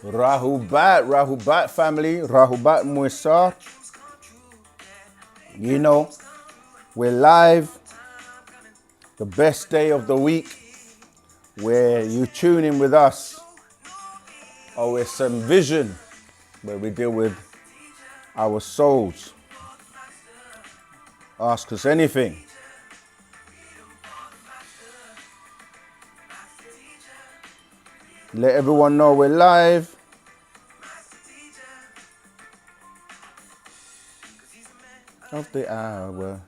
Rahubat family, Rahubat Muisar. You know, we're live, the best day of the week, where you tune in with us, OSM Vision, where we deal with our souls. Ask us anything. Let everyone know we're live. Of the hour.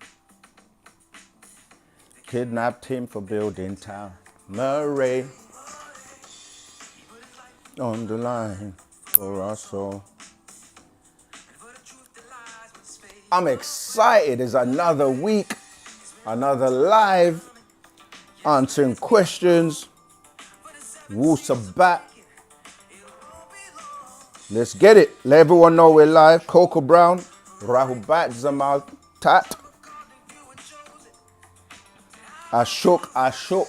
Kidnapped him for building town. Murray on the line for our soul. I'm excited. It's another week, another live, answering questions. Wu-Sabat. Let's get it. Let everyone know we're live. Coco Brown, Rahubat Zamal Tat. Ashok.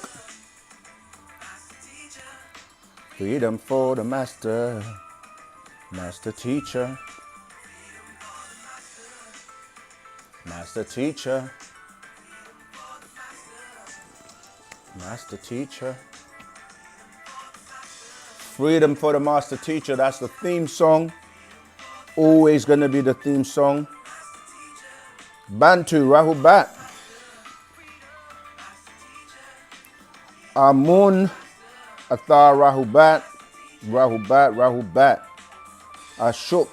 Freedom for the master teacher. Master teacher. Freedom for the master teacher. That's the theme song. Always going to be the theme song. Bantu, Rahubat. Amun, Athar, Rahubat. Ashok.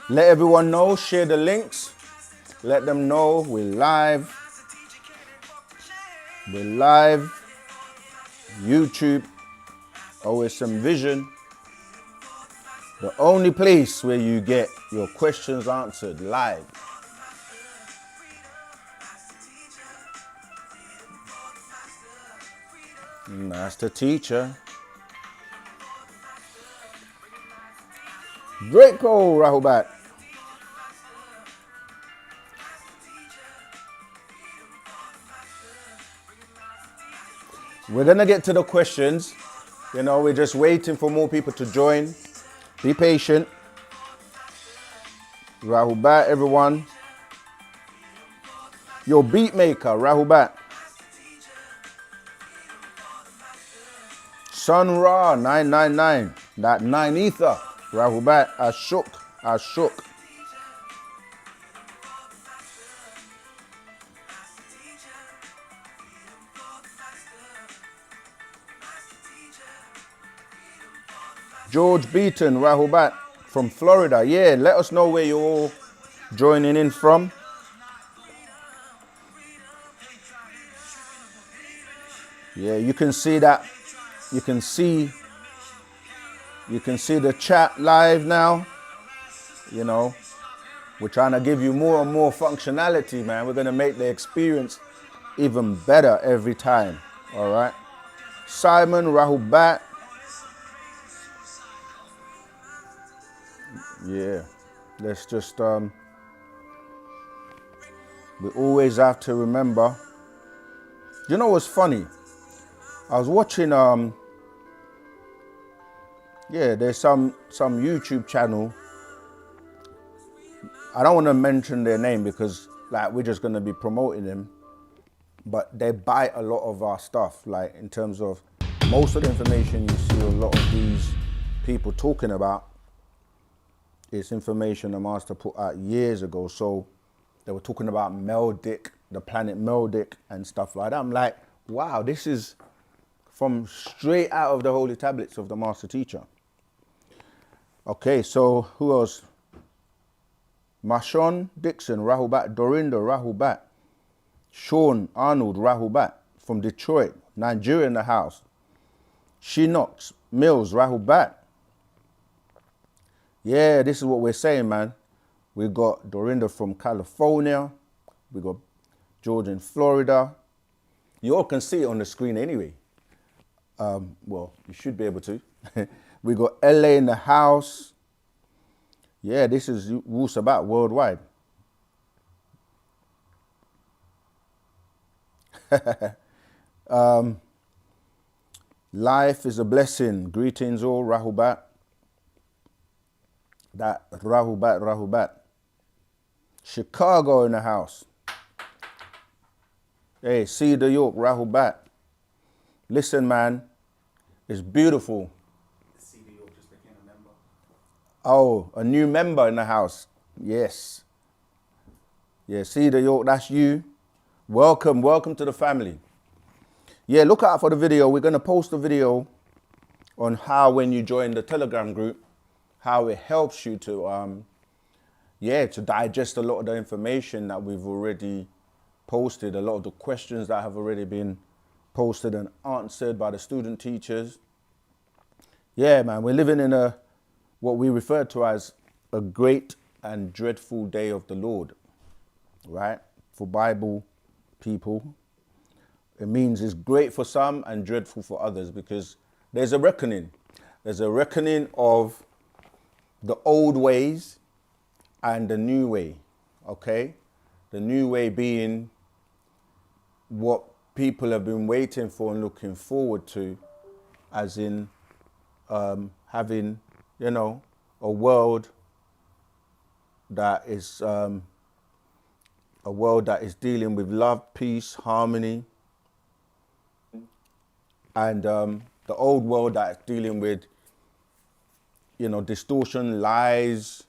Let everyone know, share the links. Let them know we're live. We're live. YouTube, OSM Vision. The only place where you get your questions answered live. Master teacher. Draco, Rahubat. We're going to get to the questions. You know, we're just waiting for more people to join. Be patient. Rahubat, everyone. Your beat maker, Rahubat. Sun Ra, 999. That 9 ether. Rahubat, Ashok. George Beaton, Rahubat from Florida. Yeah, let us know where you're all joining in from. Yeah, you can see that. You can see the chat live now. You know, we're trying to give you more and more functionality, man. We're going to make the experience even better every time. All right. Simon, Rahubat. Yeah, let's just, we always have to remember. You know what's funny? I was watching, there's some YouTube channel. I don't want to mention their name because like we're just going to be promoting them. But they buy a lot of our stuff, like in terms of most of the information you see a lot of these people talking about. It's information the master put out years ago. So they were talking about Meldic, the planet Meldic and stuff like that. I'm like, wow, this is from straight out of the holy tablets of the master teacher. Okay, so who else? Mashon Dixon, Rahubat. Dorinda, Rahubat. Sean Arnold, Rahubat from Detroit, Nigeria in the house. Shinox Mills, Rahubat. Yeah, this is what we're saying, man. We got Dorinda from California. We got George in Florida. You all can see it on the screen anyway. Well, you should be able to. We got LA in the house. Yeah, this is Wu-Sabat worldwide. Life is a blessing. Greetings all, Rahubat. That Rahubat, Rahubat. Chicago in the house. Hey, Cedar York, Rahubat. Listen, man, it's beautiful. Cedar York just became a member. Oh, a new member in the house. Yes. Yeah, Cedar York, that's you. Welcome, welcome to the family. Yeah, look out for the video. We're going to post a video on how when you join the Telegram group, how it helps you to, to digest a lot of the information that we've already posted, a lot of the questions that have already been posted and answered by the student teachers. Yeah, man, we're living in what we refer to as a great and dreadful day of the Lord, right? For Bible people, it means it's great for some and dreadful for others, because there's a reckoning. There's a reckoning of the old ways and the new way, okay? The new way being what people have been waiting for and looking forward to, as in having, a world that is dealing with love, peace, harmony, and the old world that's dealing with, distortion, lies,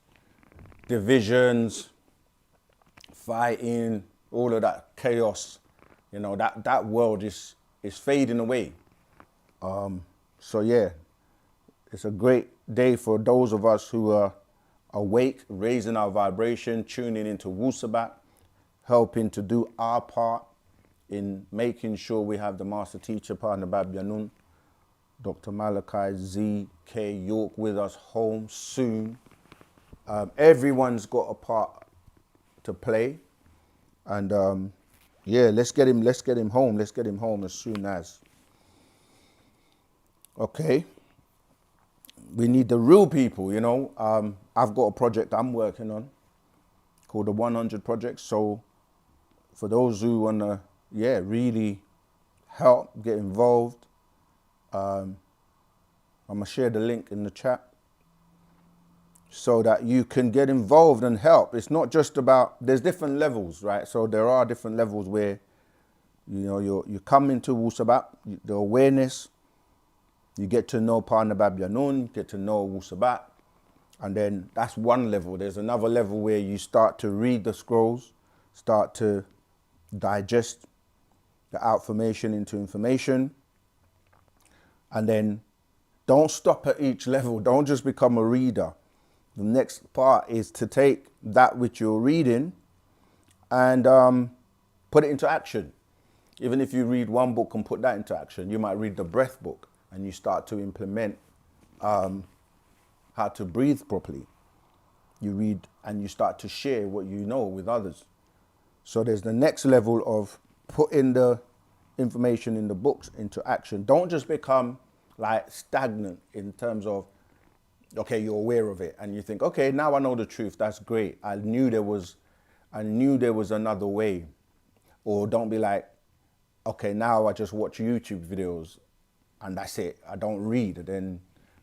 divisions, fighting, all of that chaos. That world is fading away. So yeah, it's a great day for those of us who are awake, raising our vibration, tuning into Wu-Sabat, helping to do our part in making sure we have the master teacher, Partner Bab Yanun, Dr. Malachi Z.K. York with us home soon. Everyone's got a part to play. And let's get him home. Let's get him home as soon as. Okay. We need the real people, I've got a project I'm working on called the 100 Project. So for those who want to, really help, get involved, I'm going to share the link in the chat so that you can get involved and help. It's not just about, there's different levels, right? So there are different levels where, you come into Wu-Sabat, the awareness, you get to know Partner Bab Yanun, get to know Wu-Sabat, and then that's one level. There's another level where you start to read the scrolls, start to digest the outformation into information, and then don't stop at each level. Don't just become a reader. The next part is to take that which you're reading and put it into action. Even if you read one book and put that into action, you might read the breath book and you start to implement how to breathe properly. You read and you start to share what you know with others. So there's the next level of putting the information in the books into action. Don't just become like stagnant in terms of, okay, you're aware of it and you think, okay, now I know the truth. That's great. I knew there was another way. Or don't be like, okay, now I just watch YouTube videos and that's it. I don't read. Then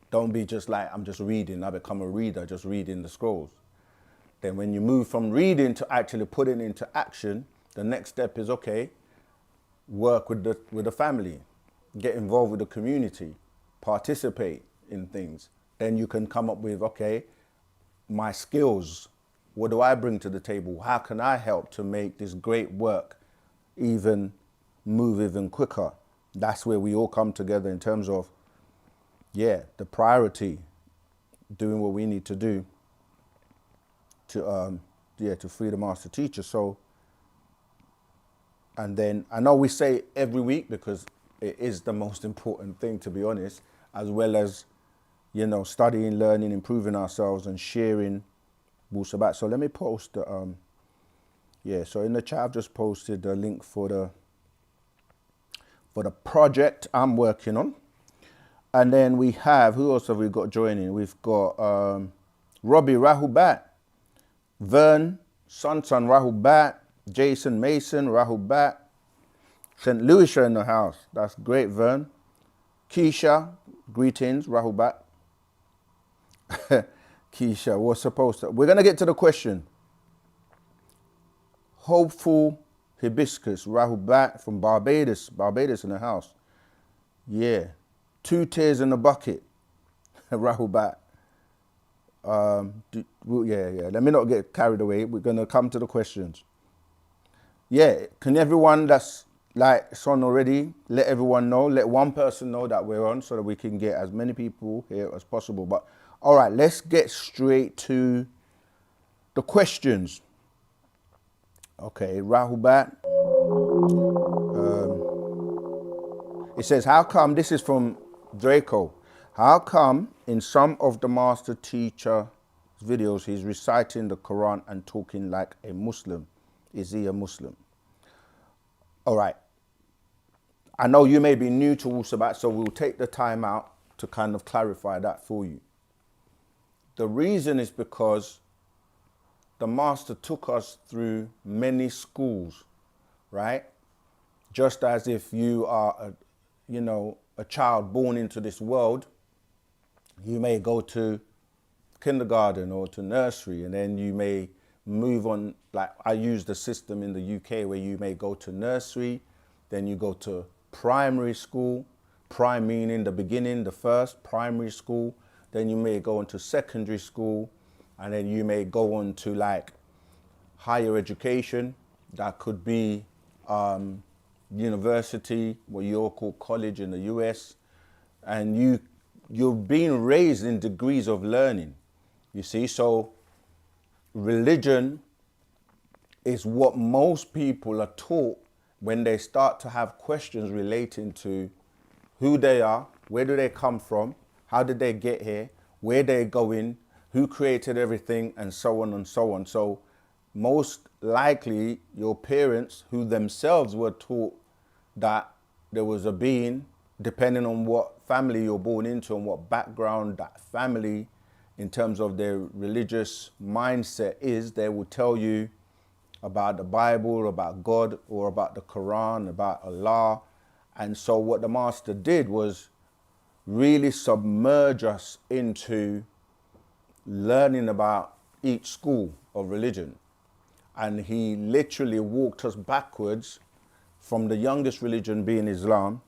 don't be just like, I'm just reading. I become a reader, just reading the scrolls. Then when you move from reading to actually putting into action, the next step is, okay, work with the family, get involved with the community, participate in things. Then you can come up with, okay, my skills, what do I bring to the table? How can I help to make this great work move even quicker? That's where we all come together in terms of, the priority, doing what we need to do to free the master teacher. So, and then I know we say it every week because it is the most important thing, to be honest, as well as, studying, learning, improving ourselves and sharing Wu-Sabat. So let me post the, so in the chat I've just posted the link for the project I'm working on. And then we have, who else have we got joining? We've got Robbie Rahubat, Vern, Sun Rahubat, Jason Mason Rahubat, St. Louis in the house. That's great, Vern. Keisha, greetings, Rahubat. Keisha, we're supposed to. We're going to get to the question. Hopeful Hibiscus, Rahubat from Barbados. Barbados in the house. Yeah. 2 tears in the bucket. Rahubat. Yeah. Let me not get carried away. We're going to come to the questions. Yeah. Can everyone that's like it's on already, let everyone know, let one person know that we're on so that we can get as many people here as possible. But all right, let's get straight to the questions. Okay, Rahubat. It says, how come, this is from Draco, how come in some of the master teacher videos he's reciting the Quran and talking like a Muslim? Is he a Muslim? All right. I know you may be new to Wu-Sabat, so we'll take the time out to kind of clarify that for you. The reason is because the master took us through many schools, right? Just as if you are, a child born into this world, you may go to kindergarten or to nursery, and then you may move on. Like I use the system in the UK where you may go to nursery, then you go to primary school, prime meaning the beginning, the first primary school, then you may go into secondary school, and then you may go on to like higher education. That could be university, what you all call college in the US, and you're being raised in degrees of learning, you see. So religion is what most people are taught when they start to have questions relating to who they are, where do they come from, how did they get here, where they're going, who created everything, and so on and so on. So most likely your parents, who themselves were taught that there was a being, depending on what family you're born into and what background that family in terms of their religious mindset is, they will tell you about the Bible, about God, or about the Quran, about Allah. And so what the master did was really submerge us into learning about each school of religion. And he literally walked us backwards from the youngest religion being Islam,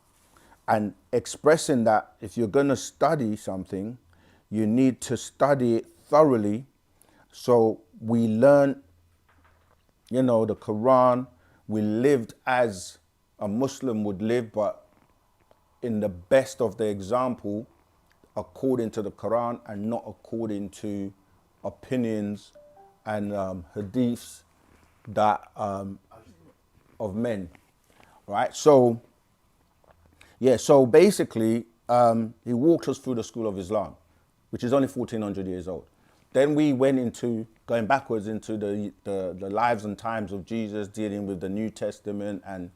and expressing that if you're going to study something, you need to study it thoroughly. So we learned, the Quran. We lived as a Muslim would live, but in the best of the example, according to the Quran and not according to opinions and hadiths that of men, right? So, yeah, so basically, he walked us through the school of Islam, which is only 1400 years old. Then we went into going backwards into the lives and times of Jesus, dealing with the New Testament and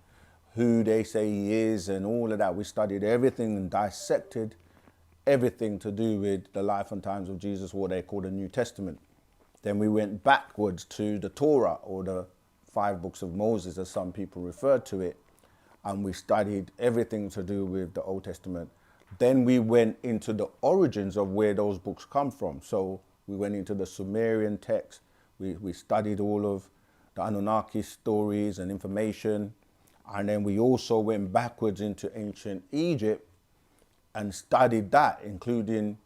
who they say he is and all of that. We studied everything and dissected everything to do with the life and times of Jesus, what they call the New Testament. Then we went backwards to the Torah, or the 5 books of Moses, as some people refer to it, and we studied everything to do with the Old Testament. Then we went into the origins of where those books come from. So we went into the Sumerian text. We studied all of the Anunnaki stories and information. And then we also went backwards into ancient Egypt and studied that, including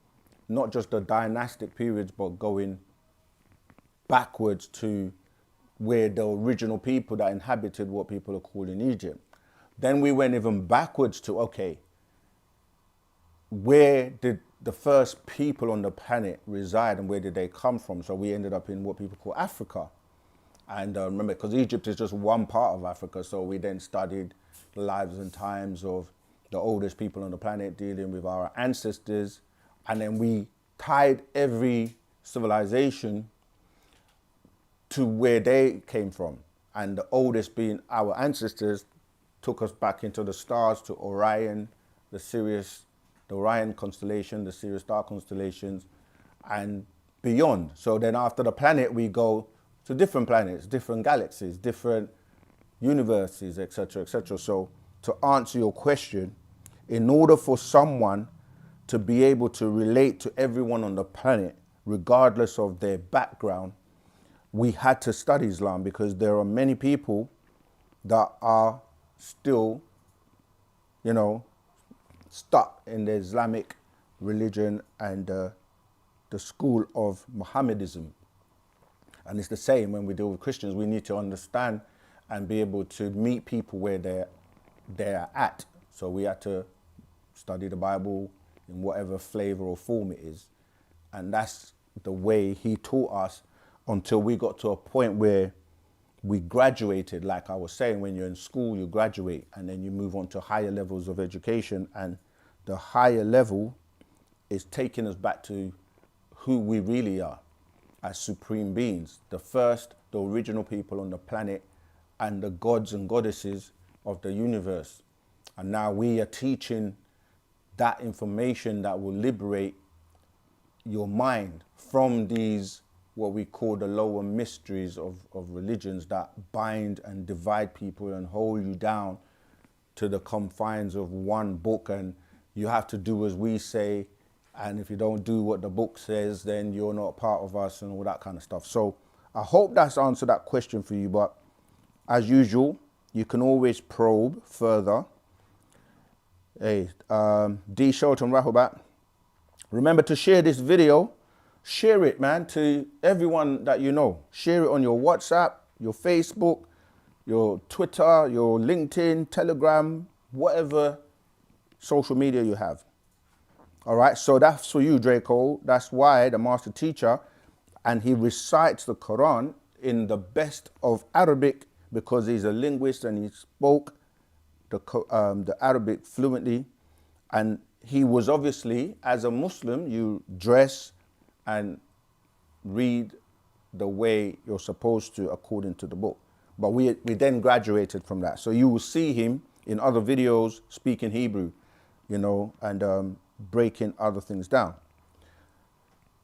not just the dynastic periods, but going backwards to where the original people that inhabited what people are calling Egypt. Then we went even backwards to, okay, where did the first people on the planet reside and where did they come from? So we ended up in what people call Africa. And remember, because Egypt is just one part of Africa, so we then studied the lives and times of the oldest people on the planet, dealing with our ancestors. And then we tied every civilization to where they came from. And the oldest being our ancestors took us back into the stars, to Orion, the Orion constellation, the Sirius star constellations, and beyond. So then after the planet, we go to different planets, different galaxies, different universes, etc., etc. So to answer your question, in order for someone to be able to relate to everyone on the planet, regardless of their background, we had to study Islam, because there are many people that are still, you know, stuck in the Islamic religion and the school of Mohammedism. And it's the same when we deal with Christians. We need to understand and be able to meet people where they're at. So we had to study the Bible in whatever flavor or form it is. And that's the way he taught us until we got to a point where we graduated. Like I was saying, when you're in school, you graduate and then you move on to higher levels of education. And the higher level is taking us back to who we really are as supreme beings, the original people on the planet, and the gods and goddesses of the universe. And now we are teaching that information that will liberate your mind from these, what we call the lower mysteries of religions that bind and divide people and hold you down to the confines of one book, and you have to do as we say, and if you don't do what the book says, then you're not part of us and all that kind of stuff. So I hope that's answered that question for you, but as usual, you can always probe further. Hey, D. Shelton Rahubat, remember to share this video. Share it, man, to everyone that you know. Share it on your WhatsApp, your Facebook, your Twitter, your LinkedIn, Telegram, whatever social media you have. All right, so that's for you, Draco. That's why the master teacher, and he recites the Quran in the best of Arabic, because he's a linguist and he spoke the Arabic fluently. And he was obviously, as a Muslim, you dress and read the way you're supposed to according to the book. But we then graduated from that. So you will see him in other videos speaking Hebrew, you know, and breaking other things down.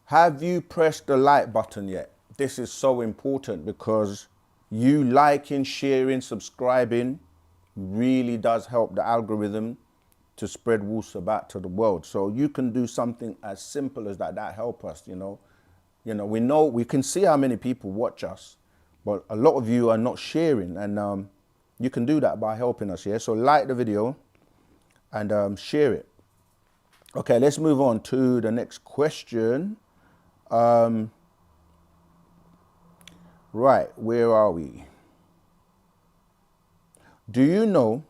Have you pressed the like button yet? This is so important, because you liking, sharing, subscribing really does help the algorithm to spread Wu-Sabat to the world. So you can do something as simple as that. That help us, you know. We can see how many people watch us, but a lot of you are not sharing, and you can do that by helping us, yeah? So like the video and share it. Okay, let's move on to the next question. Right, where are we? Do you know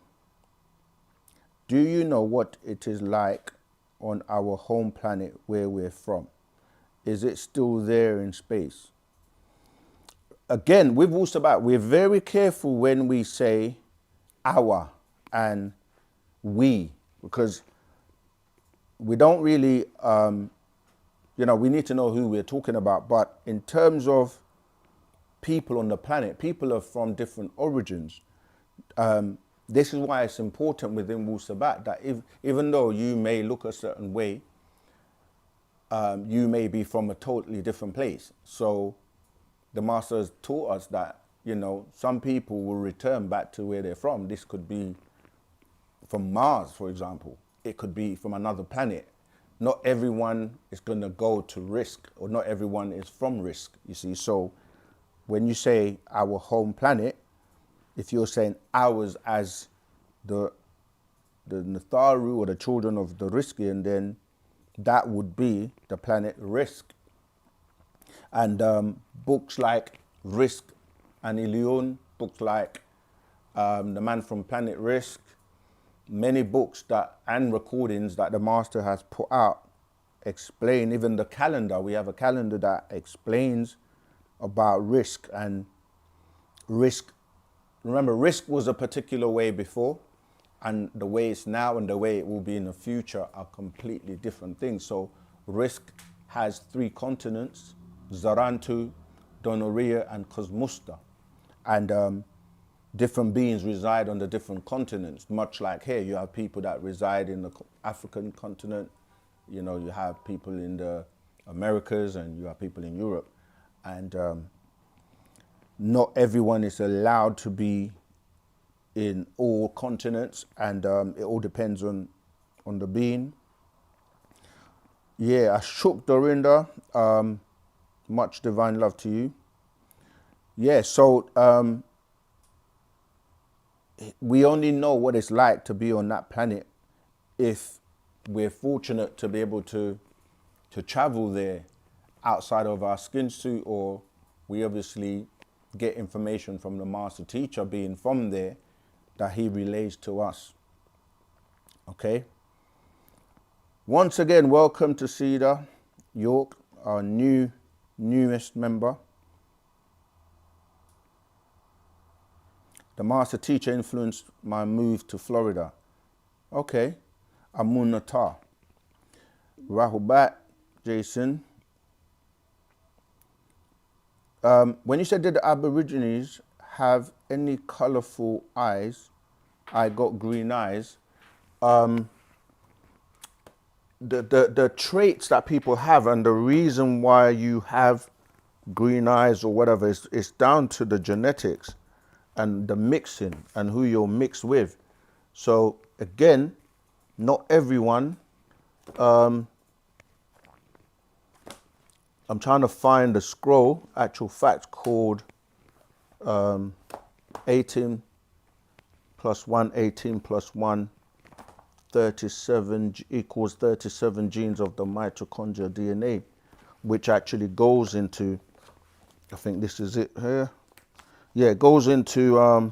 what it is like on our home planet where we're from? Is it still there in space? Again, with Wu-Sabat, we're very careful when we say our and we, because we don't really, we need to know who we're talking about. But in terms of people on the planet, people are from different origins. This is why it's important within Wu-Sabat that even though you may look a certain way, you may be from a totally different place. So the master has taught us that, you know, some people will return back to where they're from. This could be from Mars, for example. It could be from another planet. Not everyone is going to go to Risk, or not everyone is from Risk, you see. So when you say our home planet, if you're saying ours as the Natharu, or the children of the Riskian, then that would be the planet Risk. And books like Risk and Ilion, books like The Man from Planet Risk, many books and recordings that the master has put out explain, even the calendar. We have a calendar that explains about Risk. And Risk, remember, Risk was a particular way before, and the way it's now and the way it will be in the future are completely different things. So Risk has 3 continents: Zarantu, Donoria, and Cosmusta. And different beings reside on the different continents, much like here. You have people that reside in the African continent, you know, you have people in the Americas, and you have people in Europe. And not everyone is allowed to be in all continents, and it all depends on the being. Yeah, Ashok Dorinda, much divine love to you. Yeah, so we only know what it's like to be on that planet if we're fortunate to be able to travel there outside of our skin suit, or we obviously get information from the master teacher being from there that he relays to us. Okay. Once again, welcome to Cedar, York, our newest member. The master teacher influenced my move to Florida. Okay. Amunata. Rahubat, Jason. When you said, did the Aborigines have any colorful eyes? I got green eyes. The traits that people have, and the reason why you have green eyes or whatever is down to the genetics and the mixing and who you're mixed with. So again, not everyone. I'm trying to find the scroll, actual fact, called 18 plus 1, 18 plus 1, 37 equals 37 genes of the mitochondrial DNA, which actually goes into, I think this is it here. Yeah, it goes into,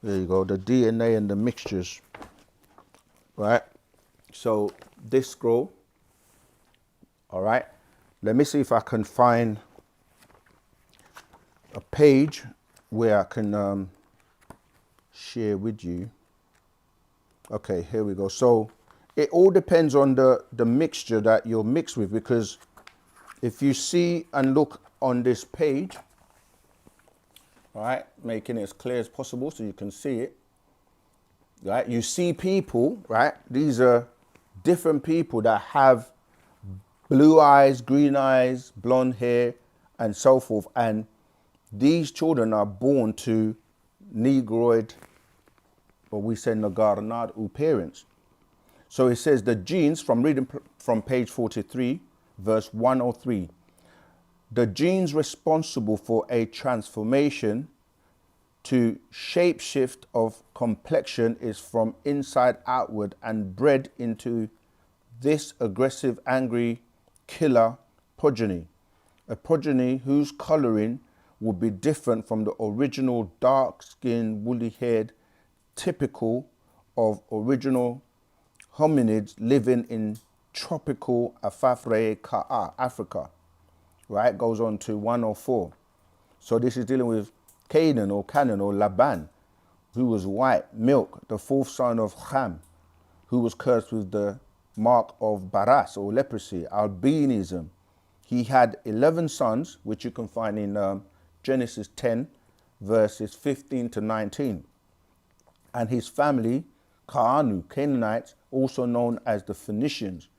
there you go, the DNA and the mixtures, right? So this scroll, all right, let me see if I can find a page where I can share with you. Okay, here we go. So it all depends on the mixture that you're mixed with, because if you see and look on this page, all right, making it as clear as possible so you can see it, right? You see people, right? These are different people that have blue eyes, green eyes, blonde hair, and so forth. And these children are born to Negroid, or we say Nagarnadu parents. So it says the genes, from reading from page 43, verse 103, the genes responsible for a transformation to shapeshift of complexion is from inside outward and bred into this aggressive, angry, killer progeny. A progeny whose coloring would be different from the original dark-skinned, woolly-haired, typical of original hominids living in tropical Afafre Ka'a, Africa. Right, goes on to 104. So this is dealing with Canaan or Laban, who was white, milk, the fourth son of Ham, who was cursed with the mark of Baras or leprosy, albinism. He had 11 sons, which you can find in Genesis 10, verses 15 to 19. And his family, Kaanu, Canaanites, also known as the Phoenicians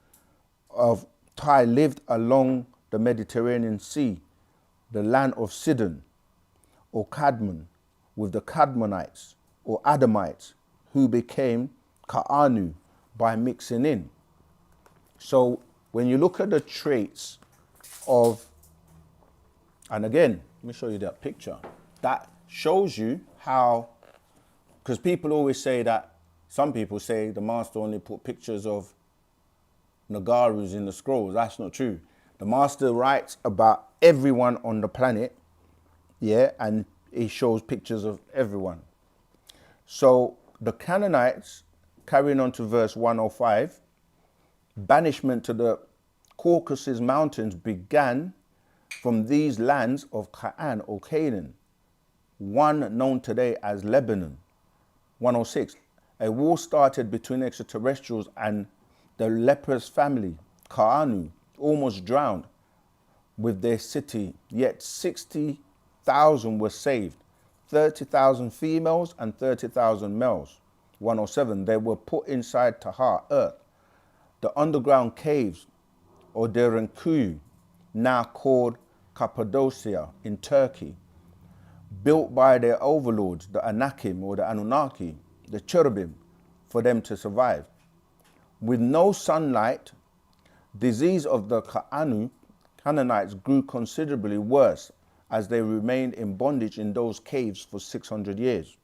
of Tyre, lived along the Mediterranean Sea, the land of Sidon or Cadmon, with the Cadmonites or Adamites, who became Kaanu by mixing in. So when you look at the traits of, and again, let me show you that picture, that shows you how, because people always say that, some people say the master only put pictures of Nagarus in the scrolls. That's not true. The master writes about everyone on the planet, yeah, and he shows pictures of everyone. So the Canaanites, carrying on to verse 105, banishment to the Caucasus Mountains began from these lands of Canaan or Canaan, one known today as Lebanon. 106, a war started between extraterrestrials and the leprous family, Kaanu, almost drowned with their city, yet 60,000 were saved, 30,000 females and 30,000 males. 107, they were put inside Tahar, earth, the underground caves, or Derinkuyu, now called Cappadocia in Turkey, built by their overlords, the Anakim or the Anunnaki, the cherubim, for them to survive. With no sunlight, disease of the Canaanites grew considerably worse as they remained in bondage in those caves for 600 years.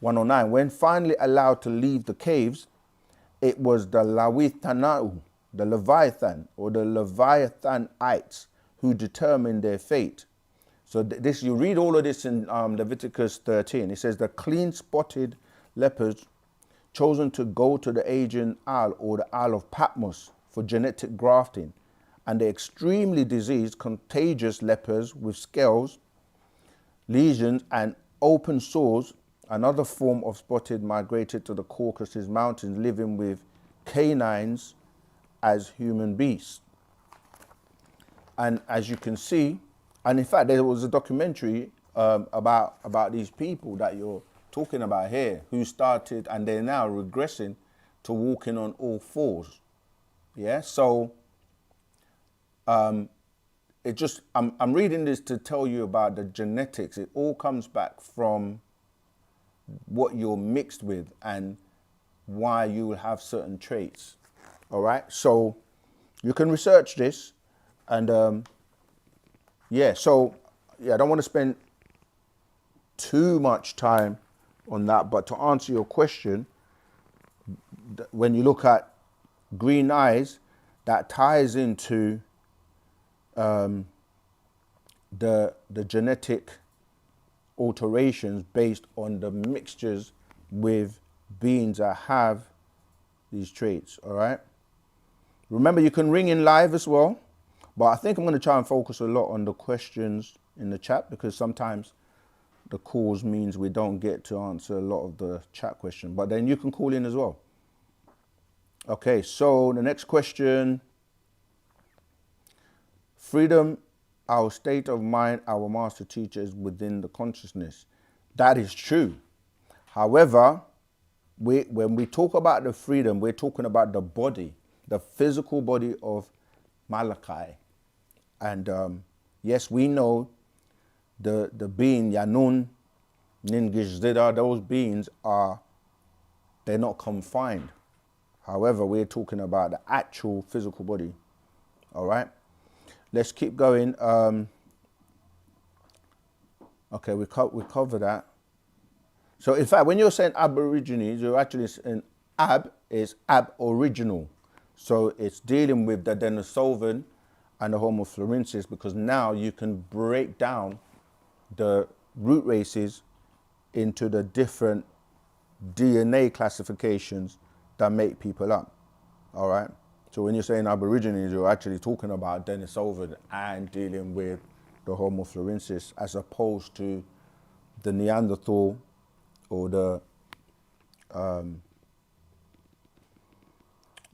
109. When finally allowed to leave the caves, it was the Lawithanau, the Leviathan, or the Leviathanites who determined their fate. So this, you read all of this in Leviticus 13. It says the clean-spotted lepers chosen to go to the Aegean Isle or the Isle of Patmos for genetic grafting, and the extremely diseased, contagious lepers with scales, lesions, and open sores. Another form of spotted migrated to the Caucasus Mountains, living with canines as human beasts. And as you can see, and in fact, there was a documentary about these people that you're talking about here, who started, and they're now regressing to walking on all fours. Yeah, so it just, I'm reading this to tell you about the genetics. It all comes back from what you're mixed with and why you will have certain traits. All right, so you can research this, and yeah, so yeah, I don't want to spend too much time on that, but to answer your question, when you look at green eyes, that ties into the genetic alterations based on the mixtures with beings that have these traits. All right, remember, you can ring in live as well, but I think I'm going to try and focus a lot on the questions in the chat, because sometimes the calls means we don't get to answer a lot of the chat question, but then you can call in as well. Okay, so the next question: freedom, our state of mind, our master teacher, is within the consciousness. That is true. However, when we talk about the freedom, we're talking about the body, the physical body of Malachi. And yes, we know the being Yanun, Ningish Zida, those beings they're not confined. However, we're talking about the actual physical body. All right, let's keep going. Okay, we cover that. So in fact, when you're saying Aborigines, you're actually saying Ab is aboriginal. So it's dealing with the Denisovan and the Homo florensis, because now you can break down the root races into the different DNA classifications that make people up. All right. So when you're saying Aborigines, you're actually talking about Denisovan and dealing with the Homo florensis, as opposed to the Neanderthal or the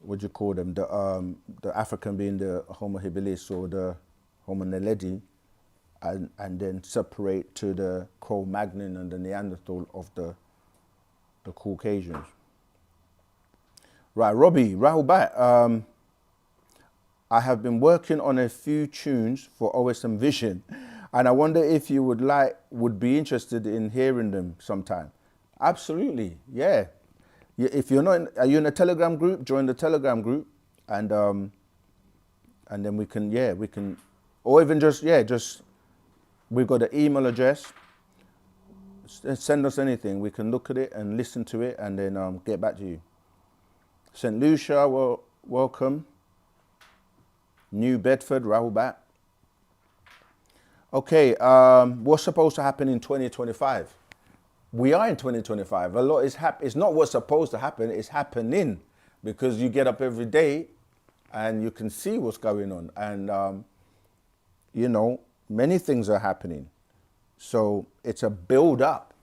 what do you call them? The African being the Homo habilis or the Homo naledi, and then separate to the Cro-Magnon and the Neanderthal of the Caucasians. Right, Robbie, Wabat. I have been working on a few tunes for OSM Vision, and I wonder if you would be interested in hearing them sometime. Absolutely, yeah. If you're not, are you in a Telegram group? Join the Telegram group, and then we can, or even just we've got an email address. Send us anything. We can look at it and listen to it, and then get back to you. St. Lucia, welcome. New Bedford, Wabat. Okay, what's supposed to happen in 2025? We are in 2025. A lot is happening. It's not what's supposed to happen, it's happening, because you get up every day and you can see what's going on. And, many things are happening. So it's a build up,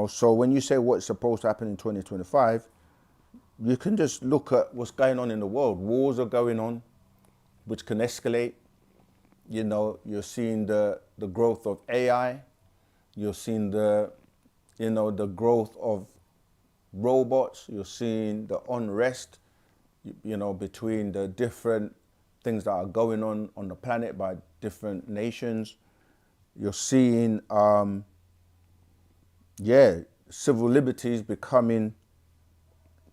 So when you say what's supposed to happen in 2025, you can just look at what's going on in the world. Wars are going on, which can escalate. You're seeing the growth of AI. You're seeing the growth of robots. You're seeing the unrest, between the different things that are going on the planet by different nations. You're seeing, civil liberties becoming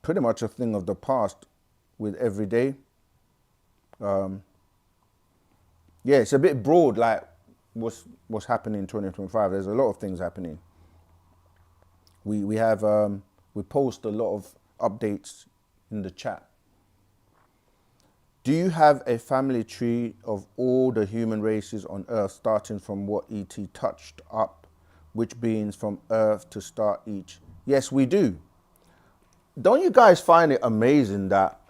pretty much a thing of the past with every day. It's a bit broad, like what's happening in 2025. There's a lot of things happening. We have we post a lot of updates in the chat. Do you have a family tree of all the human races on Earth, starting from what ET touched up, which beings from Earth to start each? Yes, we do. Don't you guys find it amazing that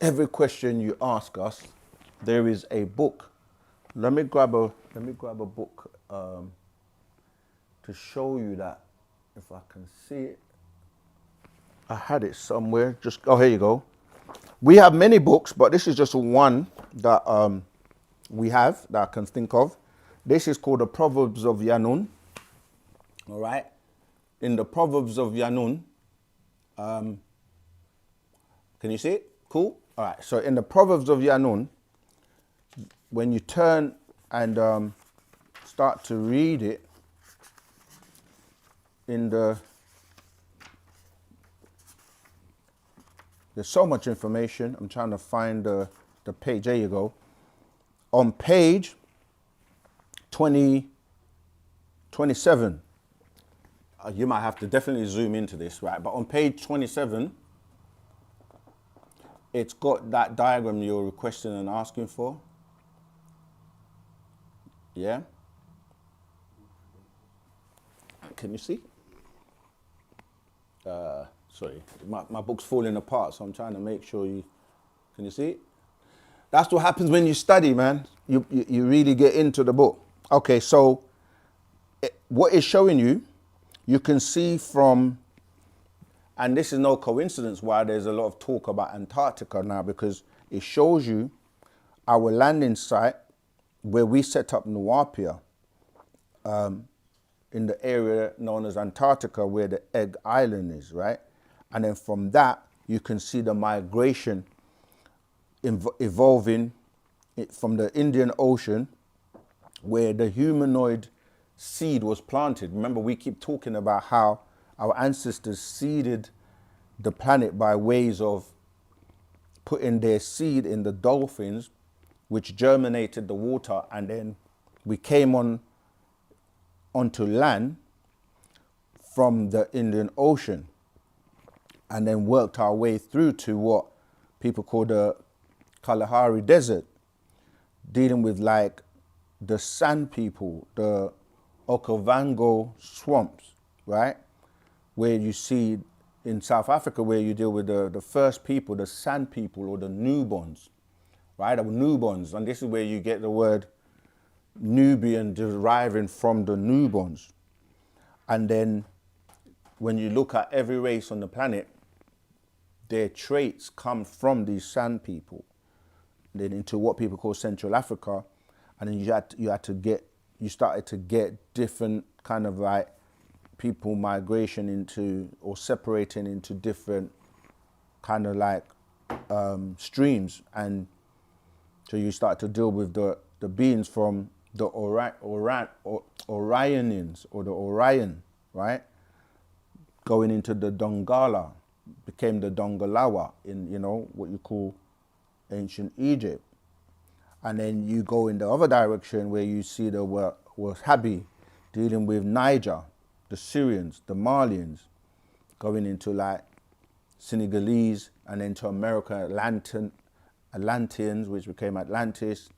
every question you ask us, there is a book? Let me grab a book to show you that, if I can see it. I had it somewhere. Here you go. We have many books, but this is just one that we have that I can think of. This is called the Proverbs of Yanun. All right. In the Proverbs of Yanun, can you see it? Cool. All right. So in the Proverbs of Yanun, when you turn and start to read it, there's so much information. I'm trying to find the page. There you go. On page 27, you might have to definitely zoom into this, right? But on page 27, it's got that diagram you're requesting and asking for. Yeah? Can you see? Sorry, my book's falling apart, so I'm trying to make sure can you see it? That's what happens when you study, man. You really get into the book. Okay, so what it's showing you, you can see from, and this is no coincidence why there's a lot of talk about Antarctica now, because it shows you our landing site where we set up Nuwapia, in the area known as Antarctica, where the Egg Island is, right? And then from that, you can see the migration evolving from the Indian Ocean, where the humanoid seed was planted. Remember, we keep talking about how our ancestors seeded the planet by ways of putting their seed in the dolphins, which germinated the water, and then we came onto land from the Indian Ocean, and then worked our way through to what people call the Kalahari Desert, dealing with like the sand people, the Okavango swamps, right? Where you see in South Africa, where you deal with the first people, the sand people, or the Nubons, right? The Nubons, and this is where you get the word Nubian deriving from the Nubons. And then when you look at every race on the planet, their traits come from these sand people, then into what people call Central Africa, and then you started to get different kind of like people migration into, or separating into different kind of like streams, and so you start to deal with the beings from the Orionians, or the Orion, right? Going into the Dongala, became the Dongalawa in, what you call ancient Egypt. And then you go in the other direction where you see the Wahhabi dealing with Niger, the Syrians, the Malians, going into like Senegalese, and then to America, Atlanteans, which became Atlantis,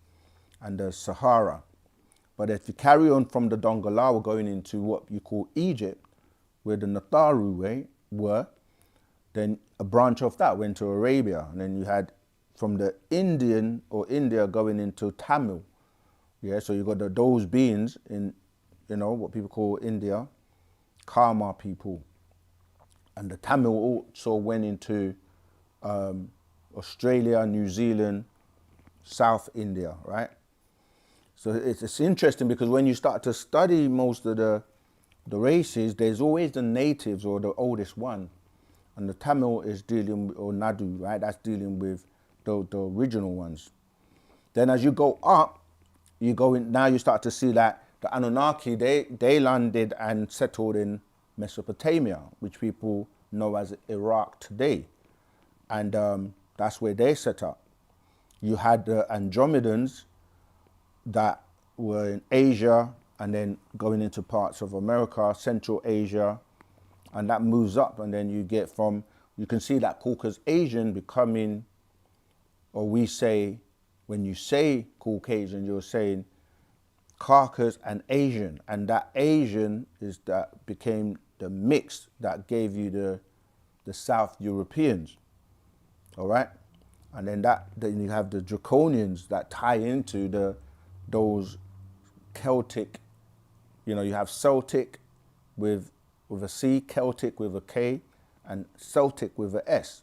and the Sahara. But if you carry on from the Dongalawa going into what you call Egypt, where the Natharu were, then a branch of that went to Arabia. And then you had from the Indian or India going into Tamil. Yeah, so you got those beings in, what people call India, Karma people. And the Tamil also went into Australia, New Zealand, South India, right? So it's interesting because when you start to study most of the races, there's always the natives or the oldest one. And the Tamil is dealing, or Nadu, right? That's dealing with the original ones. Then as you go up, you go in, now you start to see that the Anunnaki, they landed and settled in Mesopotamia, which people know as Iraq today. And that's where they set up. You had the Andromedans that were in Asia and then going into parts of America, Central Asia, and that moves up, and then you get from, you can see that Caucasus Asian becoming, or we say, when you say Caucasian, you're saying Caucasus and Asian, and that Asian is that became the mix that gave you the South Europeans, all right? And then then you have the Draconians that tie into those Celtic, you know, you have Celtic with a C, Celtic with a K, and Celtic with a S.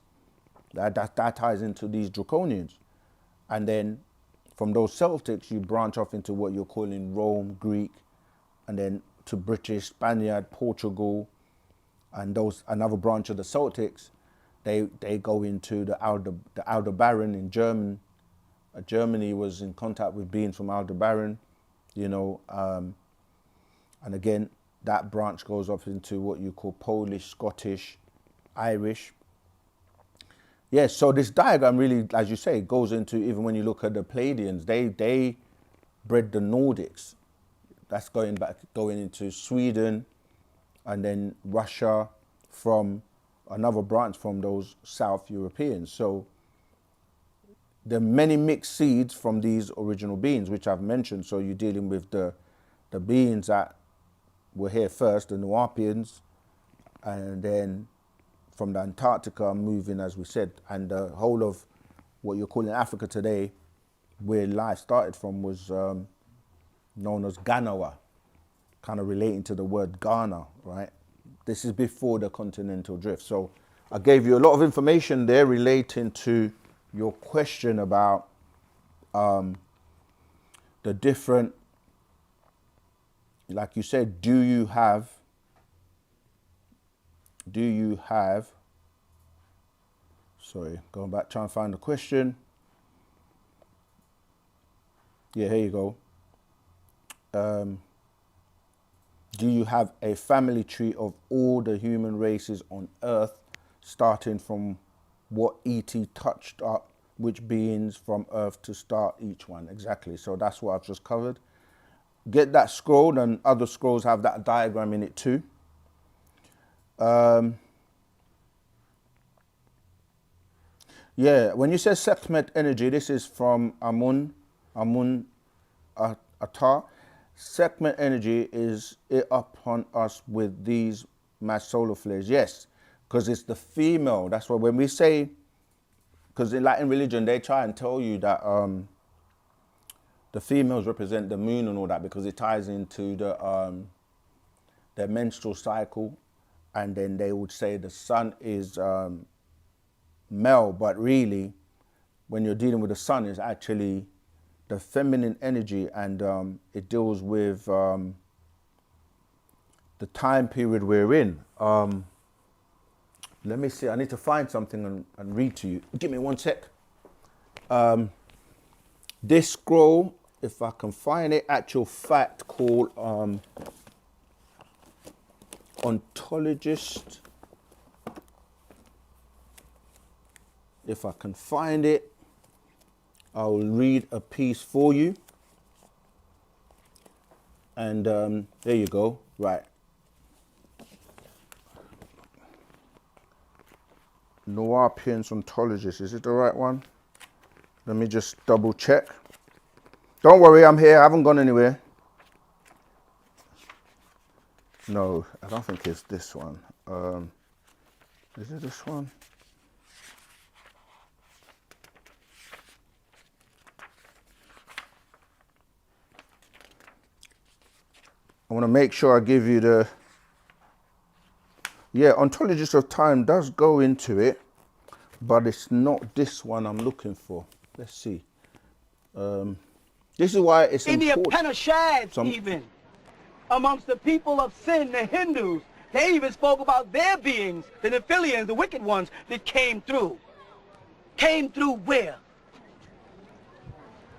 That ties into these Draconians. And then from those Celtics, you branch off into what you're calling Rome, Greek, and then to British, Spaniard, Portugal, and those another branch of the Celtics. They go into the Aldebaran in German. Germany was in contact with beings from Aldebaran, you know, and again, that branch goes off into what you call Polish, Scottish, Irish. Yeah, so this diagram really, as you say, goes into, even when you look at the Pleiadians, they bred the Nordics. That's going into Sweden and then Russia, from another branch from those South Europeans. So there are many mixed seeds from these original beings, which I've mentioned. So you're dealing with the beings that were here first, the Nuwapians, and then from the Antarctica moving, as we said, and the whole of what you're calling Africa today, where life started from, was known as Ganawa, kind of relating to the word Ghana, right? This is before the continental drift. So I gave you a lot of information there relating to your question about the different, like you said, do you have, sorry, going back, trying to find the question. Yeah, here you go. Do you have a family tree of all the human races on Earth, starting from what ET touched up, which beings from Earth to start each one? Exactly, so that's what I've just covered. Get that scroll, and other scrolls have that diagram in it too. Yeah, when you say Sekhmet energy, this is from Amun Atar. Sekhmet energy is it upon us with these mass solar flares. Yes, because it's the female. That's why when we say, because in Latin religion, they try and tell you that the females represent the moon and all that, because it ties into their menstrual cycle. And then they would say the sun is male, but really, when you're dealing with the sun, it's actually the feminine energy, and it deals with the time period we're in. Let me see, I need to find something and read to you. Give me one sec. This scroll, if I can find it, actual fact called Ontologist. If I can find it, I'll read a piece for you. And there you go, right. Nuwapians Ontologist, is it the right one? Let me just double check. Don't worry, I'm here, I haven't gone anywhere. No, I don't think it's this one. Is it this one? I want to make sure I give you the, yeah, Ontologist of Time does go into it, but it's not this one I'm looking for. Let's see. This is why it's in important. the Upanishads, even amongst the people of sin, the Hindus, they even spoke about their beings, the Nephilims, the wicked ones that came through. Came through where?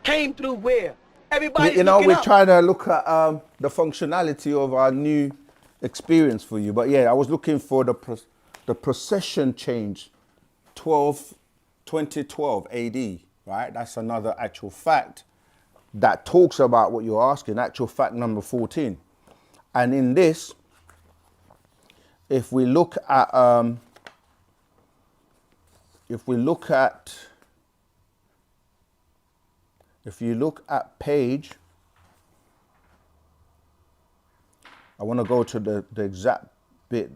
Came through where? Everybody's You know, looking we're up. trying to look at the functionality of our new experience for you. But yeah, I was looking for the procession change 2012 AD, right? That's another actual fact that talks about what you're asking, actual fact number 14. And in this, if we look at page, I want to go to the exact bit.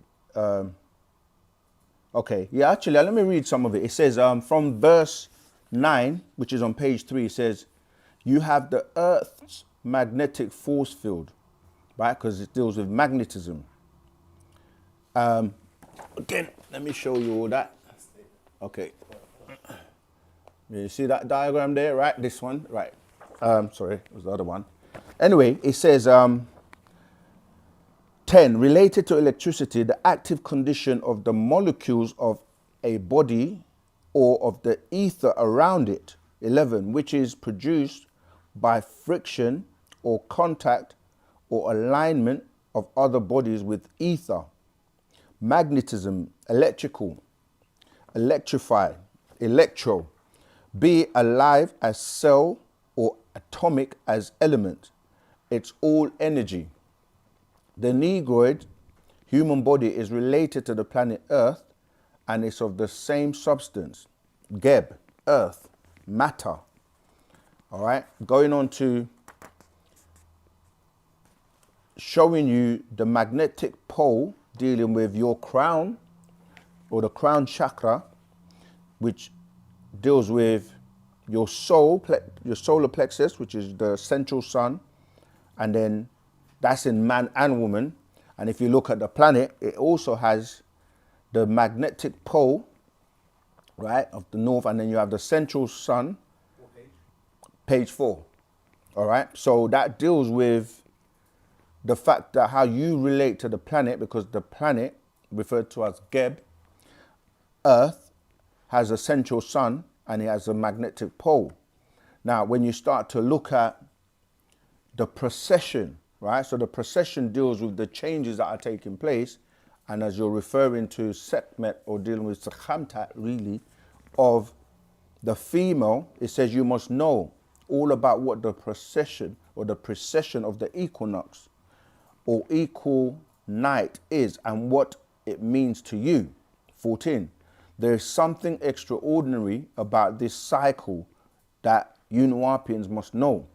Okay, yeah, actually, let me read some of it. It says from verse 9, which is on page 3, it says, you have the Earth's magnetic force field, right? Because it deals with magnetism. Again, let me show you all that. Okay. You see that diagram there, right? This one, right? Sorry, it was the other one. Anyway, it says 10, related to electricity, the active condition of the molecules of a body or of the ether around it. 11, which is produced by friction or contact or alignment of other bodies with ether. Magnetism, electrical, electrify, electro, be alive as cell or atomic as element. It's all energy. The Negroid human body is related to the planet Earth and it's of the same substance, Geb, Earth, matter. All right, going on to showing you the magnetic pole dealing with your crown or the crown chakra, which deals with your soul, your solar plexus, which is the central sun, and then that's in man and woman. And if you look at the planet, it also has the magnetic pole, right, of the north, and then you have the central sun. What page? Page 4. All right, so that deals with the fact that how you relate to the planet, because the planet, referred to as Geb, Earth, has a central sun and it has a magnetic pole. Now, when you start to look at the precession, right? So the precession deals with the changes that are taking place. And as you're referring to Sekhmet or dealing with Sekhamtat, really, of the female, it says you must know all about what the precession or the precession of the equinox or equal night is and what it means to you. 14. There is something extraordinary about this cycle that wu-nuwapians must know.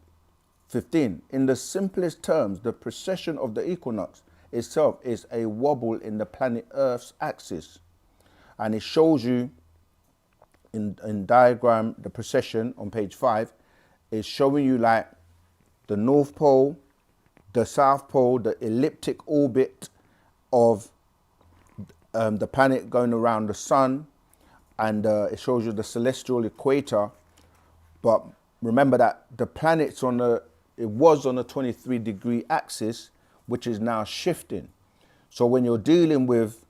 15. In the simplest terms, the precession of the equinox itself is a wobble in the planet Earth's axis. And it shows you in diagram, the precession on page 5 is showing you like the North Pole, the South Pole, the elliptic orbit of the planet going around the sun, and it shows you the celestial equator. But remember that the planet's it was on a 23-degree axis, which is now shifting. So when you're dealing with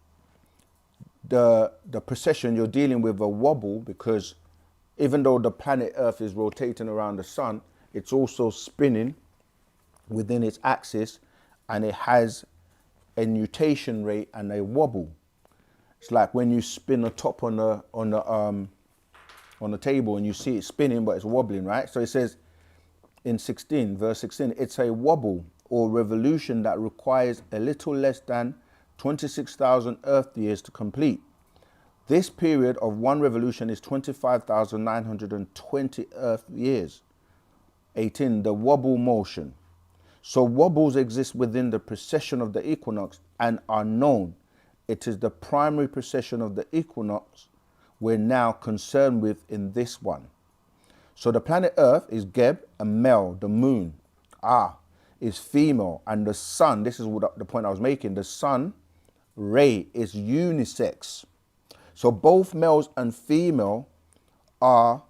the precession, you're dealing with a wobble, because even though the planet Earth is rotating around the sun, it's also spinning within its axis, and it has a nutation rate and a wobble. It's like when you spin a top on the table and you see it spinning, but it's wobbling, right? So it says in 16, verse 16, it's a wobble or revolution that requires a little less than 26,000 Earth years to complete. This period of one revolution is 25,920 Earth years. 18, the wobble motion. So wobbles exist within the precession of the equinox and are known. It is the primary precession of the equinox we're now concerned with in this one. So the planet Earth is Geb, a male. The moon, is female. And the sun, this is what the point I was making, the sun, Ray, is unisex. So both males and female as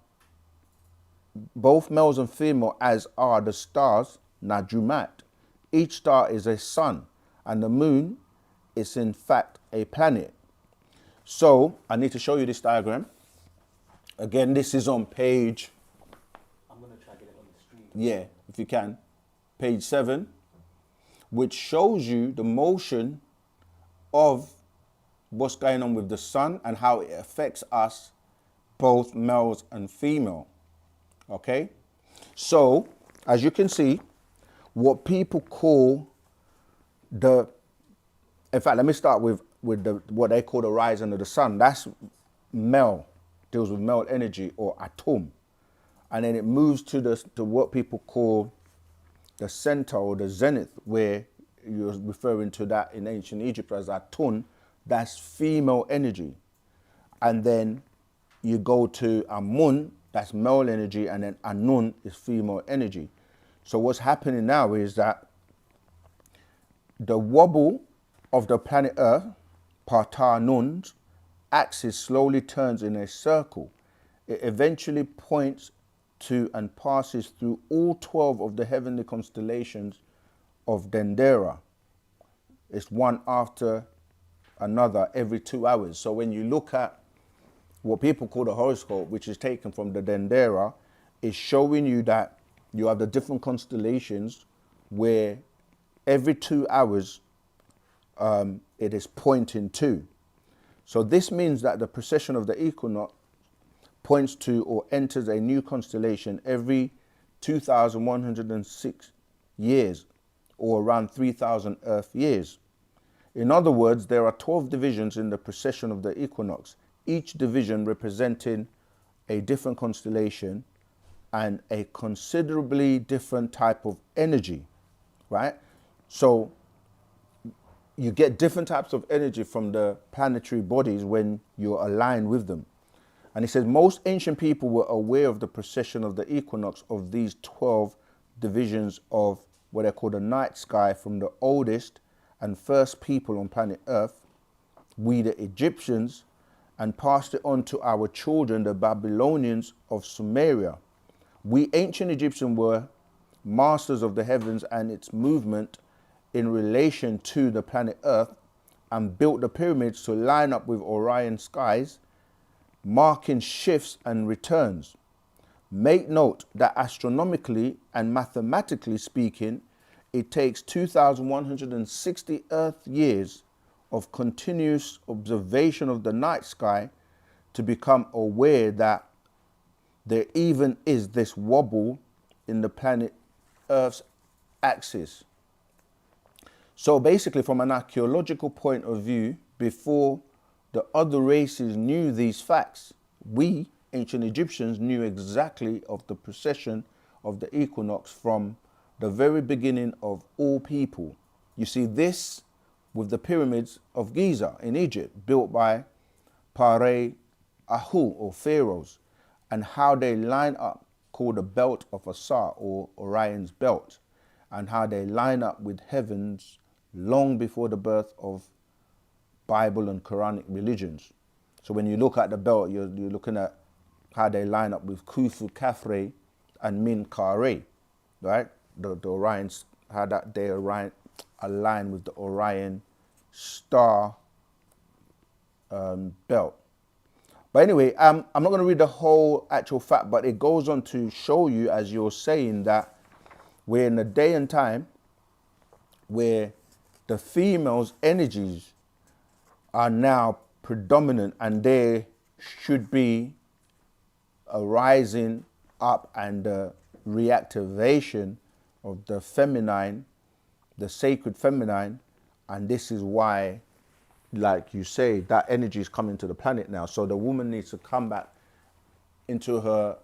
are the stars, Najumat. Each star is a sun, and the moon is in fact a planet. So I need to show you this diagram. Again, this is on page, I'm going to try to get it on the screen. yeah, if you can, page 7, which shows you the motion of what's going on with the sun and how it affects us, both males and female. Okay? So, as you can see, what people call in fact, let me start with what they call the rising of the sun. That's male, deals with male energy or atum. And then it moves to what people call the center or the zenith, where you're referring to that in ancient Egypt as atun. That's female energy. And then you go to amun, that's male energy, and then anun is female energy. So what's happening now is that the wobble of the planet Earth, Partanun's axis slowly turns in a circle. It eventually points to and passes through all 12 of the heavenly constellations of Dendera. It's one after another every 2 hours. So when you look at what people call the horoscope, which is taken from the Dendera, is showing you that you have the different constellations where every 2 hours it is pointing to. So this means that the precession of the equinox points to or enters a new constellation every 2,106 years, or around 3,000 Earth years. In other words, there are 12 divisions in the precession of the equinox, each division representing a different constellation and a considerably different type of energy, right? So you get different types of energy from the planetary bodies when you're aligned with them. And he says most ancient people were aware of the precession of the equinox of these 12 divisions of what they call the night sky from the oldest and first people on planet Earth, we the Egyptians, and passed it on to our children, the Babylonians of Sumeria. We ancient Egyptians were masters of the heavens and its movement in relation to the planet Earth, and built the pyramids to line up with Orion skies, marking shifts and returns. Make note that astronomically and mathematically speaking, it takes 2,160 Earth years of continuous observation of the night sky to become aware that there even is this wobble in the planet Earth's axis. So basically, from an archaeological point of view, before the other races knew these facts, we, ancient Egyptians, knew exactly of the precession of the equinox from the very beginning of all people. You see this with the pyramids of Giza in Egypt, built by Pare Ahu, or pharaohs, and how they line up, called the belt of Asar, or Orion's belt, and how they line up with heavens long before the birth of Bible and Quranic religions. So when you look at the belt, you're looking at how they line up with Khufu, Khafre, and Min Kare, right? The Orions, how that they align with the Orion star belt. But anyway, I'm not going to read the whole actual fact, but it goes on to show you, as you're saying, that we're in a day and time where the female's energies are now predominant, and there should be a rising up and the reactivation of the feminine, the sacred feminine. And this is why, like you say, that energy is coming to the planet now. So the woman needs to come back into her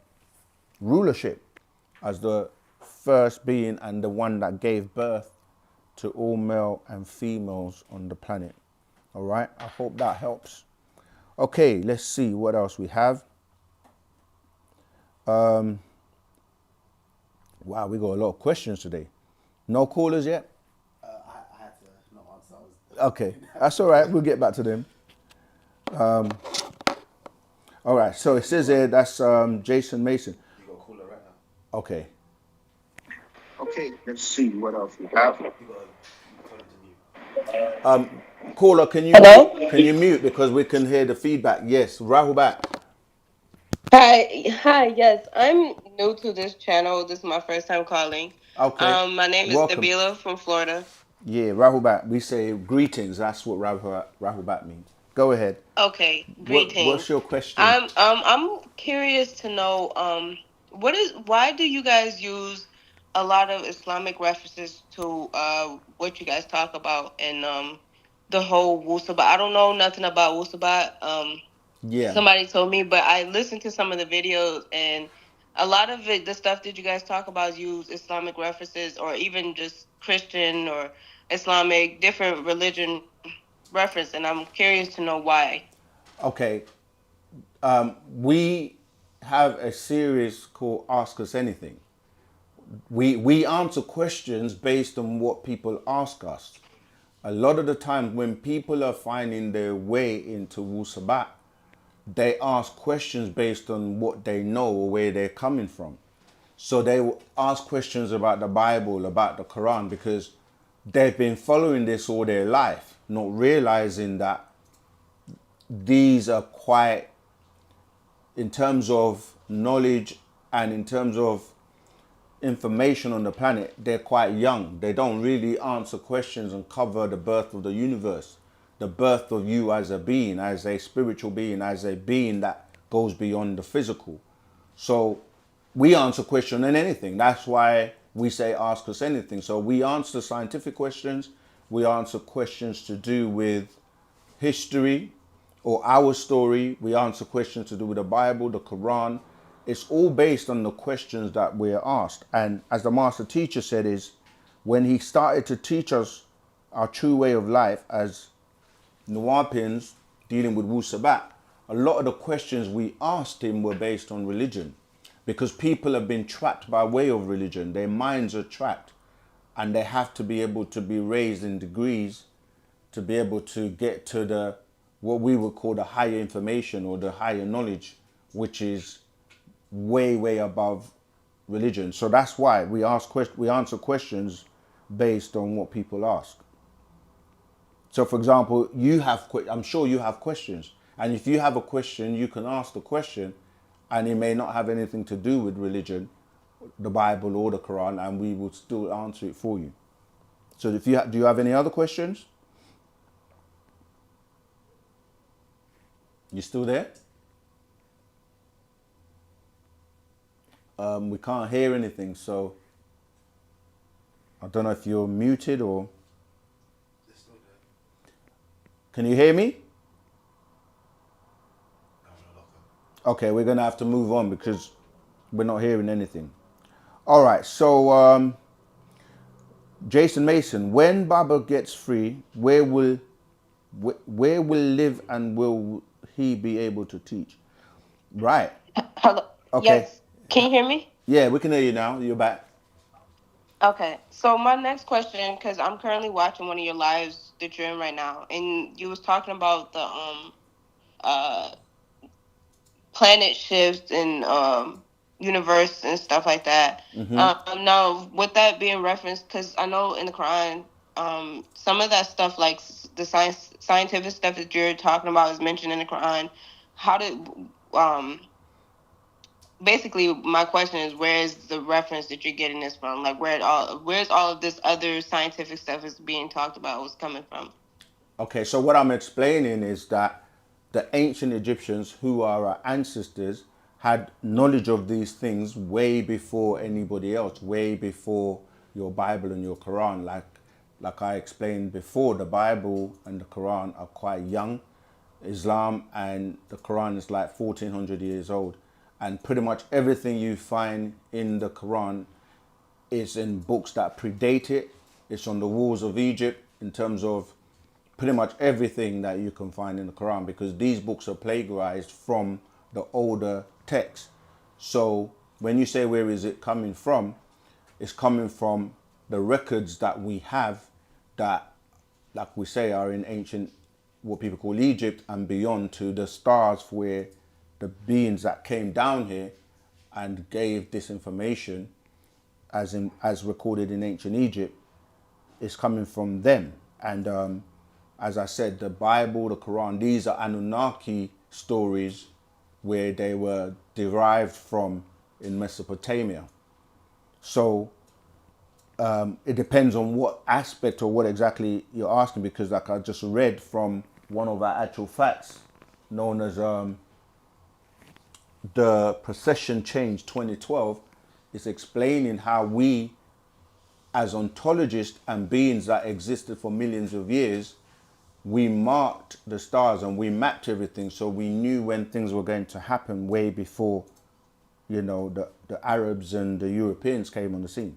rulership as the first being and the one that gave birth to all male and females on the planet. All right, I hope that helps. Okay, let's see what else we have. Wow, we got a lot of questions today. No callers yet? I had to not answer. Okay, that's all right. We'll get back to them. All right, so it says here that's Jason Mason. You got a caller right now. Okay. Okay, let's see what else we have. You got to turn it to mute. Caller, can you Hello? can you mute because we can hear the feedback? Yes, Rahu back. Hi, yes. I'm new to this channel. This is my first time calling. Okay, My name is welcome. Nabila from Florida. Yeah, Rahubat. We say greetings. That's what Rahubat means. Go ahead. Okay, What's greetings. your question? I'm curious to know why do you guys use a lot of Islamic references to what you guys talk about and the whole Wu-Sabat? I don't know nothing about Wu-Sabat. Yeah. Somebody told me, but I listened to some of the videos and a lot of it, the stuff that you guys talk about, use Islamic references or even just Christian or Islamic, different religion reference, and I'm curious to know why. Okay. We have a series called Ask Us Anything. We answer questions based on what people ask us. A lot of the time when people are finding their way into Wu-Sabat, they ask questions based on what they know or where they're coming from. So they will ask questions about the Bible, about the Quran, because they've been following this all their life, not realizing that these are quite, in terms of knowledge and in terms of information on the planet, they're quite young. They don't really answer questions and cover the birth of the universe, the birth of you as a being, as a spiritual being, as a being that goes beyond the physical. So we answer question on anything. That's why we say ask us anything. So we answer scientific questions. We answer questions to do with history or our story. We answer questions to do with the Bible, the Quran. It's all based on the questions that we're asked. And as the master teacher said, is when he started to teach us our true way of life as Nuwapians dealing with Wu-Sabat, a lot of the questions we asked him were based on religion, because people have been trapped by way of religion. Their minds are trapped and they have to be able to be raised in degrees to be able to get to the what we would call the higher information or the higher knowledge, which is way above religion. So that's why we answer questions based on what people ask. So for example, I'm sure you have questions, and if you have a question, you can ask the question, and it may not have anything to do with religion, the Bible or the Quran, and we will still answer it for you. So if do you have any other questions? You still there? We can't hear anything, so I don't know if you're muted or. They're still there. Can you hear me? I'm gonna lock them. Okay, we're gonna have to move on because we're not hearing anything. All right, so Jason Mason, when Baba gets free, where will live and will he be able to teach? Right. Hello. Okay. Yes. Can you hear me? Yeah, we can hear you now. You're back. Okay. So my next question, because I'm currently watching one of your lives that you're in right now, and you was talking about the uh planet shifts and universe and stuff like that. Now, with that being referenced, because I know in the Quran, some of that stuff, like the scientific stuff that you're talking about, is mentioned in the Quran. How did basically my question is, where is the reference that you're getting this from? Like, where's all of this other scientific stuff is being talked about was coming from? Okay, so what I'm explaining is that the ancient Egyptians, who are our ancestors, had knowledge of these things way before anybody else, way before your Bible and your Quran. Like I explained before, the Bible and the Quran are quite young. Islam and the Quran is like 1400 years old. And pretty much everything you find in the Quran is in books that predate it. It's on the walls of Egypt in terms of pretty much everything that you can find in the Quran, because these books are plagiarized from the older texts. So when you say where is it coming from, it's coming from the records that we have that, like we say, are in ancient, what people call Egypt and beyond, to the stars, where the beings that came down here and gave this information as recorded in ancient Egypt is coming from them. And as I said, the Bible, the Quran, these are Anunnaki stories where they were derived from in Mesopotamia. So it depends on what aspect or what exactly you're asking, because like I just read from one of our actual facts known as the Precession Change 2012, is explaining how we as ontologists and beings that existed for millions of years, we marked the stars and we mapped everything, so we knew when things were going to happen way before, you know, the Arabs and the Europeans came on the scene.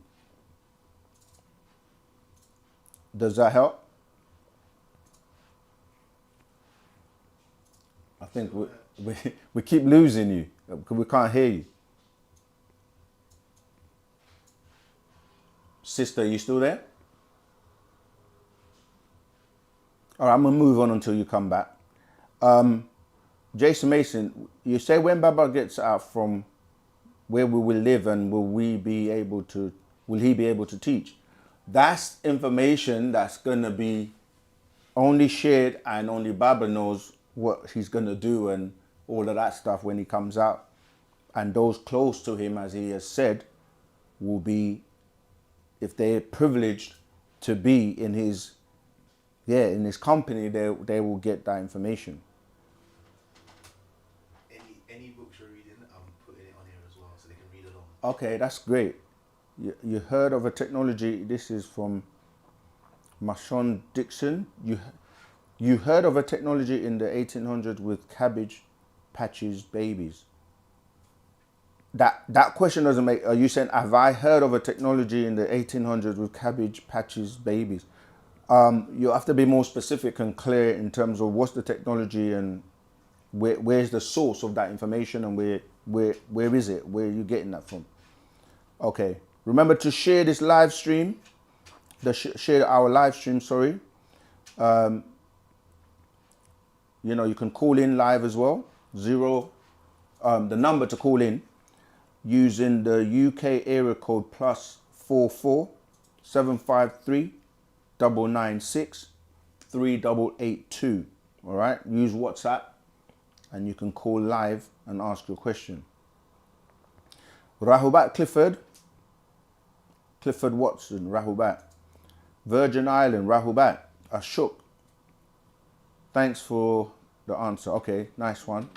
Does that help? I think we keep losing you because we can't hear you. Sister, are you still there? All right, I'm going to move on until you come back. Jason Mason, you say when Baba gets out from where we will live, and will he be able to teach? That's information that's going to be only shared, and only Baba knows what he's going to do and all of that stuff when he comes out. And those close to him, as he has said, will be, if they're privileged to be in his company, they will get that information. Any books you're reading, I'm putting it on here as well so they can read along. Okay, that's great. You heard of a technology, this is from Marshawn Dixon. You heard of a technology in the 1800s with cabbage patches babies. That question doesn't make, are you saying, have I heard of a technology in the 1800s with cabbage patches babies? You have to be more specific and clear in terms of what's the technology and where's the source of that information, and where is it? Where are you getting that from? Okay. Remember to share this live stream. Share our live stream, sorry. You know, you can call in live as well. The number to call in using the UK area code +44 753 996 3882. All right. Use WhatsApp, and you can call live and ask your question. Rahubat Clifford Watson, Rahubat. Virgin Island, Rahubat. Ashok. Thanks for the answer. Okay, nice one.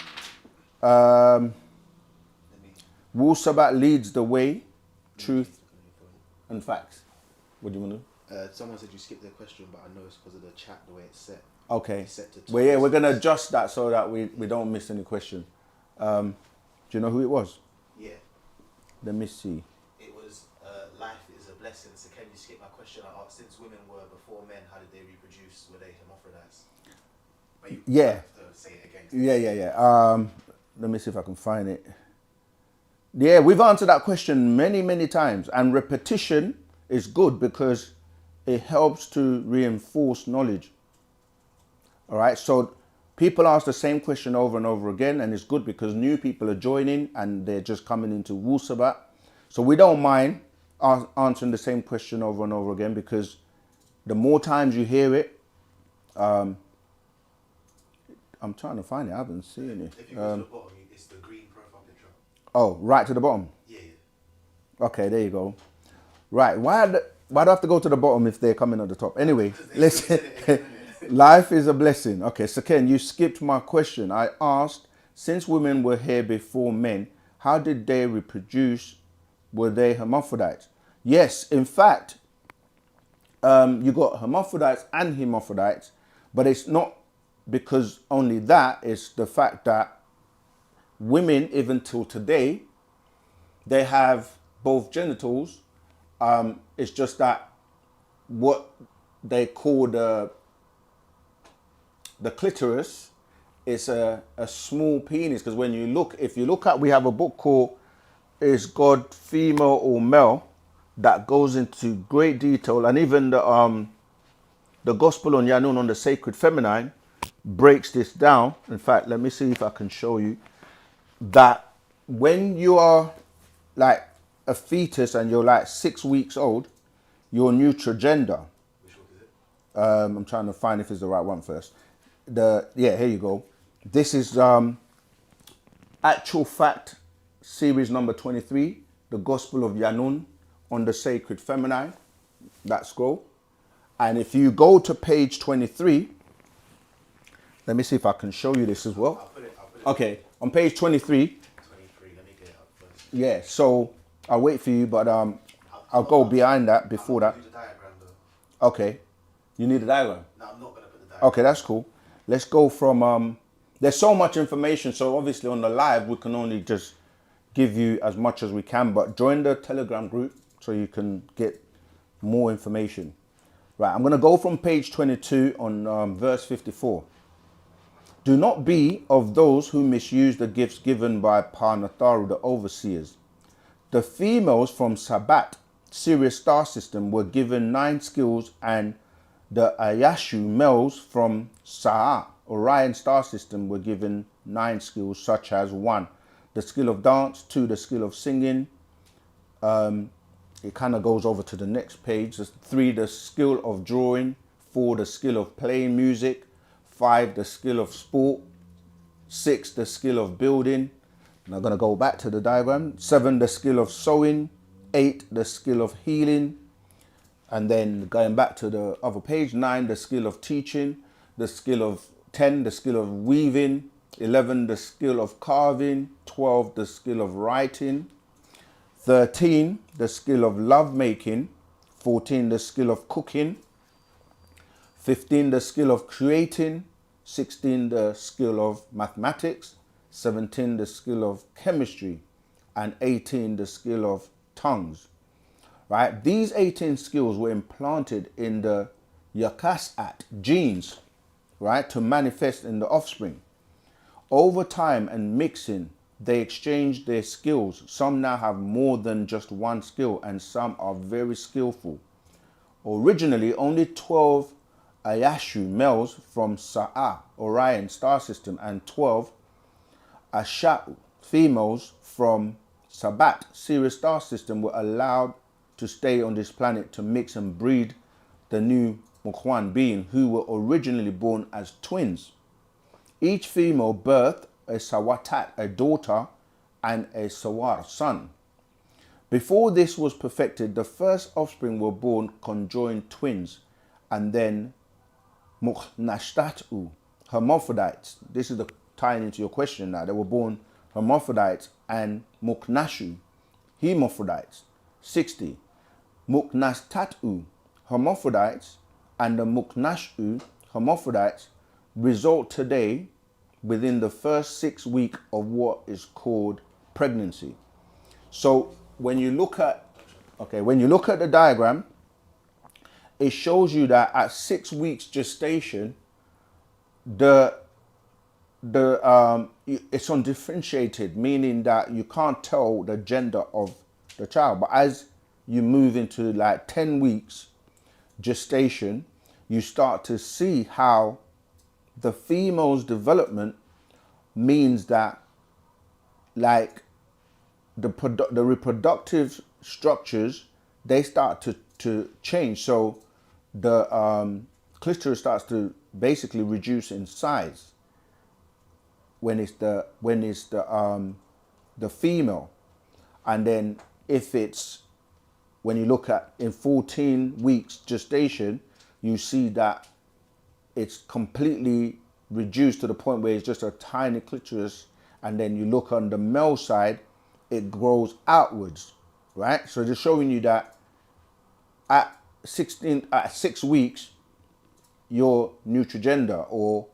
Wu-Sabat leads the way, truth and facts. What do you want to do? Someone said you skipped their question, but I know it's because of the chat, the way it's set. Okay. It's set to Well, yeah, we're going to adjust that so that we don't miss any question. Do you know who it was? Yeah. Let me see. It was life is a blessing. So can you skip my question? I asked, since women were before men, how did they reproduce? Were they hermaphrodites? But you Yeah. have to say it again. Yeah. Let me see if I can find it. Yeah, we've answered that question many, many times. And repetition is good because it helps to reinforce knowledge. All right. So people ask the same question over and over again, and it's good because new people are joining and they're just coming into Wu-Sabat. So we don't mind answering the same question over and over again, because the more times you hear it, I'm trying to find it. I haven't seen it. If you go to the bottom, it's the green profile picture. Oh, right to the bottom. Yeah. Okay, there you go. Right. Why do I have to go to the bottom if they're coming at the top? Anyway, listen. Life is a blessing. Okay, so Ken, you skipped my question. I asked, since women were here before men, how did they reproduce? Were they hermaphrodites? Yes, in fact, you got hermaphrodites and hermaphrodites, but it's not because only that. It's the fact that women, even till today, they have both genitals. It's just that what they call the clitoris is a small penis, because when if you look at, we have a book called Is God Female or Male, that goes into great detail, and even the Gospel on Yanun on the Sacred Feminine breaks this down. In fact, let me see if I can show you that when you are like a fetus and you're like 6 weeks old, you're nutrigender. Which one is it? I'm trying to find if it's the right one first. Here you go. This is Actual Fact, series number 23, The Gospel of Yanun on the Sacred Feminine, that scroll. And if you go to page 23, let me see if I can show you this as well. I'll put it. Okay, on page 23, 23. Let me get it up first. yeah, so I'll wait for you, but I'll go behind that, before that. Do the diagram though. Okay, you need a diagram? No, I'm not gonna put the diagram. Okay, that's cool. Let's go from, there's so much information, so obviously on the live, we can only just give you as much as we can, but join the Telegram group so you can get more information. Right, I'm gonna go from page 22 on verse 54. Do not be of those who misuse the gifts given by Parnatharu, the overseers. The females from Sabat, Sirius star system, were given 9 skills, and the Ayashu males from Sa'a, Orion star system, were given 9 skills, such as 1, the skill of dance, 2, the skill of singing. It kind of goes over to the next page. 3, the skill of drawing, 4, the skill of playing music, 5, the skill of sport, 6, the skill of building. And I'm going to go back to the diagram. 7, the skill of sewing, 8, the skill of healing. And then going back to the other page, 9, the skill of teaching, the skill of 10, the skill of weaving, 11, the skill of carving, 12, the skill of writing, 13, the skill of love making, 14, the skill of cooking, 15, the skill of creating, 16, the skill of mathematics, 17, the skill of chemistry, and 18, the skill of tongues. Right? These 18 skills were implanted in the Yakasat genes, right, to manifest in the offspring. Over time and mixing, they exchanged their skills. Some now have more than just 1 skill, and some are very skillful. Originally, only 12 Ayashu males from Sa'a, Orion star system, and 12 Asha'u females from Sabat, Sirius star system, were allowed to stay on this planet to mix and breed the new Mukwan being, who were originally born as twins. Each female birthed a Sawatat, a daughter, and a Sawar, son. Before this was perfected, the first offspring were born conjoined twins, and then Mukhnashtatu, hermaphrodites. This is the tying into your question now. They were born hermaphrodites and Muknashu, hermaphrodites. 60. Muknastatu, hermaphrodites, and the Muknashu, hermaphrodites, result today within the first 6 weeks of what is called pregnancy. So when you look at the diagram, it shows you that at 6 weeks gestation, it's undifferentiated, meaning that you can't tell the gender of the child. But as you move into like 10 weeks gestation, you start to see how the female's development means that, like, the reproductive structures, they start to change. So the clitoris starts to basically reduce in size when it's the female. And then if it's, when you look at in 14 weeks gestation, you see that it's completely reduced to the point where it's just a tiny clitoris. And then you look on the male side, it grows outwards, right? So just showing you that at 6 weeks, you're nutrigender, or,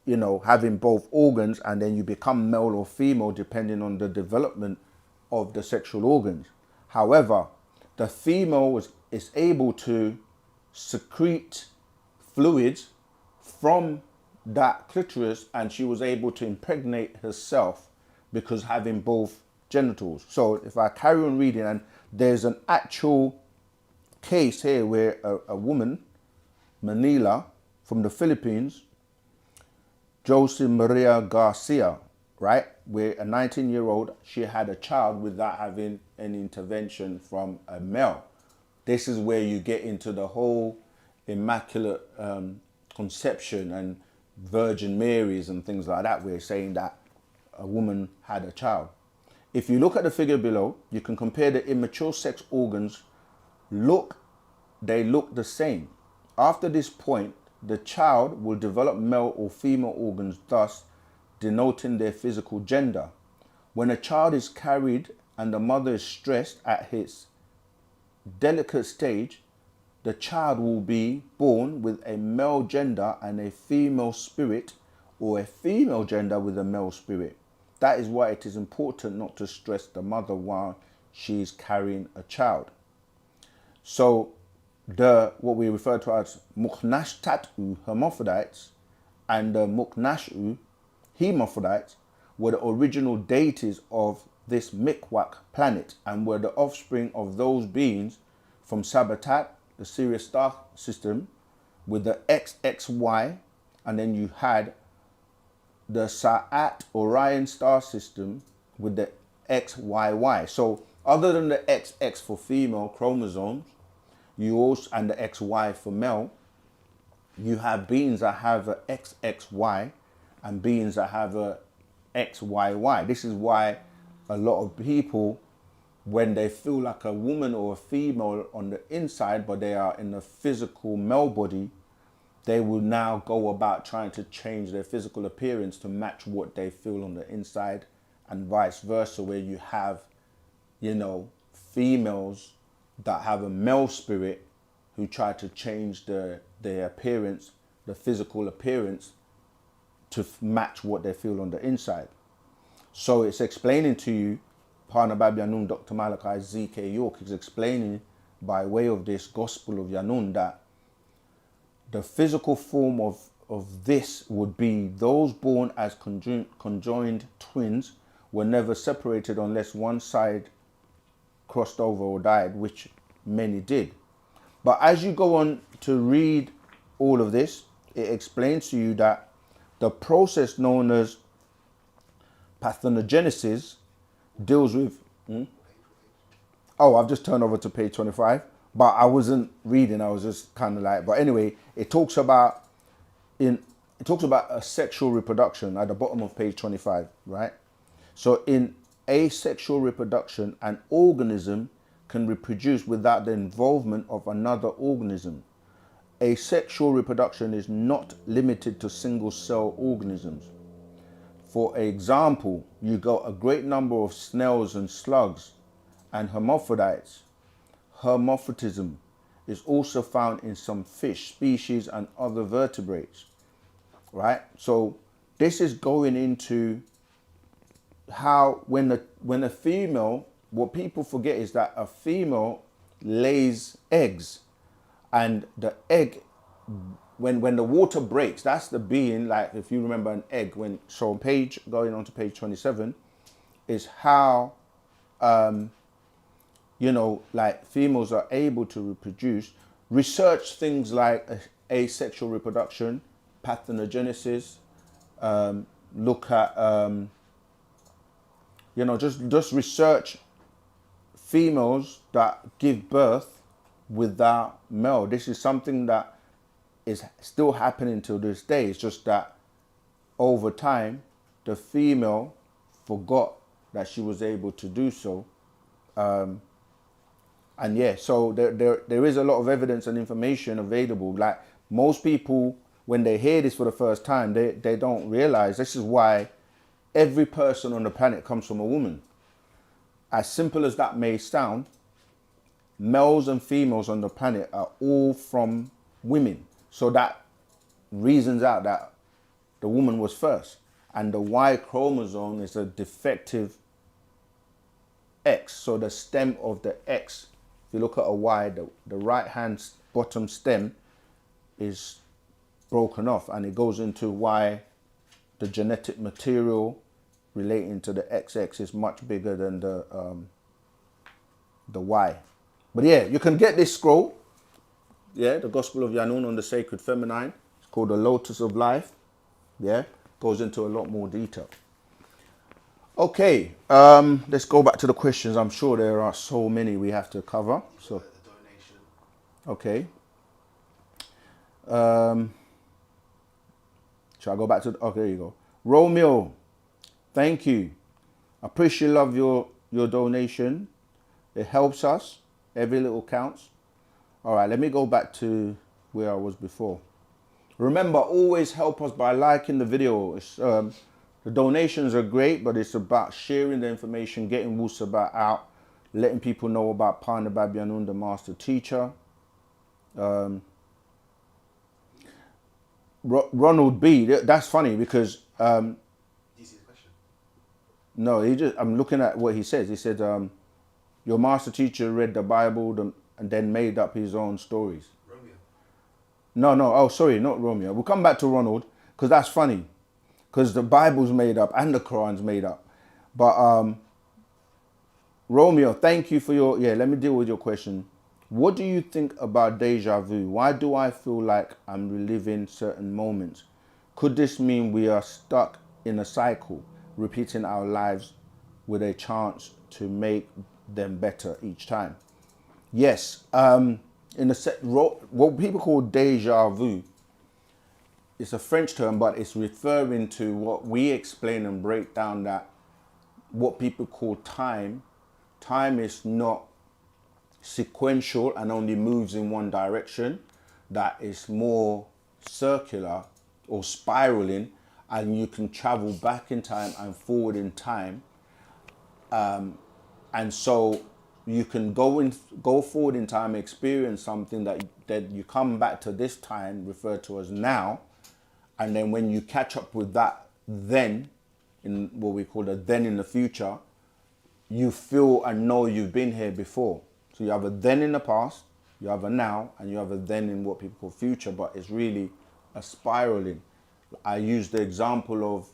you know, having both organs, and then you become male or female depending on the development of the sexual organs. However, the female is able to secrete fluids from that clitoris, and she was able to impregnate herself because having both genitals. So if I carry on reading, and there's an actual case here where a woman, Manila, from the Philippines, Josie Maria Garcia, right, where a 19-year-old, she had a child without having any intervention from a male. This is where you get into the whole immaculate conception and Virgin Marys and things like that. We're saying that a woman had a child. If you look at the figure below, you can compare the immature sex organs. They look the same. After this point, the child will develop male or female organs, thus denoting their physical gender. When a child is carried and the mother is stressed at his delicate stage, the child will be born with a male gender and a female spirit, or a female gender with a male spirit. That is why it is important not to stress the mother while she is carrying a child. So what we refer to as muknashtatu hermaphrodites and the muknashu hermaphrodites were the original deities of this Mikwak planet and were the offspring of those beings from Sabatat, the Sirius star system, with the XXY, and then you had the Sa'at Orion star system with the XYY. So other than the XX for female chromosomes, you also, and the XY for male, you have beings that have a XXY and beings that have a XYY. This is why a lot of people, when they feel like a woman or a female on the inside, but they are in a physical male body, they will now go about trying to change their physical appearance to match what they feel on the inside, and vice versa, where you have, females that have a male spirit who try to change their appearance, the physical appearance, to match what they feel on the inside. So it's explaining to you, Parnabab Yanun, Dr. Malachi Z.K. York is explaining by way of this gospel of Yanun that the physical form of this would be those born as conjoined twins were never separated unless one side crossed over or died, which many did. But as you go on to read all of this, it explains to you that the process known as parthenogenesis deals with... Oh, I've just turned over to page 25. But I wasn't reading, I was just kind of like... But anyway, it talks about a sexual reproduction at the bottom of page 25, right? So in asexual reproduction, an organism can reproduce without the involvement of another organism. Asexual reproduction is not limited to single cell organisms. For example, you got a great number of snails and slugs and hermaphrodites. Hermaphroditism is also found in some fish species and other vertebrates, right? So this is going into how when a female, what people forget is that a female lays eggs, and the egg, when the water breaks, that's the being, like if you remember an egg, going on to page 27 is how like females are able to reproduce. Research things like asexual reproduction, parthenogenesis, look at just research females that give birth without male. This is something that is still happening till this day. It's just that over time the female forgot that she was able to do so. And yeah, so there is a lot of evidence and information available. Like most people, when they hear this for the first time, they don't realize this is why every person on the planet comes from a woman. As simple as that may sound, males and females on the planet are all from women. So that reasons out that the woman was first. And the Y chromosome is a defective X. So the stem of the X, if you look at a Y, the right hand bottom stem is broken off, and it goes into why the genetic material relating to the XX is much bigger than the Y. But yeah, you can get this scroll. Yeah, the Gospel of Yanun on the Sacred Feminine. It's called the Lotus of Life. Yeah, goes into a lot more detail. Okay, let's go back to the questions. I'm sure there are so many we have to cover. So, okay. Shall I go back to... Okay, there you go. Romeo, Thank you. I appreciate love your donation. It helps us. Every little counts. All right, let me go back to where I was before. Remember, always help us by liking the video. The donations are great, but it's about sharing the information, getting Wu-Sabat out, letting people know about Pana Babyanun, the master teacher. Ronald B, that's funny because Do you see the question? no, I'm looking at what he says. He said, your master teacher read the Bible and then made up his own stories. Romeo. No, oh, sorry, not Romeo. We'll come back to Ronald because that's funny because the Bible's made up and the Quran's made up. But Romeo, thank you for let me deal with your question. What do you think about deja vu? Why do I feel like I'm reliving certain moments? Could this mean we are stuck in a cycle, repeating our lives with a chance to make them better each time? Yes. What people call deja vu, it's a French term, but it's referring to what we explain and break down, that what people call time. Time is not sequential and only moves in one direction. That is more circular or spiraling, and you can travel back in time and forward in time. And so you can go forward in time, experience something that you come back to this time, referred to as now, and then when you catch up with that then, in what we call the then in the future, you feel and know you've been here before. So you have a then in the past, you have a now, and you have a then in what people call future, but it's really a spiraling. I use the example of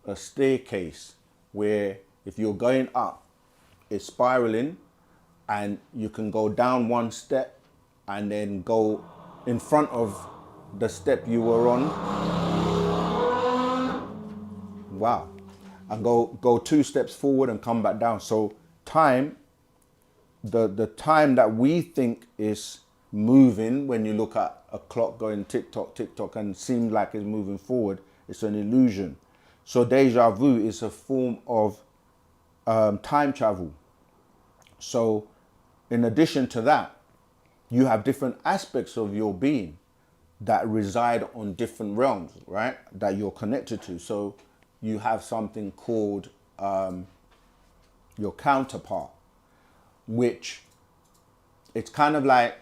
a staircase where if you're going up, it's spiraling, and you can go down one step and then go in front of the step you were on. Wow. And go 2 steps forward and come back down. So time, the time that we think is moving when you look at a clock going tick-tock, tick-tock and seems like it's moving forward, it's an illusion. So deja vu is a form of time travel. So in addition to that, you have different aspects of your being that reside on different realms, right? That you're connected to. So you have something called your counterpart, which it's kind of like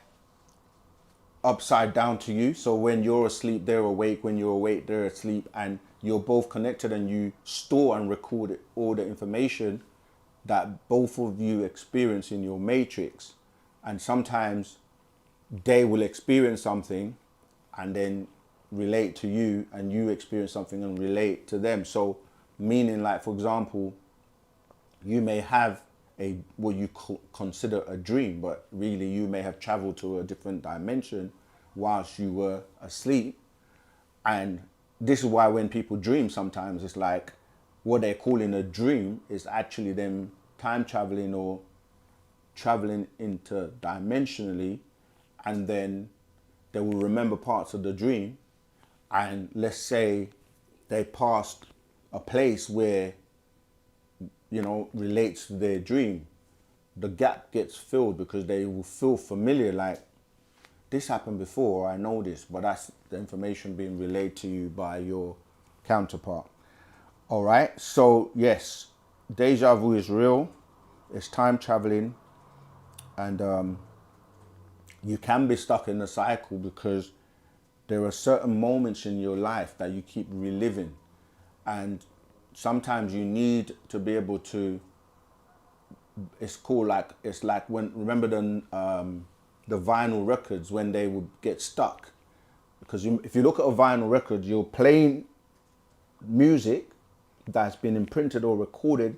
upside down to you. So when you're asleep, they're awake. When you're awake, they're asleep, and you're both connected, and you store and record all the information that both of you experience in your matrix. And sometimes they will experience something and then relate to you, and you experience something and relate to them. So meaning, like, for example, you may have what you consider a dream, but really you may have traveled to a different dimension whilst you were asleep. And this is why when people dream, sometimes it's like what they're calling a dream is actually them time traveling or traveling interdimensionally, and then they will remember parts of the dream. And let's say they passed a place where, relates to their dream. The gap gets filled because they will feel familiar, like this happened before, I know this, but that's the information being relayed to you by your counterpart. All right, so yes, deja vu is real. It's time traveling, and you can be stuck in a cycle because there are certain moments in your life that you keep reliving, and sometimes you need to be able to. It's like when, remember the vinyl records when they would get stuck, because if you look at a vinyl record, you're playing music that's been imprinted or recorded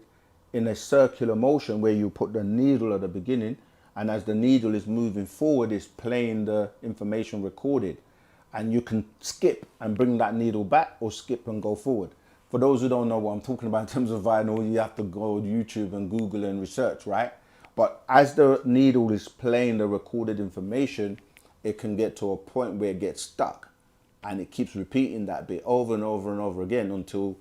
in a circular motion where you put the needle at the beginning, and as the needle is moving forward, it's playing the information recorded, and you can skip and bring that needle back or skip and go forward. For those who don't know what I'm talking about in terms of vinyl, you have to go to YouTube and Google and research, right? But as the needle is playing the recorded information, it can get to a point where it gets stuck, and it keeps repeating that bit over and over and over again until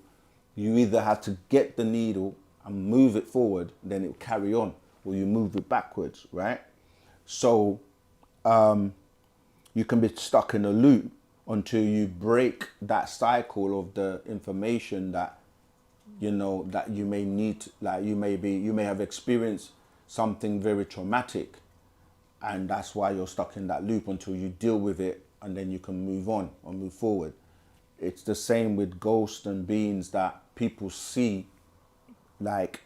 You either have to get the needle and move it forward, then it will carry on, or you move it backwards, right? So you can be stuck in a loop until you break that cycle of the information that, you know, that you may need. Like you may have experienced something very traumatic, and that's why you're stuck in that loop until you deal with it, and then you can move on or move forward. It's the same with ghosts and beings that people see, like,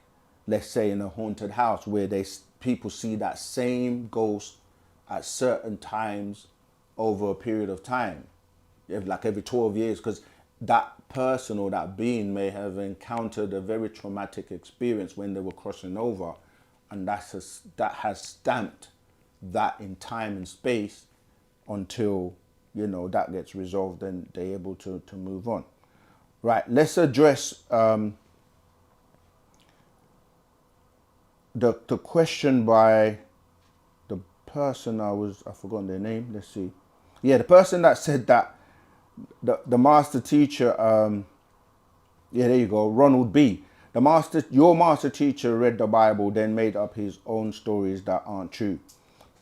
let's say in a haunted house where people see that same ghost at certain times over a period of time, like every 12 years, because that person or that being may have encountered a very traumatic experience when they were crossing over, and that has stamped that in time and space until, you know, that gets resolved and they're able to move on. Right, let's address the question by the person I've forgotten their name. Let's see. Yeah, the person that said that the master teacher, yeah, there you go, Ronald B. Your master teacher read the Bible, then made up his own stories that aren't true.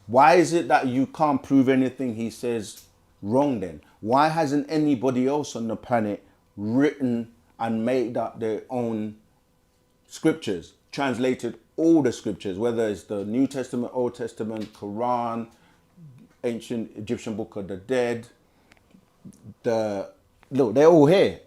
Why is it that you can't prove anything he says wrong then? Why hasn't anybody else on the planet written and made up their own scriptures, translated all the scriptures, whether it's the New Testament, Old Testament, Quran, ancient Egyptian Book of the Dead, look, they're all here.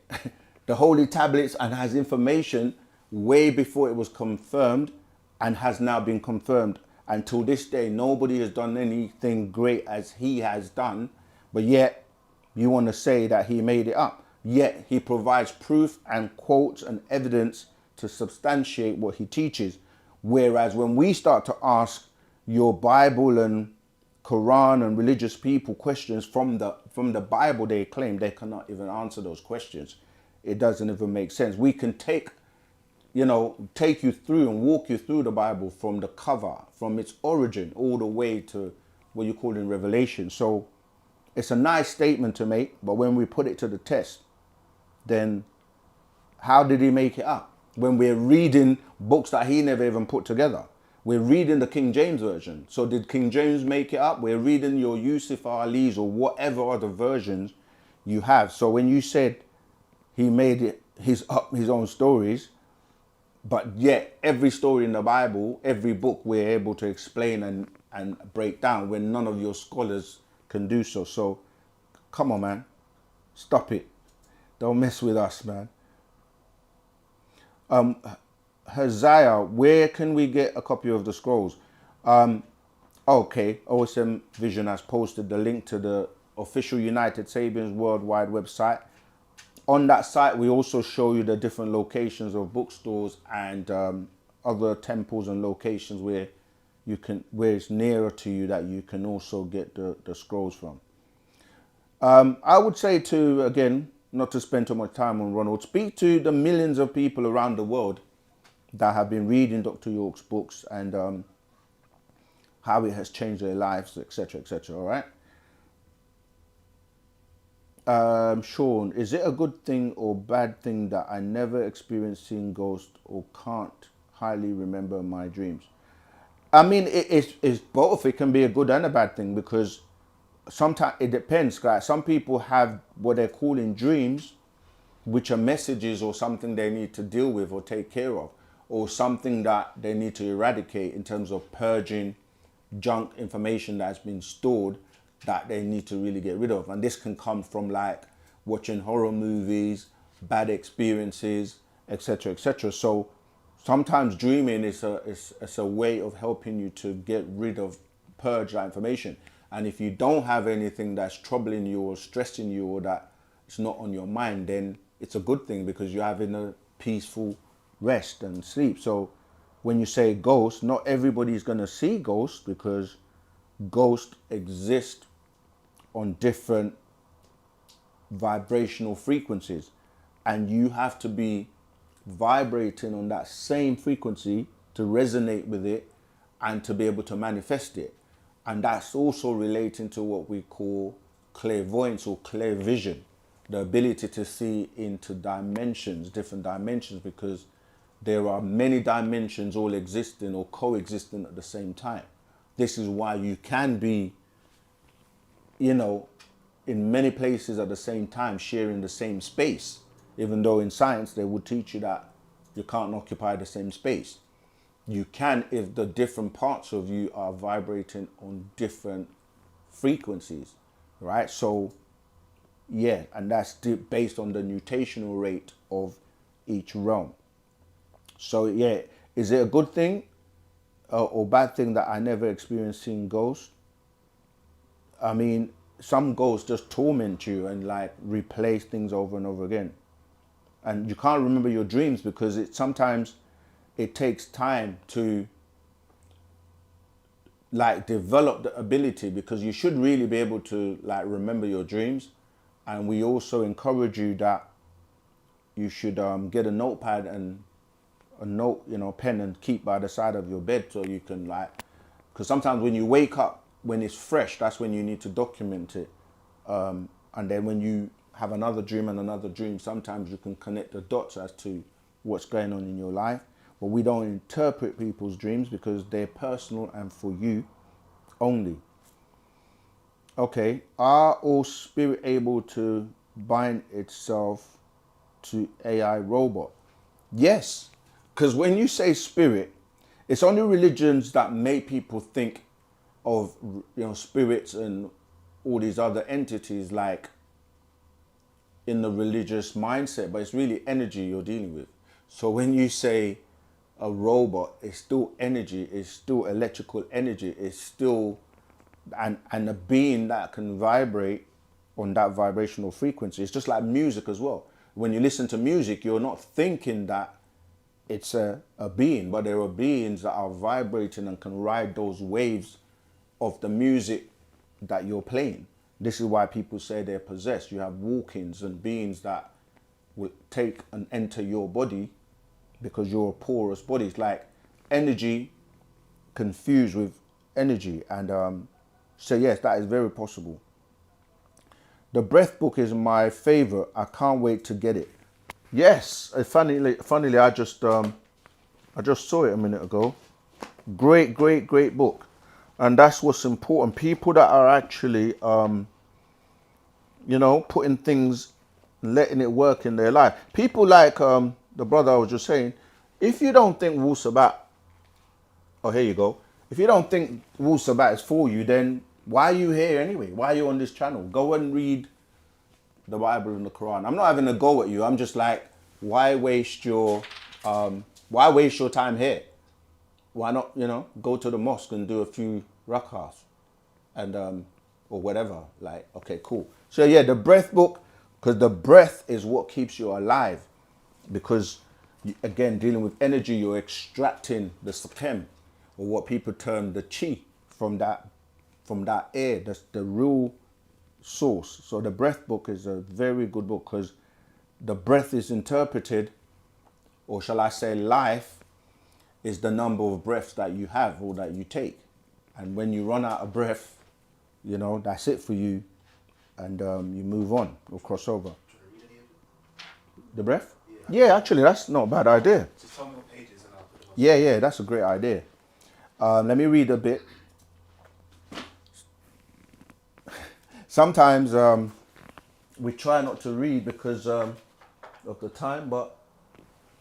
The holy tablets, and has information way before it was confirmed and has now been confirmed. Until this day, nobody has done anything great as he has done, but yet you want to say that he made it up. Yet he provides proof and quotes and evidence to substantiate what he teaches. Whereas when we start to ask your Bible and Quran and religious people questions from the Bible, they claim they cannot even answer those questions. It doesn't even make sense. We can take you through and walk you through the Bible from the cover, from its origin, all the way to what you call in Revelation. So it's a nice statement to make, but when we put it to the test, then how did he make it up? When we're reading books that he never even put together. We're reading the King James Version. So did King James make it up? We're reading your Yusuf Ali's or whatever other versions you have. So when you said he made it his own stories, but yet every story in the Bible, every book, we're able to explain and break down when none of your scholars can do so. So come on, man. Stop it. Don't mess with us, man. Haziah, where can we get a copy of the scrolls? Okay, OSM Vision has posted the link to the official United Sabians worldwide website. On that site, we also show you the different locations of bookstores and other temples and locations where it's nearer to you that you can also get the scrolls from. I would say again, not to spend too much time on Ronald, speak to the millions of people around the world that have been reading Dr. York's books and how it has changed their lives, etc., etc., all right? Sean, is it a good thing or bad thing that I never experienced seeing ghosts or can't highly remember my dreams? I mean, it's both. It can be a good and a bad thing because sometimes it depends, guys. Some people have what they're calling dreams, which are messages or something they need to deal with or take care of, or something that they need to eradicate in terms of purging junk information that's been stored that they need to really get rid of. And this can come from like watching horror movies, bad experiences, etc., etc. So sometimes dreaming is a way of helping you to get rid of, purge that information. And if you don't have anything that's troubling you or stressing you or that it's not on your mind, then it's a good thing because you're having a peaceful rest and sleep. So when you say ghost, not everybody's going to see ghosts because ghosts exist on different vibrational frequencies, and you have to be vibrating on that same frequency to resonate with it and to be able to manifest it. And that's also relating to what we call clairvoyance or clear vision. the ability to see into dimensions, different dimensions, because there are many dimensions all existing or coexisting at the same time. This is why you can be, you know, in many places at the same time, sharing the same space, even though in science they would teach you that you can't occupy the same space. You can if the different parts of you are vibrating on different frequencies, right? So yeah, and that's based on the nutational rate of each realm. So yeah, is it a good thing or bad thing that I never experienced seeing ghosts? I mean, some ghosts just torment you and like replace things over and over again. And you can't remember your dreams because sometimes it takes time to like develop the ability, because you should really be able to like remember your dreams. And we also encourage you that you should get a notepad and a note, you know, pen, and keep by the side of your bed so you can like, because sometimes when you wake up, when it's fresh, that's when you need to document it. And then when you have another dream and another dream, sometimes you can connect the dots as to what's going on in your life. But we don't interpret people's dreams because they're personal and for you only. Okay, are all spirit able to bind itself to AI robot? Yes, because when you say spirit, it's only religions that make people think of, you know, spirits and all these other entities like in the religious mindset, but it's really energy you're dealing with. So when you say a robot, it's still energy, it's still electrical energy, it's still and a being that can vibrate on that vibrational frequency. It's just like music as well. When you listen to music, you're not thinking that it's a being, but there are beings that are vibrating and can ride those waves of the music that you're playing. This is why people say they're possessed. You have walk-ins and beings that will take and enter your body because you're a porous body. It's like energy confused with energy. And so yes, that is very possible. The breath book is my favorite. I can't wait to get it. Yes, funnily, I just saw it a minute ago. Great book. And that's what's important. People that are actually, you know, putting things, letting it work in their life. People like the brother I was just saying, if you don't think Wu-Sabat, oh, here you go. If you don't think Wu-Sabat is for you, then why are you here anyway? Why are you on this channel? Go and read the Bible and the Quran. I'm not having a go at you. I'm just like, why waste your time here? Why not, you know, go to the mosque and do a few rak'ahs and or whatever. Like, okay, cool. So yeah, the breath book, because the breath is what keeps you alive. Because again, dealing with energy, you're extracting the sakem, or what people term the chi, from that air. That's the real source. So the breath book is a very good book because the breath is interpreted, or shall I say life, is the number of breaths that you have or that you take. And when you run out of breath, you know, that's it for you. And you move on or cross over. The breath? Yeah, actually, that's not a bad idea. Just tell me what pages and I'll put them on. Yeah, that's a great idea. Let me read a bit. Sometimes we try not to read because of the time, but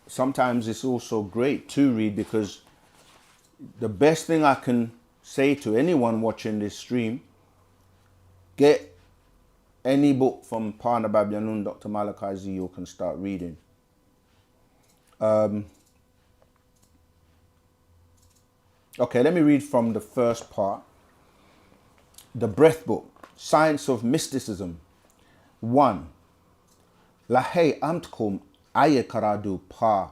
sometimes it's also great to read, because the best thing I can say to anyone watching this stream, get any book from Pana Babyanun, Dr. Malachi Z, you can start reading. Okay, let me read from the first part. The breath book, Science of Mysticism. 1. Lahey amtkum aye karadu pa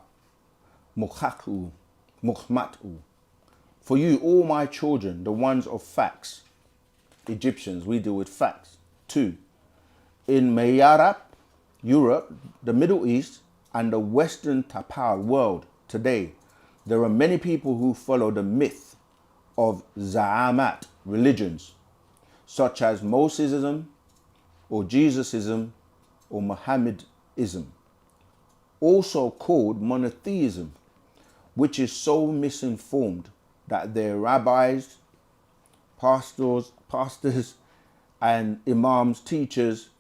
mukhatu mukhmatu. For you, all my children, the ones of facts. Egyptians, we deal with facts. 2. In Mayarab, Europe, the Middle East, and the Western Tapal world today, there are many people who follow the myth of Za'amat religions, such as Mosesism, or Jesusism, or Mohammedanism, also called monotheism, which is so misinformed that their rabbis, pastors, and imams, teachers,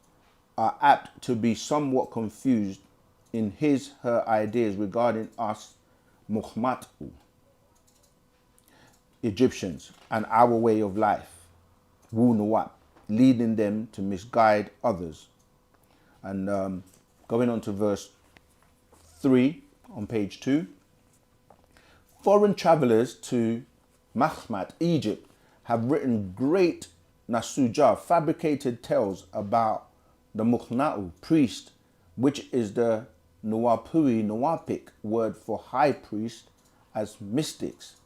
are apt to be somewhat confused in her ideas regarding us Muhammadu, Egyptians, and our way of life, wu-nuwapu, leading them to misguide others. And going on to verse 3 on page 2. Foreign travelers to Mahmat, Egypt, have written great nasuja, fabricated tales about the Muhna'u, priest, which is the Nuwapic word for high priest, as mystics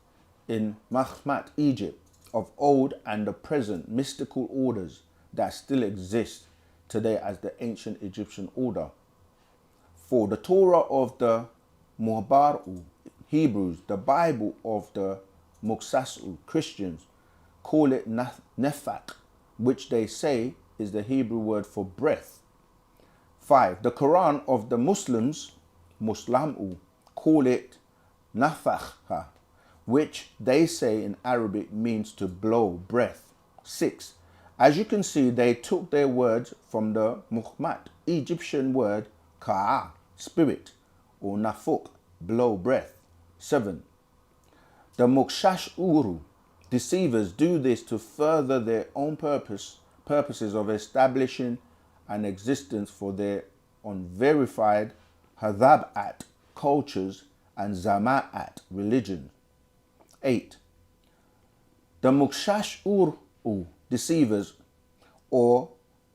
in Mahmat, Egypt, of old and the present mystical orders that still exist today as the ancient Egyptian order. For the Torah of the Muhabaru, Hebrews, the Bible of the Muksasu, Christians, call it nefak, which they say is the Hebrew word for breath. 5. The Quran of the Muslims, Muslamu, call it nafakha, which they say in Arabic means to blow, breath. 6. As you can see, they took their words from the Muhammad Egyptian word ka'a, spirit, or nafuk, blow, breath. 7. The Mukshashuru, deceivers, do this to further their own purposes of establishing an existence for their unverified Hadhab'at cultures and Zama'at religion. 8. The Mukshashuru, deceivers, or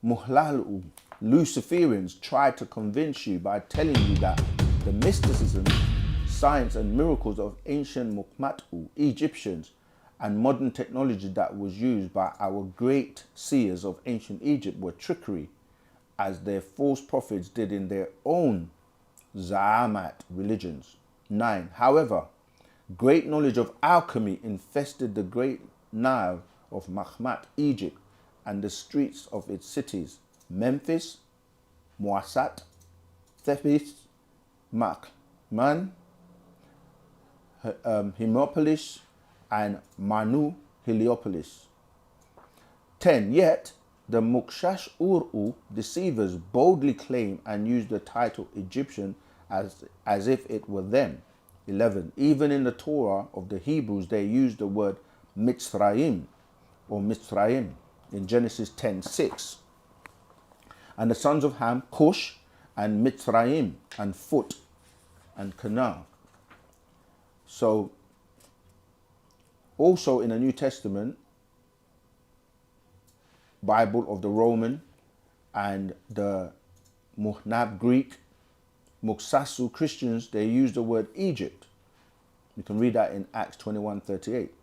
Muhlalu, Luciferians, try to convince you by telling you that the mysticism, science and miracles of ancient Muqmatu, Egyptians, and modern technology that was used by our great seers of ancient Egypt were trickery, as their false prophets did in their own Za'amat religions. 9. However, great knowledge of alchemy infested the great Nile of Mahmat, Egypt, and the streets of its cities, Memphis, Muasat, Thebes, Makman, Hermopolis, and Manu, Heliopolis. 10. Yet, the Mukshashuru, deceivers, boldly claim and use the title Egyptian as if it were them. 11. Even in the Torah of the Hebrews, they use the word Mitzrayim, or Mitzrayim, in Genesis 10:6. And the sons of Ham, Cush, and Mitzrayim, and Phut, and Canaan. So, also in the New Testament, Bible of the Roman and the Muhnab Greek, Muksasu Christians, they use the word Egypt. You can read that in Acts 21:38.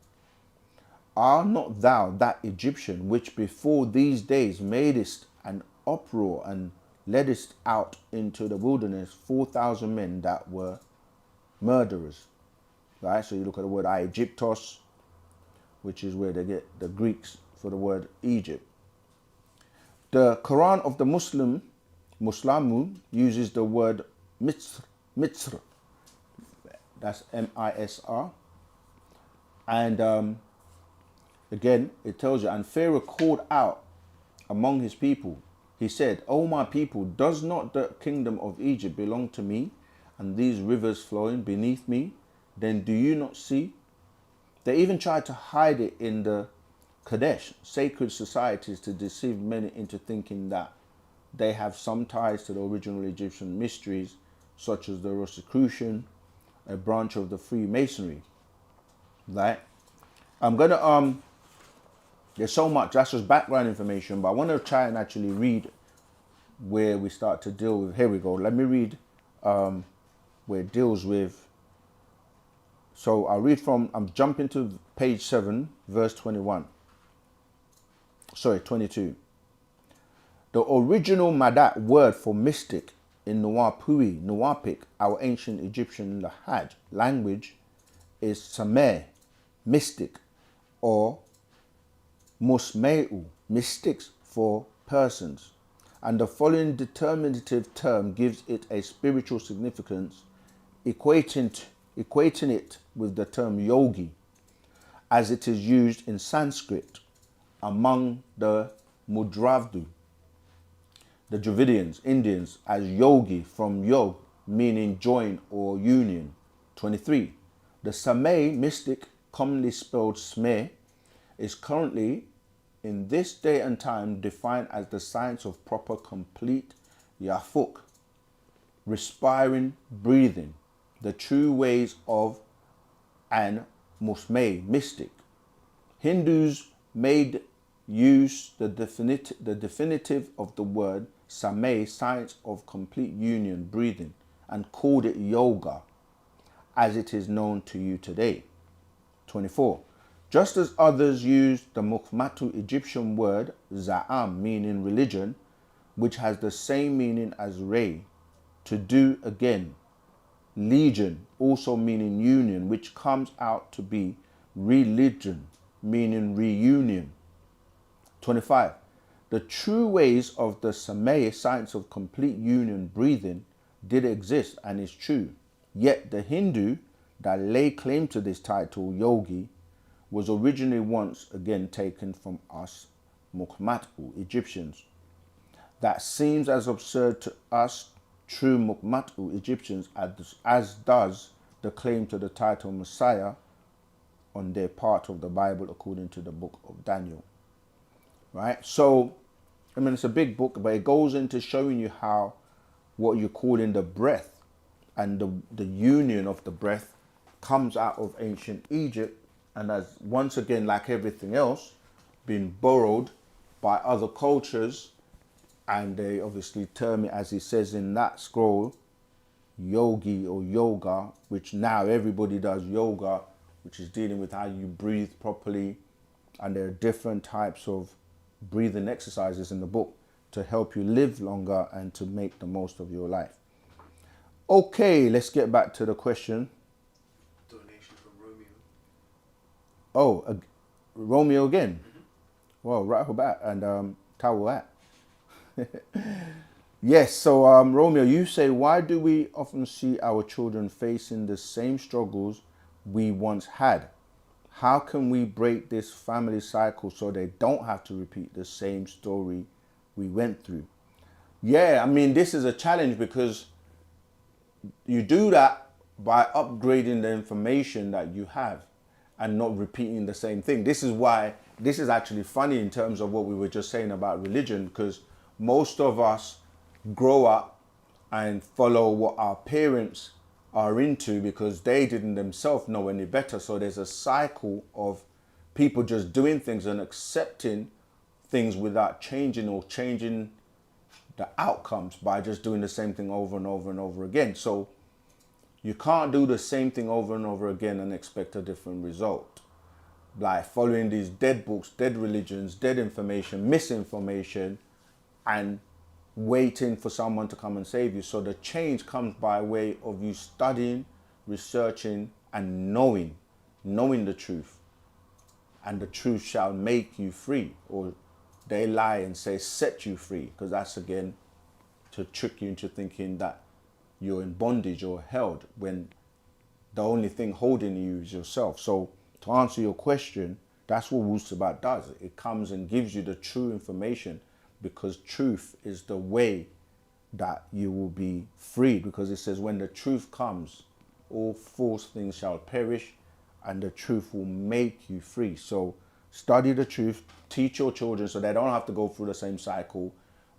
Are not thou that Egyptian which before these days madest an uproar and leddest out into the wilderness 4,000 men that were murderers? Right, so you look at the word Aegyptos, which is where they get the Greeks for the word Egypt. The Quran of the Muslamu uses the word Mitzr, that's M-I-S-R, and again it tells you, and Pharaoh called out among his people, he said, O my people, does not the kingdom of Egypt belong to me, and these rivers flowing beneath me? Then do you not see? They even tried to hide it in the Kadesh, sacred societies, to deceive many into thinking that they have some ties to the original Egyptian mysteries, such as the Rosicrucian, a branch of the Freemasonry. Right? I'm gonna there's so much, that's just background information, but I want to try and actually read where we start to deal with. Here we go. Let me read where it deals with. So I'll read from, I'm jumping to page 7, verse 21. Sorry, 22. The original Madat word for mystic in Nuwapic, our ancient Egyptian Lahaj language, is Sameh, mystic, or Musmeu, mystics for persons. and the following determinative term gives it a spiritual significance, equating it with the term yogi, as it is used in Sanskrit among the Mudravdu, the Dravidians, Indians, as yogi from yog, meaning join or union. 23. The Samay mystic, commonly spelled Sme, is currently in this day and time defined as the science of proper complete yafuk, respiring, breathing, the true ways of an Musme, mystic. Hindus made use the definitive of the word Samay, science of complete union, breathing, and called it yoga, as it is known to you today. 24. Just as others used the Mukhmatu Egyptian word Za'am, meaning religion, which has the same meaning as Ray, to do again. Legion, also meaning union, which comes out to be religion, meaning reunion. 25. The true ways of the Samay, science of complete union, breathing, did exist and is true. Yet the Hindu that lay claim to this title, yogi, was originally once again taken from us Mukhmatu Egyptians. That seems as absurd to us true Mukhmatu Egyptians as does the claim to the title Messiah on their part of the Bible according to the book of Daniel. Right? So, I mean, it's a big book, but it goes into showing you how what you're calling the breath and the union of the breath comes out of ancient Egypt, and has once again, like everything else, been borrowed by other cultures, and they obviously term it, as he says in that scroll, yogi or yoga, which now everybody does yoga, which is dealing with how you breathe properly, and there are different types of breathing exercises in the book to help you live longer and to make the most of your life. Okay, let's get back to the question. Donation from Romeo. Oh, Romeo again. Well, Wabat and Tawat. Yes, so Romeo, you say, why do we often see our children facing the same struggles we once had? How can we break this family cycle so they don't have to repeat the same story we went through? Yeah, I mean, this is a challenge because you do that by upgrading the information that you have and not repeating the same thing. This is why this is actually funny in terms of what we were just saying about religion, because most of us grow up and follow what our parents are into because they didn't themselves know any better. So there's a cycle of people just doing things and accepting things without changing or changing the outcomes by just doing the same thing over and over and over again. So you can't do the same thing over and over again and expect a different result. Like following these dead books, dead religions, dead information, misinformation, and waiting for someone to come and save you. So the change comes by way of you studying, researching, and knowing the truth. And the truth shall make you free. Or they lie and say set you free, because that's again to trick you into thinking that you're in bondage or held when the only thing holding you is yourself. So to answer your question, that's what Wu-Sabat does. It comes and gives you the true information, because truth is the way that you will be freed. Because it says when the truth comes, all false things shall perish and the truth will make you free. So study the truth, teach your children so they don't have to go through the same cycle,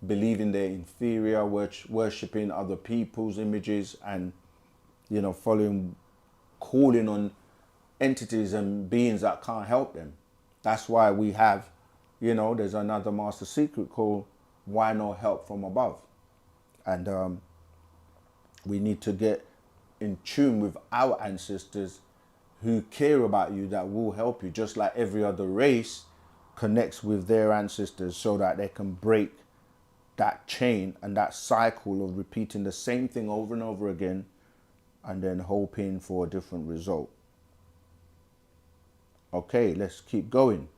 believing they're inferior, worshipping other people's images, and, you know, calling on entities and beings that can't help them. That's why we have, you know, there's another master secret called Why No Help From Above. And we need to get in tune with our ancestors who care about you, that will help you, just like every other race connects with their ancestors so that they can break that chain and that cycle of repeating the same thing over and over again and then hoping for a different result. Okay, let's keep going.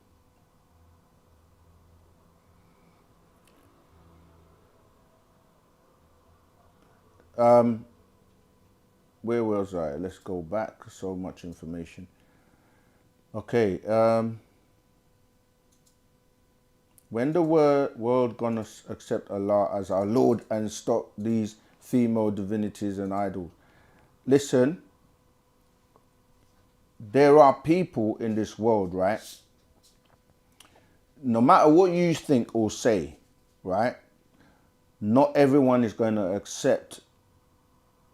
Where was I? Let's go back. So much information. Okay. When the world gonna accept Allah as our Lord and stop these female divinities and idols? Listen, there are people in this world, right? No matter what you think or say, right? Not everyone is going to accept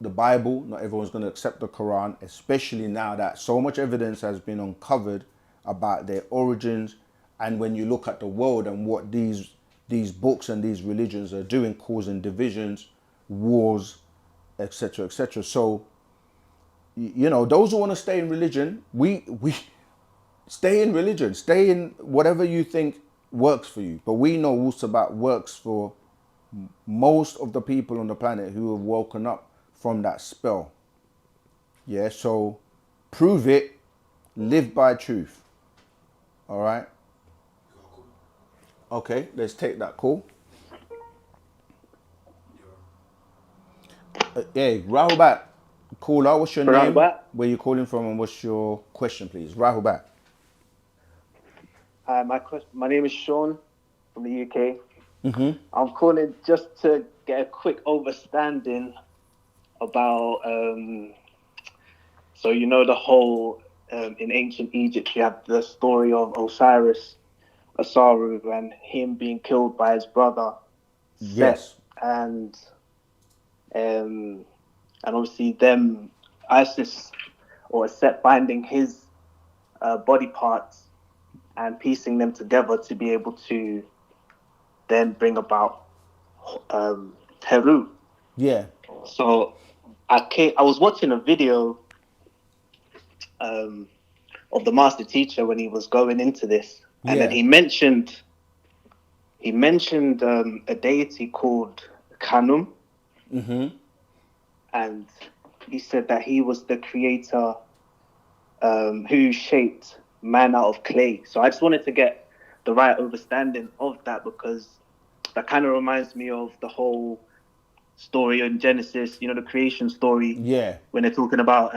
the Bible. Not everyone's going to accept the Quran, especially now that so much evidence has been uncovered about their origins. And when you look at the world and what these books and these religions are doing, causing divisions, wars, etc., etc. So, you know, those who want to stay in religion, we stay in religion, stay in whatever you think works for you. But we know Wu-Sabat works for most of the people on the planet who have woken up from that spell. Yeah, so prove it, live by truth. All right. Okay, let's take that call. Hey, Rahubat, caller, what's your name? Rahubat. Where you calling from, and what's your question, please? Rahubat. Hi, my name is Sean from the UK. I'm calling just to get a quick understanding about, so you know the whole, in ancient Egypt, you have the story of Osiris, and him being killed by his brother, Yes. Set, and obviously them, Isis or Set finding his body parts and piecing them together to be able to then bring about Heru. Yeah. So I was watching a video of the master teacher when he was going into this, and then he mentioned a deity called Khanum, and he said that he was the creator who shaped man out of clay. So I just wanted to get the right understanding of that, because that kind of reminds me of the whole story in Genesis, you know, the creation story. Yeah. When they're talking about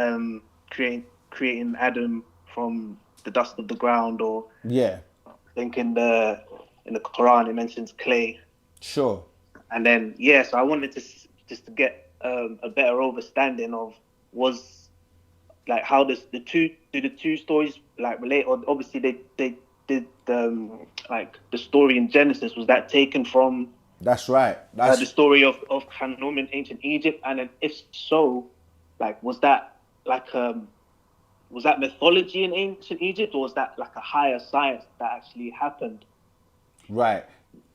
creating Adam from the dust of the ground, or Yeah. I think in the Quran it mentions clay. Sure. And then so I wanted to just to get a better understanding of like how do the two stories like relate, or obviously they did like the story in Genesis, was that taken from That's right. That's the story of Khanum in ancient Egypt, and then if so, like was that mythology in ancient Egypt, or was that like a higher science that actually happened? right.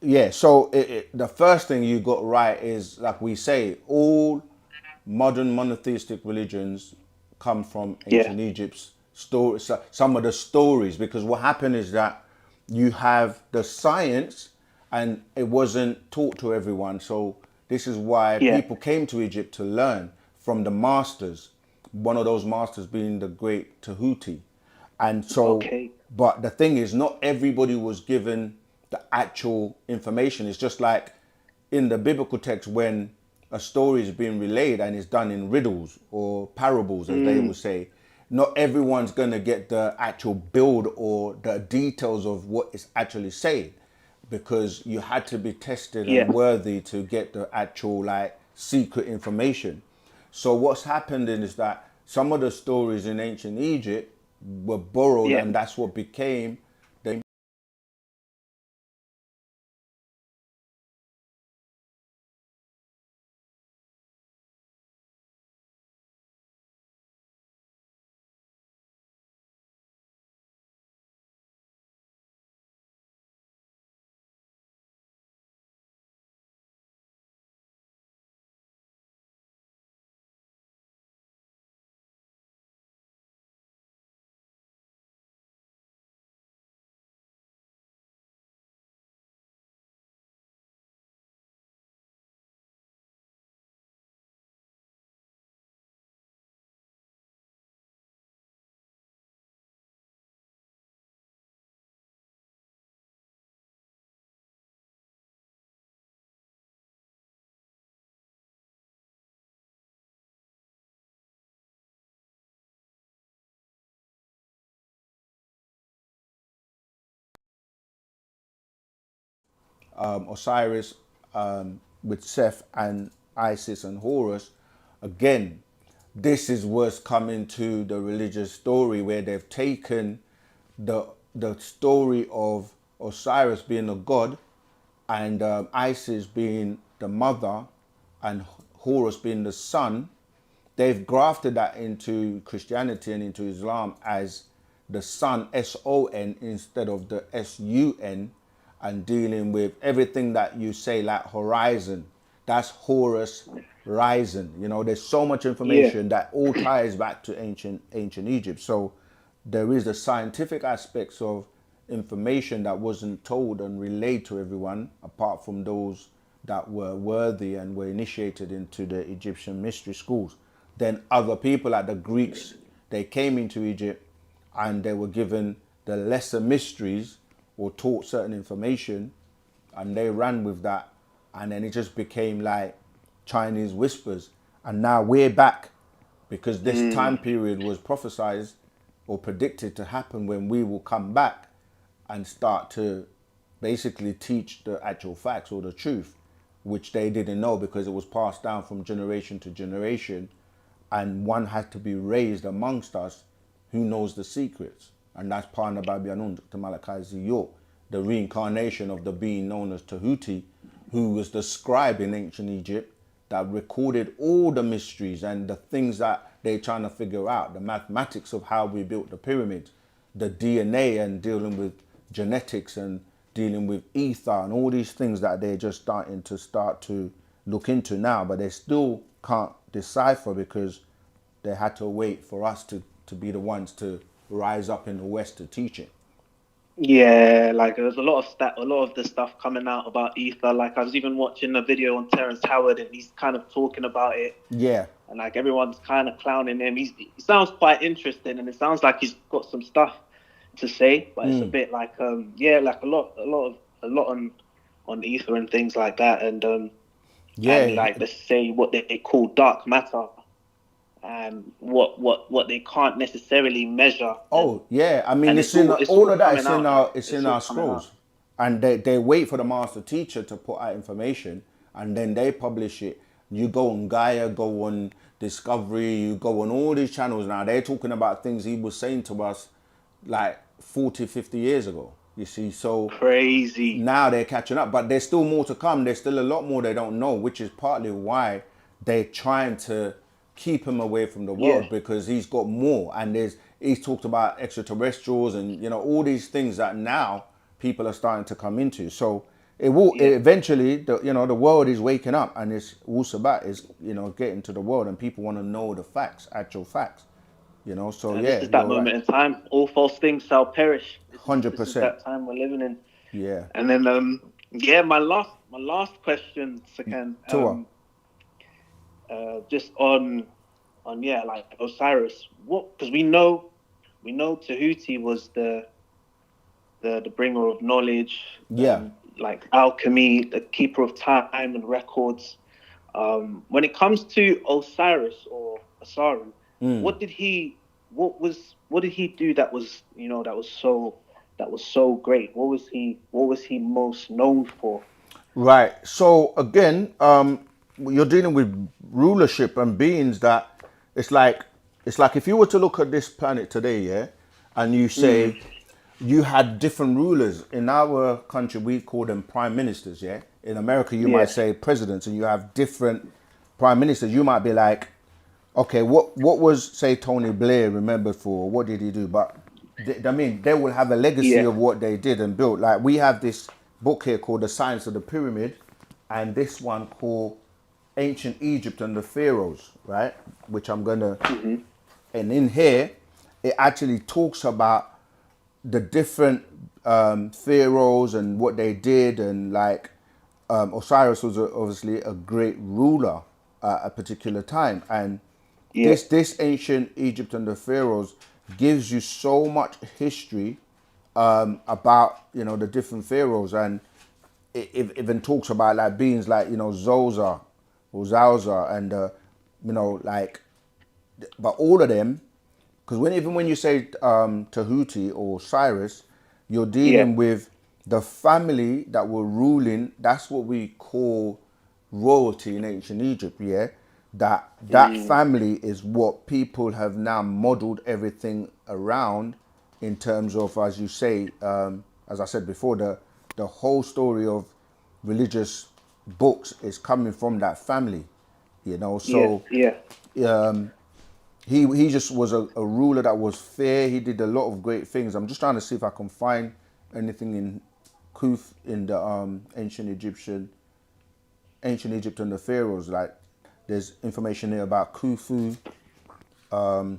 Yeah. So the first thing you got right is, like we say, all modern monotheistic religions come from Yeah. ancient Egypt's story. Some of the stories, because what happened is that you have the science, and it wasn't taught to everyone. So this is why Yeah. people came to Egypt to learn from the masters. One of those masters being the great Tahuti. And so, Okay. but the thing is, not everybody was given the actual information. It's just like in the biblical text, when a story is being relayed and it's done in riddles or parables, as they will say, not everyone's going to get the actual build or the details of what it's actually saying, because you had to be tested Yeah. and worthy to get the actual like secret information. So what's happened is that some of the stories in ancient Egypt were borrowed, Yeah. and that's what became Osiris with Seth and Isis and Horus, again, this is what's coming to the religious story where they've taken the story of Osiris being a god and Isis being the mother and Horus being the son. They've grafted that into Christianity and into Islam as the sun, S-O-N, instead of the S-U-N, and dealing with everything that you say like horizon. That's Horus rising. You know, there's so much information that all ties back to ancient Egypt. So there is the scientific aspects of information that wasn't told and relayed to everyone, apart from those that were worthy and were initiated into the Egyptian mystery schools. Then other people, like the Greeks, they came into Egypt and they were given the lesser mysteries or taught certain information, and they ran with that, and then it just became like Chinese whispers. And now we're back because this time period was prophesized or predicted to happen when we will come back and start to basically teach the actual facts or the truth, which they didn't know because it was passed down from generation to generation, and one had to be raised amongst us who knows the secrets. And that's Parna Babyanun, Dr. Malachi Ziyot, the reincarnation of the being known as Tahuti, who was the scribe in ancient Egypt that recorded all the mysteries and the things that they're trying to figure out, the mathematics of how we built the pyramids, the DNA and dealing with genetics and dealing with ether and all these things that they're just starting to look into now, but they still can't decipher because they had to wait for us to be the ones to rise up in the West to teach it. Yeah, like there's a lot of the stuff coming out about ether. Like I was even watching a video on Terrence Howard, and he's kind of talking about it. Yeah. And like everyone's kind of clowning him. He sounds quite interesting, and it sounds like he's got some stuff to say. But it's a bit like like a lot on ether and things like that. And and like let's say what they call dark matter. And what they can't necessarily measure. Oh yeah, I mean it's in all of that. It's in our scrolls, and they wait for the master teacher to put out information, and then they publish it. You go on Gaia, go on Discovery, you go on all these channels now. They're talking about things he was saying to us like 40, 50 years ago. You see, so crazy. Now they're catching up, but there's still more to come. There's still a lot more they don't know, which is partly why they're trying to keep him away from the world, because he's got more, and he's talked about extraterrestrials and all these things that now people are starting to come into. So it will eventually the world is waking up, and this Wu-Sabat is getting to the world, and people want to know the facts, actual facts. So and this is that moment in time. All false things shall perish. 100%. This is that time we're living in. Yeah. And then my last question, Saken. Just on like Osiris, because we know Tahuti was the bringer of knowledge, like alchemy, the keeper of time and records. When it comes to Osiris or Asaru, what did he do that was so great? What was he most known for? Right. So again, you're dealing with rulership and beings that it's like if you were to look at this planet today, and you say you had different rulers. In our country, we call them prime ministers, In America, you might say presidents, and you have different prime ministers. You might be like, okay, what was, say, Tony Blair remembered for? What did he do? But they will have a legacy of what they did and built. Like we have this book here called The Science of the Pyramid, and this one called Ancient Egypt and the Pharaohs, right? Which I'm gonna, and in here, it actually talks about the different pharaohs and what they did, and like Osiris was obviously a great ruler at a particular time, and this ancient Egypt and the pharaohs gives you so much history about the different pharaohs, and it even talks about like beings like Zosa or Zauza, and like, but all of them, because even when you say Tahuti or Osiris, you're dealing with the family that were ruling, that's what we call royalty in ancient Egypt, yeah? That family is what people have now modeled everything around in terms of, as you say, as I said before, the whole story of religious books is coming from that family, you know? So Yeah. he just was a ruler that was fair. He did a lot of great things. I'm just trying to see if I can find anything in Khufu in the ancient Egypt and the pharaohs. Like there's information here about Khufu. Do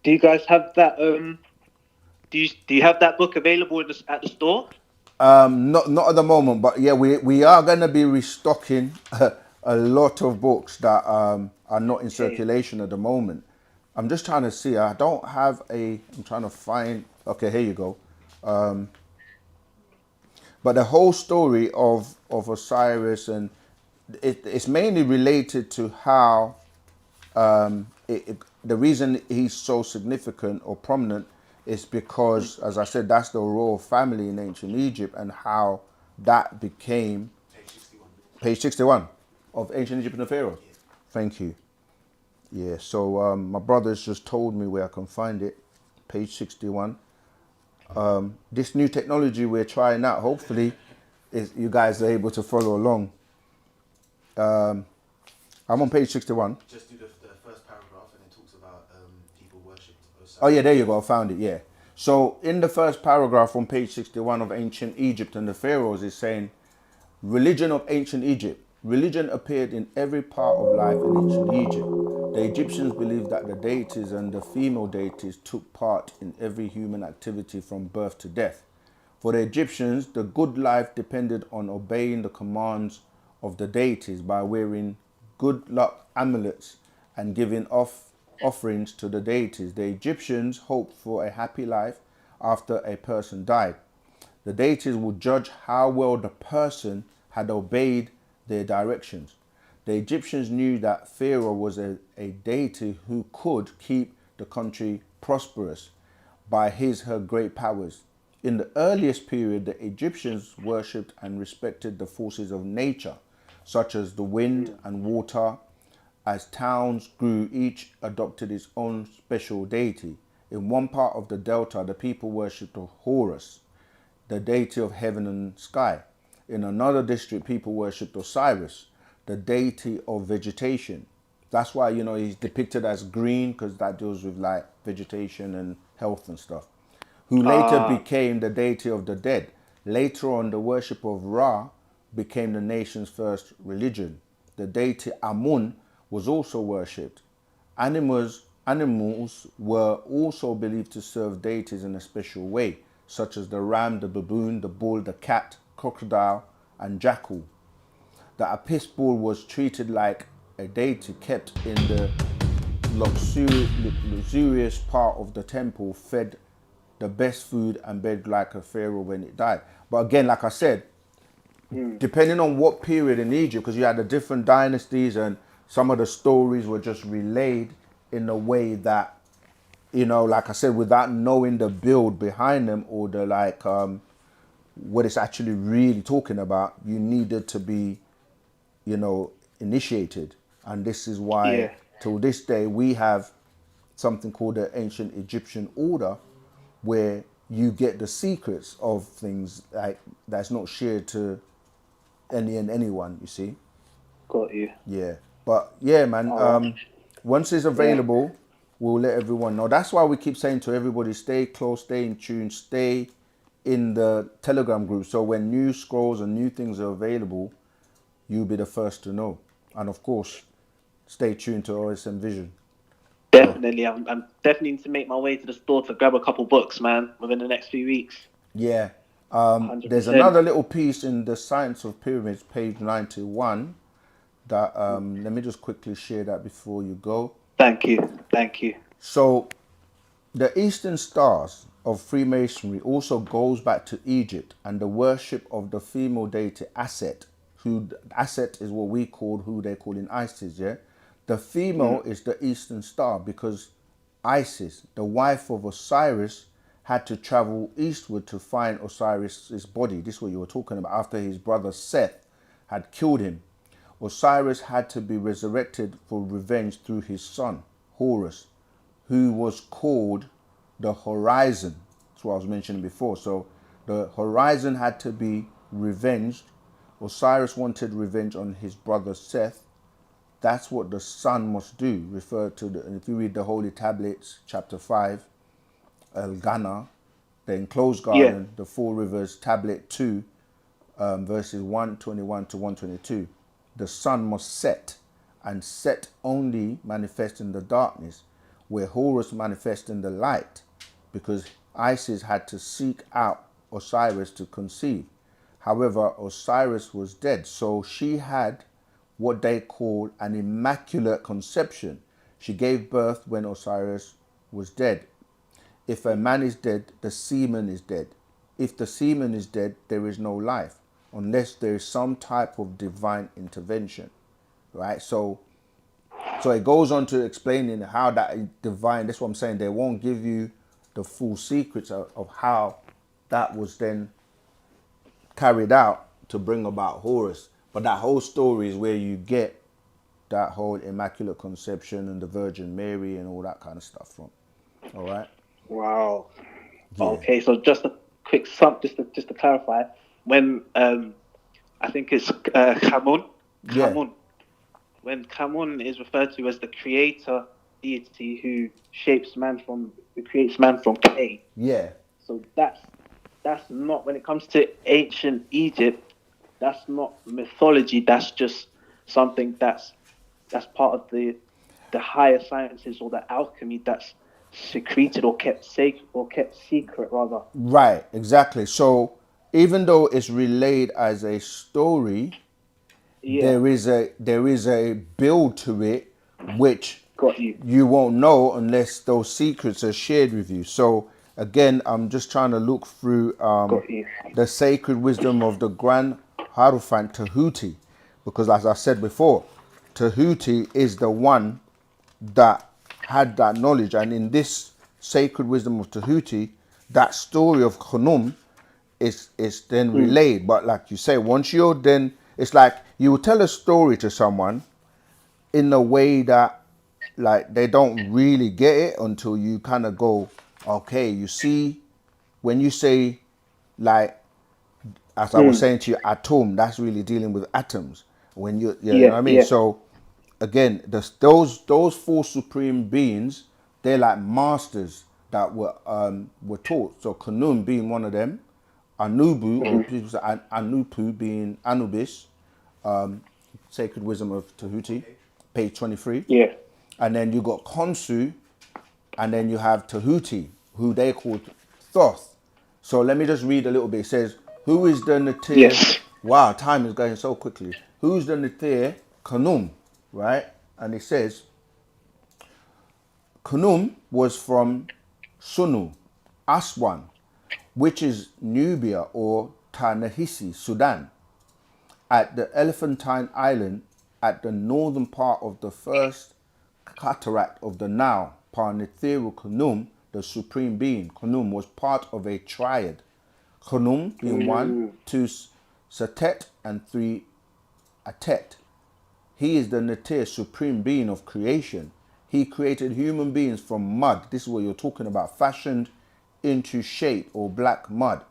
you guys have that? Do you have that book available at the store? Not at the moment, but yeah, we are gonna be restocking a lot of books that are not in circulation at the moment. I'm just trying to see. I don't have a. I'm trying to find. Okay, here you go. But the whole story of Osiris and it's mainly related to how the reason he's so significant or prominent is because, as I said, that's the royal family in ancient Egypt and how that became page 61 of ancient Egypt and the Pharaoh. Thank you. Yeah, so my brothers just told me where I can find it, page 61. This new technology we're trying out, hopefully, is you guys are able to follow along. I'm on page 61. Just do the first paragraph and it talks about people worshipped Osiris. Oh yeah, there you go, I found it, yeah. So in the first paragraph on page 61 of ancient Egypt and the Pharaohs is saying, religion of ancient Egypt. Religion appeared in every part of life in ancient Egypt. The Egyptians believed that the deities and the female deities took part in every human activity from birth to death. For the Egyptians, the good life depended on obeying the commands of the deities by wearing good luck amulets and giving offerings to the deities. The Egyptians hoped for a happy life after a person died. The deities would judge how well the person had obeyed their directions. The Egyptians knew that Pharaoh was a deity who could keep the country prosperous by her great powers. In the earliest period, the Egyptians worshipped and respected the forces of nature, such as the wind and water. As towns grew, each adopted its own special deity. In one part of the delta, the people worshipped Horus, the deity of heaven and sky. In another district, people worshipped Osiris, the deity of vegetation. That's why, you know, he's depicted as green, because that deals with like vegetation and health and stuff. Who later became the deity of the dead. Later on, the worship of Ra became the nation's first religion. The deity Amun was also worshipped. Animals were also believed to serve deities in a special way, such as the ram, the baboon, the bull, the cat, crocodile, and jackal. The apis bull was treated like a deity kept in the luxurious part of the temple, fed the best food, and begged like a pharaoh when it died. But again, like I said, depending on what period in Egypt, because you had the different dynasties and some of the stories were just relayed in a way that, you know, like I said, without knowing the build behind them or the like, what it's actually really talking about, you needed to be, you know, initiated. And this is why till this day we have something called the ancient Egyptian order, where you get the secrets of things like that's not shared to anyone, you see. Got you. Yeah, but yeah, man, once it's available, we'll let everyone know. That's why we keep saying to everybody, stay close, stay in tune, stay in the Telegram group, so when new scrolls and new things are available, you'll be the first to know. And of course, stay tuned to OSM Vision. Definitely. I'm definitely need to make my way to the store to grab a couple books, man, within the next few weeks. Yeah. There's another little piece in the Science of Pyramids, page 91, that let me just quickly share that before you go. Thank you. So the Eastern stars of Freemasonry also goes back to Egypt and the worship of the female deity Aset, who Aset is what we call, who they call in Isis, yeah? The female is the Eastern star because Isis, the wife of Osiris, had to travel eastward to find Osiris's body. This is what you were talking about, after his brother Seth had killed him. Osiris had to be resurrected for revenge through his son, Horus, who was called the Horizon. That's what I was mentioning before. So the Horizon had to be revenged. Osiris wanted revenge on his brother Seth. That's what the sun must do. Refer to the, if you read the Holy Tablets, chapter 5, El Ghana, the enclosed garden, the Four Rivers, tablet 2, verses 121 to 122. The sun must set, and set only manifest in the darkness, where Horus manifests in the light, because Isis had to seek out Osiris to conceive. However, Osiris was dead, so she had what they call an immaculate conception. She gave birth when Osiris was dead. If a man is dead, the semen is dead. If the semen is dead, there is no life, unless there is some type of divine intervention, right? So it goes on to explaining how that divine, that's what I'm saying, they won't give you the full secrets of how that was then carried out to bring about Horus. But that whole story is where you get that whole Immaculate Conception and the Virgin Mary and all that kind of stuff from. All right? Wow. Yeah. Okay, so just a quick sum, just to clarify, when I think it's Khamun, Yeah. when Khamun is referred to as the creator deity who creates man from clay. Yeah. So that's not, when it comes to ancient Egypt, that's not mythology. That's just something that's part of the higher sciences, or the alchemy that's secreted or kept sacred, or kept secret rather. Right, exactly. So even though it's relayed as a story, there is a build to it which Got you. you won't know unless those secrets are shared with you. So again, I'm just trying to look through Got you. the sacred wisdom of the Grand Hierophant Tahuti, because as I said before, Tahuti is the one that had that knowledge, and in this sacred wisdom of Tahuti, that story of Khnum is then relayed. But like you say, once you're then, it's like you will tell a story to someone in a way that like they don't really get it until you kind of go, okay, you see, when you say, like, as I was saying to you, atom, that's really dealing with atoms. When you know what I mean? Yeah. So again, those four supreme beings, they're like masters that were taught. So Khnum being one of them, Anubu, or people say Anupu being Anubis, sacred wisdom of Tahuti, page 23. Yeah. And then you got Khonsu, and then you have Tahuti, who they called Thoth. So let me just read a little bit. It says, who is the Natir? Yes. Wow, time is going so quickly. Who's the Natir? Khnum, right? And it says, Khnum was from Sunu, Aswan, which is Nubia or Ta-Nehisi, Sudan, at the Elephantine Island, at the northern part of the first cataract of the Nile. Parnithiru Khnum, the supreme being. Khnum was part of a triad. Khnum being 1, 2 Satet, and 3 Atet. He is the Natir, supreme being of creation. He created human beings from mud. This is what you're talking about, fashioned into shape, or black mud.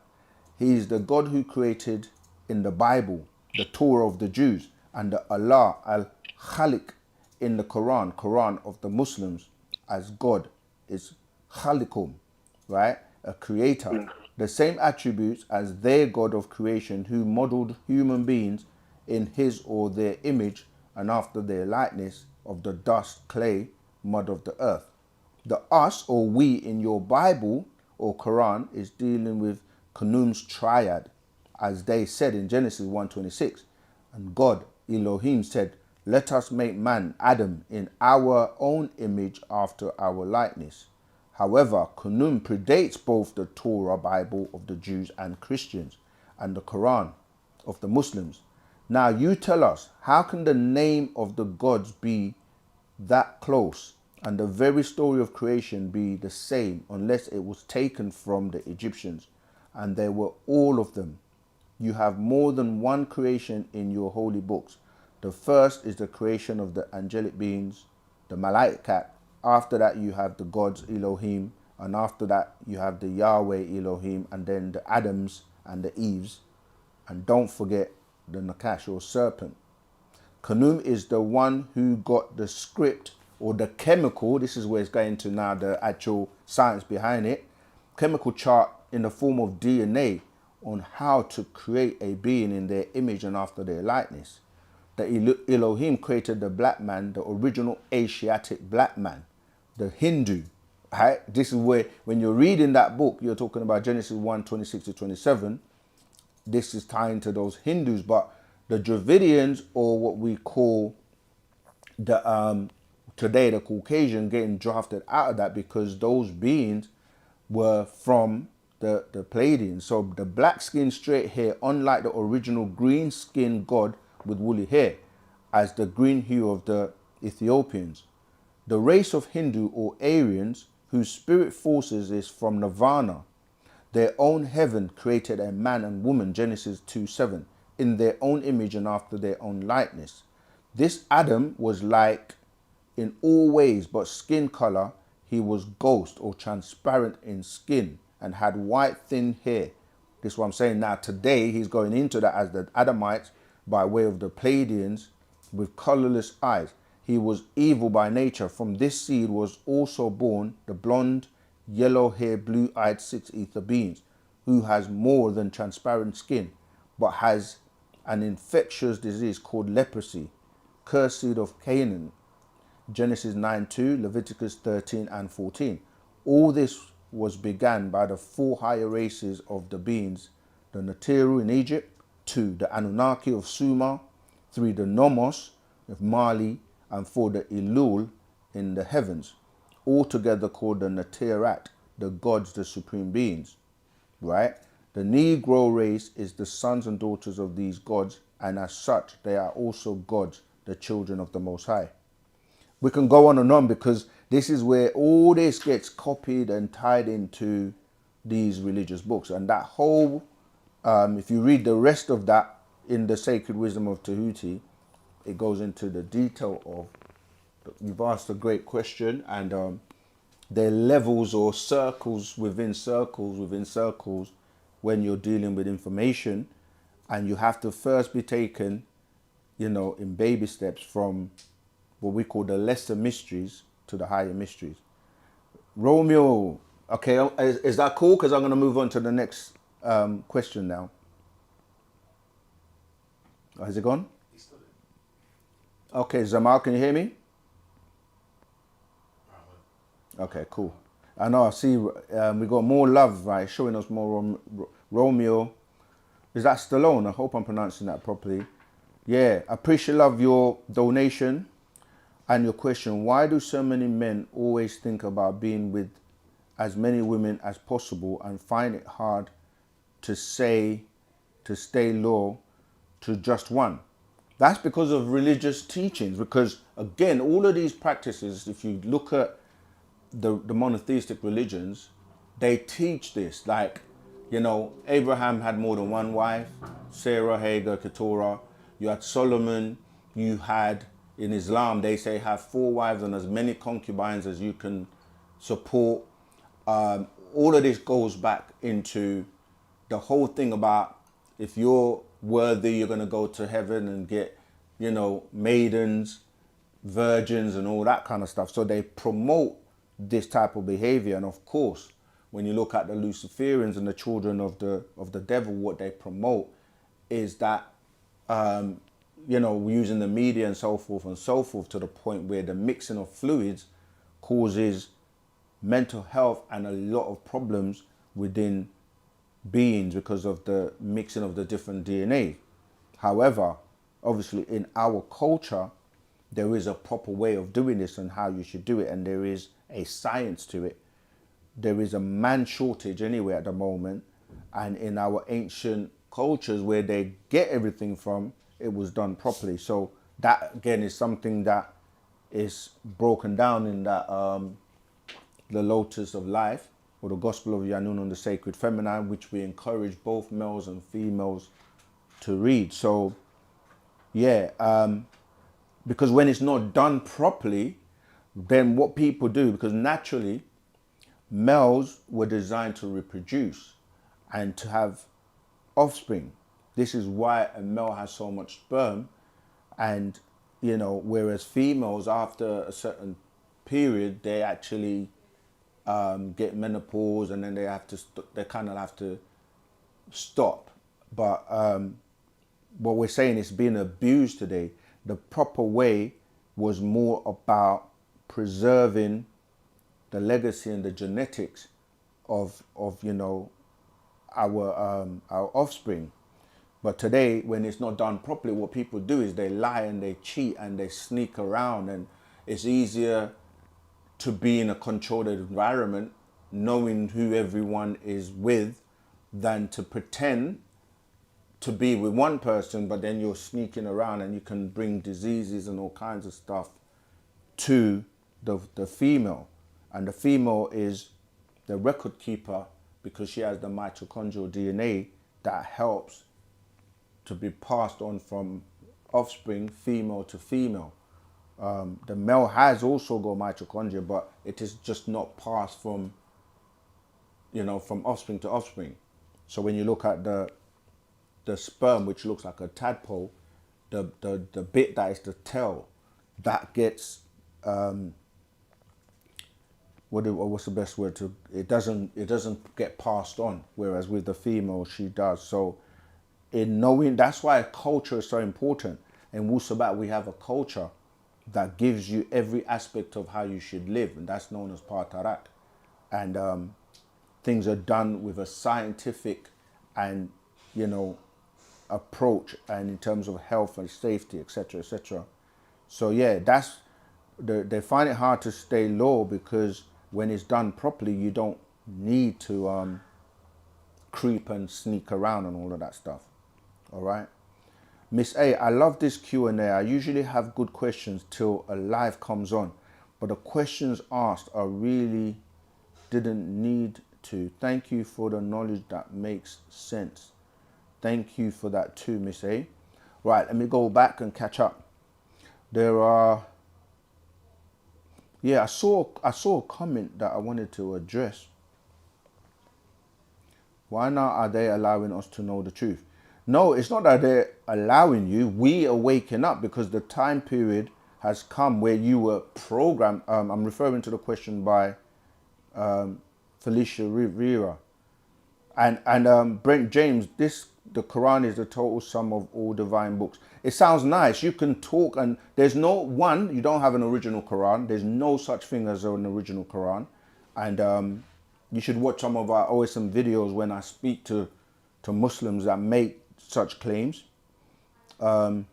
He is the God who created in the Bible, the Torah of the Jews, and the Allah al-Khaliq in the Quran of the Muslims, as God is Khaliqum, right? A creator. The same attributes as their God of creation, who modeled human beings in his or their image and after their likeness, of the dust, clay, mud of the earth. The us, or we, in your Bible or Quran is dealing with Khnum's triad, as they said in Genesis 1:26. And God, Elohim, said, let us make man, Adam, in our own image after our likeness. However, Khnum predates both the Torah Bible of the Jews and Christians and the Quran of the Muslims. Now you tell us, how can the name of the gods be that close and the very story of creation be the same unless it was taken from the Egyptians, and they were all of them. You have more than one creation in your holy books. The first is the creation of the angelic beings, the Malaikat. After that you have the gods Elohim, and after that you have the Yahweh Elohim, and then the Adams and the Eves, and don't forget the Nakash or serpent. Khnum is the one who got the script or the chemical, this is where it's going to now, the actual science behind it, chemical chart in the form of DNA on how to create a being in their image and after their likeness. The Elohim created the black man, the original Asiatic black man, the Hindu. Right? This is where, when you're reading that book, you're talking about Genesis 1:26 to 27. This is tying to those Hindus, but the Dravidians, or what we call the today the Caucasian, getting drafted out of that because those beings were from the Pleiadians. So the black skin straight hair, unlike the original green skin god with woolly hair, as the green hue of the Ethiopians. The race of Hindu or Aryans, whose spirit forces is from Nirvana, their own heaven created a man and woman, Genesis 2:7, in their own image and after their own likeness. This Adam was like in all ways but skin color. He was ghost or transparent in skin and had white thin hair. This is what I'm saying now. Today he's going into that as the Adamites by way of the Pleiadians with colorless eyes. He was evil by nature. From this seed was also born the blonde, yellow hair, blue-eyed six ether beings, who has more than transparent skin, but has an infectious disease called leprosy, cursed seed of Canaan, Genesis 9:2, Leviticus 13 and 14. All this was began by the four higher races of the beings, the Natiru in Egypt, 2, the Anunnaki of Sumer, 3, the Nomos of Mali, and 4, the Elul in the heavens, altogether called the Natirat, the gods, the supreme beings, right? The Negro race is the sons and daughters of these gods, and as such, they are also gods, the children of the Most High. We can go on and on because this is where all this gets copied and tied into these religious books. And that whole, if you read the rest of that in the Sacred Wisdom of Tahuti, it goes into the detail of, you've asked a great question, and there are levels or circles within circles when you're dealing with information, and you have to first be taken, in baby steps from what we call the lesser mysteries to the higher mysteries. Romeo, okay, is that cool? Because I'm going to move on to the next question now. Has it gone? Okay, Zamal, can you hear me? Okay, cool. I know, I see we got more love, right? Showing us more Romeo. Is that Stallone? I hope I'm pronouncing that properly. Yeah, I appreciate love your donation and your question. Why do so many men always think about being with as many women as possible and find it hard to stay loyal to just one? That's because of religious teachings. Because again, all of these practices, if you look at the monotheistic religions, they teach this. Like, Abraham had more than one wife, Sarah, Hagar, Keturah. You had Solomon. You had, in Islam, they say have 4 wives and as many concubines as you can support. All of this goes back into the whole thing about if you're worthy, you're going to go to heaven and get, maidens, virgins and all that kind of stuff. So they promote this type of behavior. And of course, when you look at the Luciferians and the children of the devil, what they promote is that, using the media and so forth to the point where the mixing of fluids causes mental health and a lot of problems within beings because of the mixing of the different DNA. However, obviously in our culture, there is a proper way of doing this and how you should do it. And there is a science to it. There is a man shortage anyway at the moment. And in our ancient cultures where they get everything from, it was done properly. So that again is something that is broken down in that the Lotus of Life, or the Gospel of Yanun, the Sacred Feminine, which we encourage both males and females to read. So yeah, because when it's not done properly, then what people do, because naturally males were designed to reproduce and to have offspring. This is why a male has so much sperm, and whereas females, after a certain period, they actually get menopause, and then they have to they kind of have to stop. But what we're saying is being abused today. The proper way was more about preserving the legacy and the genetics of our offspring. But today, when it's not done properly, what people do is they lie and they cheat and they sneak around, and it's easier to be in a controlled environment knowing who everyone is with than to pretend to be with one person, but then you're sneaking around and you can bring diseases and all kinds of stuff to the female. And the female is the record keeper because she has the mitochondrial DNA that helps to be passed on from offspring, female to female. The male has also got mitochondria, but it is just not passed from offspring to offspring. So when you look at the sperm, which looks like a tadpole, the bit that is the tail, that gets what's the best word to? It doesn't get passed on, whereas with the female she does. So in knowing, that's why culture is so important. In Wu-Sabat we have a culture that gives you every aspect of how you should live, and that's known as Partarak. And things are done with a scientific and approach, and in terms of health and safety, etc., etc. So yeah, they find it hard to stay low because when it's done properly, you don't need to creep and sneak around and all of that stuff. All right. Miss A, I love this Q&A. I usually have good questions till a live comes on, but the questions asked are really didn't need to. Thank you for the knowledge that makes sense. Thank you for that too, Miss A. Right, let me go back and catch up. There are, I saw a comment that I wanted to address. Why not are they allowing us to know the truth? No, it's not that they're allowing you. We are waking up because the time period has come where you were programmed. I'm referring to the question by Felicia Rivera. And Brent James, the Quran is the total sum of all divine books. It sounds nice. You can talk, and there's you don't have an original Quran. There's no such thing as an original Quran. And you should watch some of our OSM videos when I speak to Muslims that make such claims. So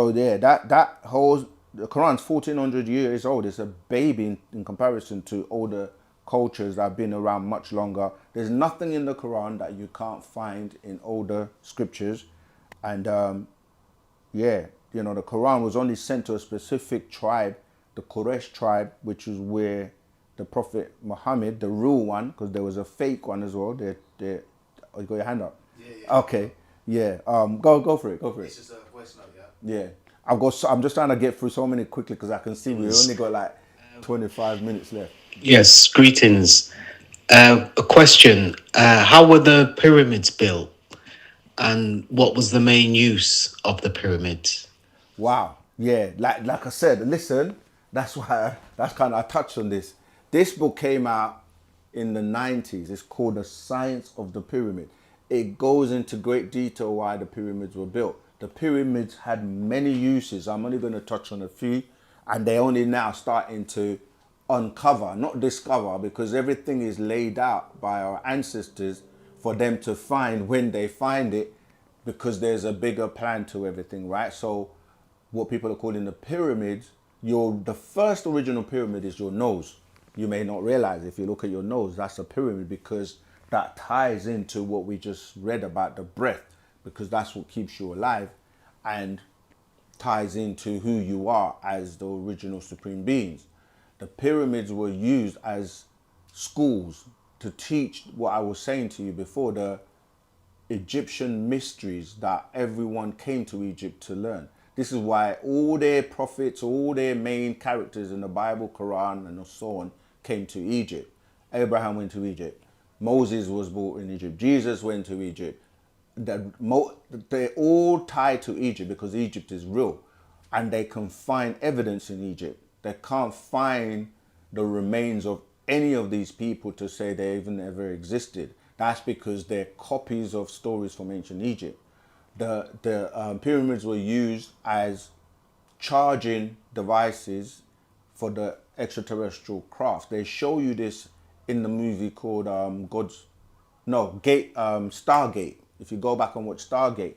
yeah, that whole, the Quran's 1400 years old. It's a baby in comparison to older cultures that have been around much longer. There's nothing in the Quran that you can't find in older scriptures. And the Quran was only sent to a specific tribe, the Quraysh tribe, which is where the Prophet Muhammad, the real one, because there was a fake one as well. You got your hand up? Yeah. Okay. Yeah. Go for it. It's just a voice note, yeah. I'm just trying to get through so many quickly because I can see we only got like 25 minutes left. Yes, greetings. A question. How were the pyramids built? And what was the main use of the pyramids? Wow. Yeah, like I said, listen, that's kind of, I touched on this. This book came out in the 90s. It's called The Science of the Pyramid. It goes into great detail why the pyramids were built. The pyramids had many uses. I'm only going to touch on a few, and they're only now starting to uncover, not discover, because everything is laid out by our ancestors for them to find when they find it, because there's a bigger plan to everything, right? So what people are calling the pyramids, the first original pyramid is your nose. You may not realize, if you look at your nose, that's a pyramid, because that ties into what we just read about the breath, because that's what keeps you alive. And ties into who you are as the original supreme beings. The pyramids were used as schools to teach what I was saying to you before, the Egyptian mysteries that everyone came to Egypt to learn. This is why all their prophets, all their main characters in the Bible, Quran, and so on came to Egypt. Abraham went to Egypt. Moses was born in Egypt. Jesus went to Egypt. They're all tied to Egypt because Egypt is real. And they can find evidence in Egypt. They can't find the remains of any of these people to say they even ever existed. That's because they're copies of stories from ancient Egypt. The pyramids were used as charging devices for the extraterrestrial craft. They show you this in the movie called Stargate. If you go back and watch Stargate,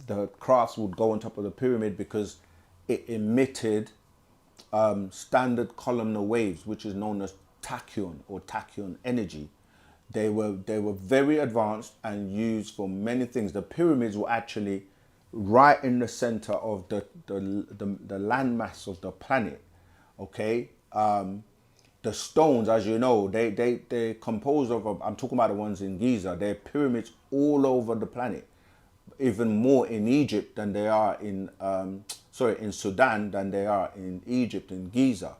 the crafts would go on top of the pyramid because it emitted standard columnar waves, which is known as tachyon or tachyon energy. They were very advanced and used for many things. The pyramids were actually right in the center of the landmass of the planet. Okay, the stones, as you know, they're composed of. I'm talking about the ones in Giza. They're pyramids all over the planet. Even more in Egypt than they are in Sudan than they are in Egypt in Giza.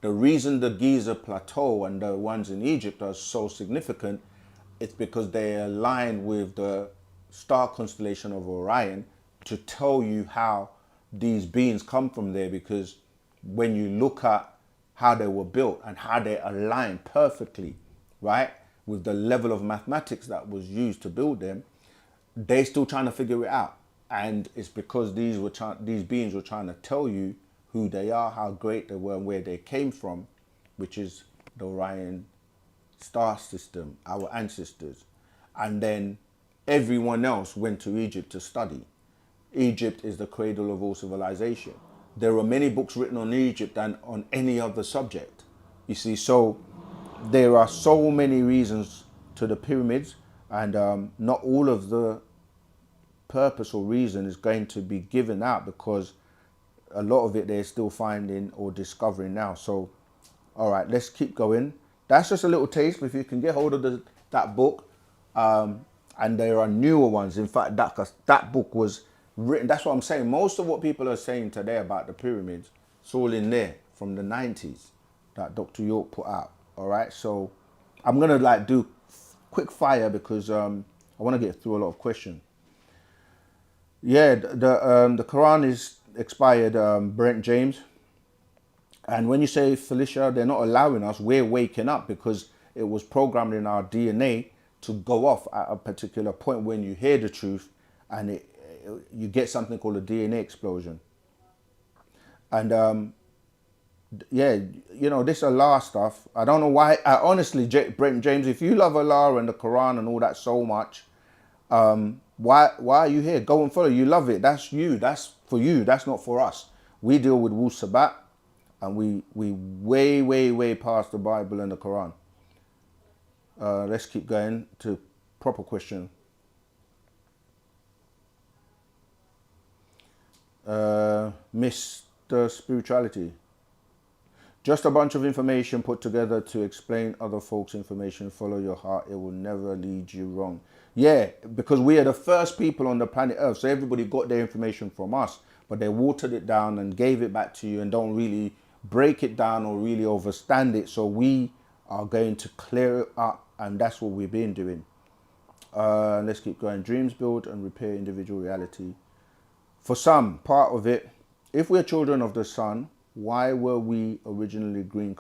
The reason the Giza plateau and the ones in Egypt are so significant, it's because they align with the star constellation of Orion to tell you how these beings come from there. Because when you look at how they were built and how they align perfectly, right, with the level of mathematics that was used to build them, they're still trying to figure it out. And it's because these beings were trying to tell you who they are, how great they were, and where they came from, which is the Orion star system, our ancestors. And then everyone else went to Egypt to study. Egypt is the cradle of all civilization. There are many books written on Egypt than on any other subject. You see, so there are so many reasons to the pyramids, and not all of the purpose or reason is going to be given out, because a lot of it they're still finding or discovering now. So, all right, let's keep going. That's just a little taste. If you can get hold of that book, and there are newer ones. In fact, that book was written. That's what I'm saying. Most of what people are saying today about the pyramids, it's all in there from the 90s that Dr. York put out. All right, so I'm gonna do quick fire because I want to get through a lot of questions. Yeah, the Quran is expired, Brent James. And when you say, Felicia, they're not allowing us, we're waking up, because it was programmed in our DNA to go off at a particular point when you hear the truth, and you get something called a DNA explosion. And yeah, you know, this Allah stuff, I don't know why. Honestly, Brent James, if you love Allah and the Quran and all that so much, why are you here? Go and follow. You love it. That's you. That's for you. That's not for us. We deal with Wu-Sabat, and we way past the Bible and the Quran. Let's keep going to proper question. Mr. Spirituality. Just a bunch of information put together to explain other folks' information. Follow your heart. It will never lead you wrong. Yeah, because we are the first people on the planet Earth. So everybody got their information from us, but they watered it down and gave it back to you and don't really break it down or really overstand it. So we are going to clear it up, and that's what we've been doing. Let's keep going. Dreams build and repair individual reality. For some, part of it, if we're children of the sun, why were we originally green?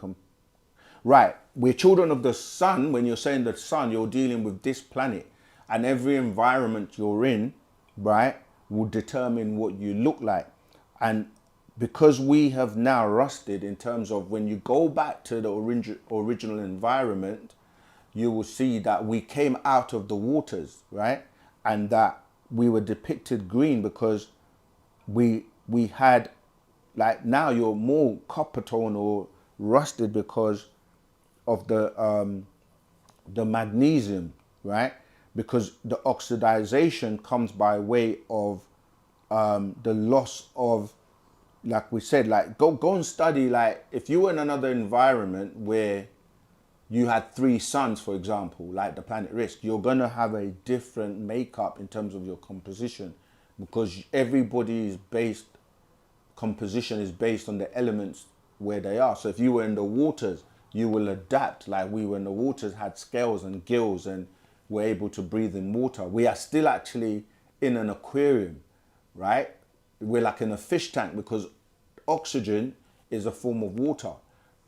Right, we're children of the sun. When you're saying the sun, you're dealing with this planet, and every environment you're in, right, will determine what you look like. And because we have now rusted in terms of when you go back to the original environment, you will see that we came out of the waters, right? And that we were depicted green because we had, like, now you're more copper tone or rusted because of the magnesium, right? Because the oxidization comes by way of the loss of like we said, like go and study. Like if you were in another environment where you had 3 suns, for example, like the planet Risk, you're gonna have a different makeup in terms of your composition, because everybody is based, composition is based on the elements where they are. So if you were in the waters, you will adapt. Like we were in the waters, had scales and gills, and were able to breathe in water. We are still actually in an aquarium, right? We're like in a fish tank, because oxygen is a form of water.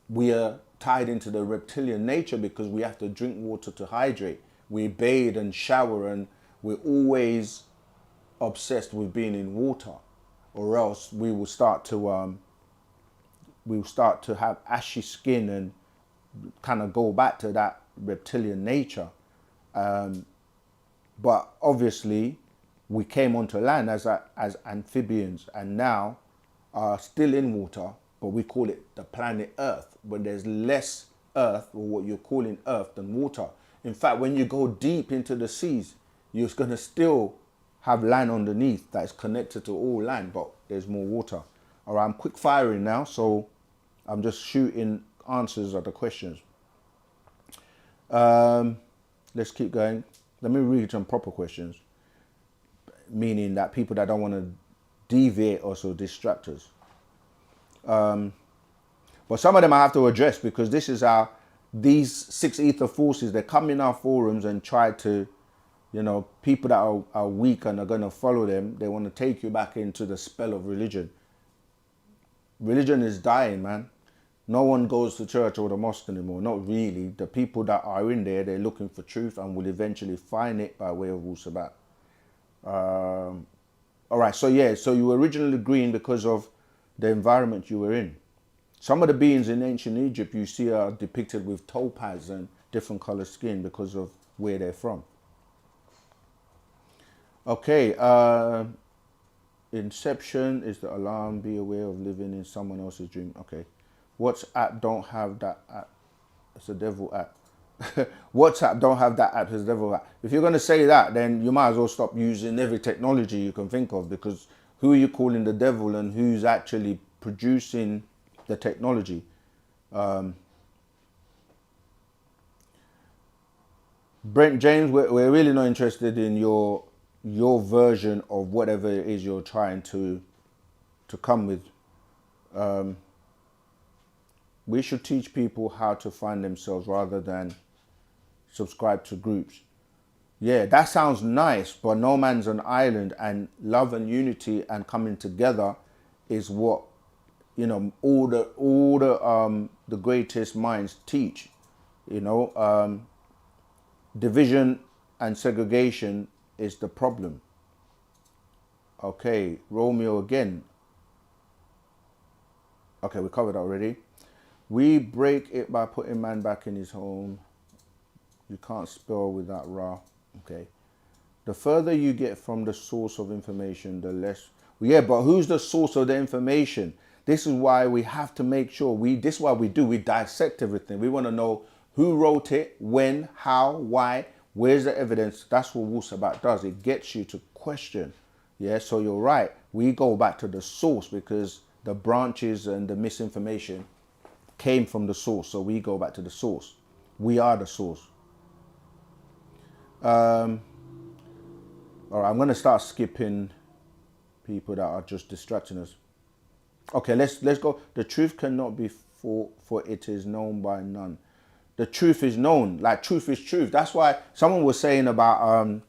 We are tied into the reptilian nature because we have to drink water to hydrate. We bathe and shower, and we're always obsessed with being in water, or else we will start to have ashy skin and kind of go back to that reptilian nature. But obviously we came onto land as amphibians, and now are still in water, but we call it the planet Earth. But there's less Earth, or what you're calling Earth, than water. In fact, when you go deep into the seas, you're going to still have land underneath that is connected to all land, but there's more water. All right, I'm quick firing now, so I'm just shooting answers of the questions. Let's keep going. Let me read some proper questions, meaning that people that don't want to deviate us or distract us. But some of them I have to address, because this is how these 6 ether forces, they come in our forums and try to, people that are weak and are going to follow them, they want to take you back into the spell of religion. Religion is dying, man. No one goes to church or the mosque anymore. Not really. The people that are in there, they're looking for truth and will eventually find it by way of Wu-Sabat. All right, so yeah, so you were originally green because of the environment you were in. Some of the beings in ancient Egypt you see are depicted with topaz and different colored skin because of where they're from. Okay, Inception is the alarm. Be aware of living in someone else's dream. Okay. WhatsApp don't have that app. It's a devil app. WhatsApp don't have that app. It's a devil app. If you're going to say that, then you might as well stop using every technology you can think of, because who are you calling the devil and who's actually producing the technology? Brent James, we're really not interested in your version of whatever it is you're trying to come with. We should teach people how to find themselves rather than subscribe to groups. Yeah, that sounds nice, but no man's an island, and love and unity and coming together is what, all the greatest minds teach. Division and segregation is the problem. Okay, Romeo again. Okay, we covered that already. We break it by putting man back in his home. You can't spell without Ra. Okay. The further you get from the source of information, the less. Yeah, but who's the source of the information? This is why we have to make sure this is what we do. We dissect everything. We want to know who wrote it, when, how, why, where's the evidence. That's what Wu-Sabat does. It gets you to question. Yeah, so you're right. We go back to the source, because the branches and the misinformation came from the source. So we go back to the source. We are the source. All right, I'm going to start skipping people that are just distracting us. Okay, let's go. The truth cannot be for it is known by none. The truth is known. Like, truth is truth. That's why someone was saying about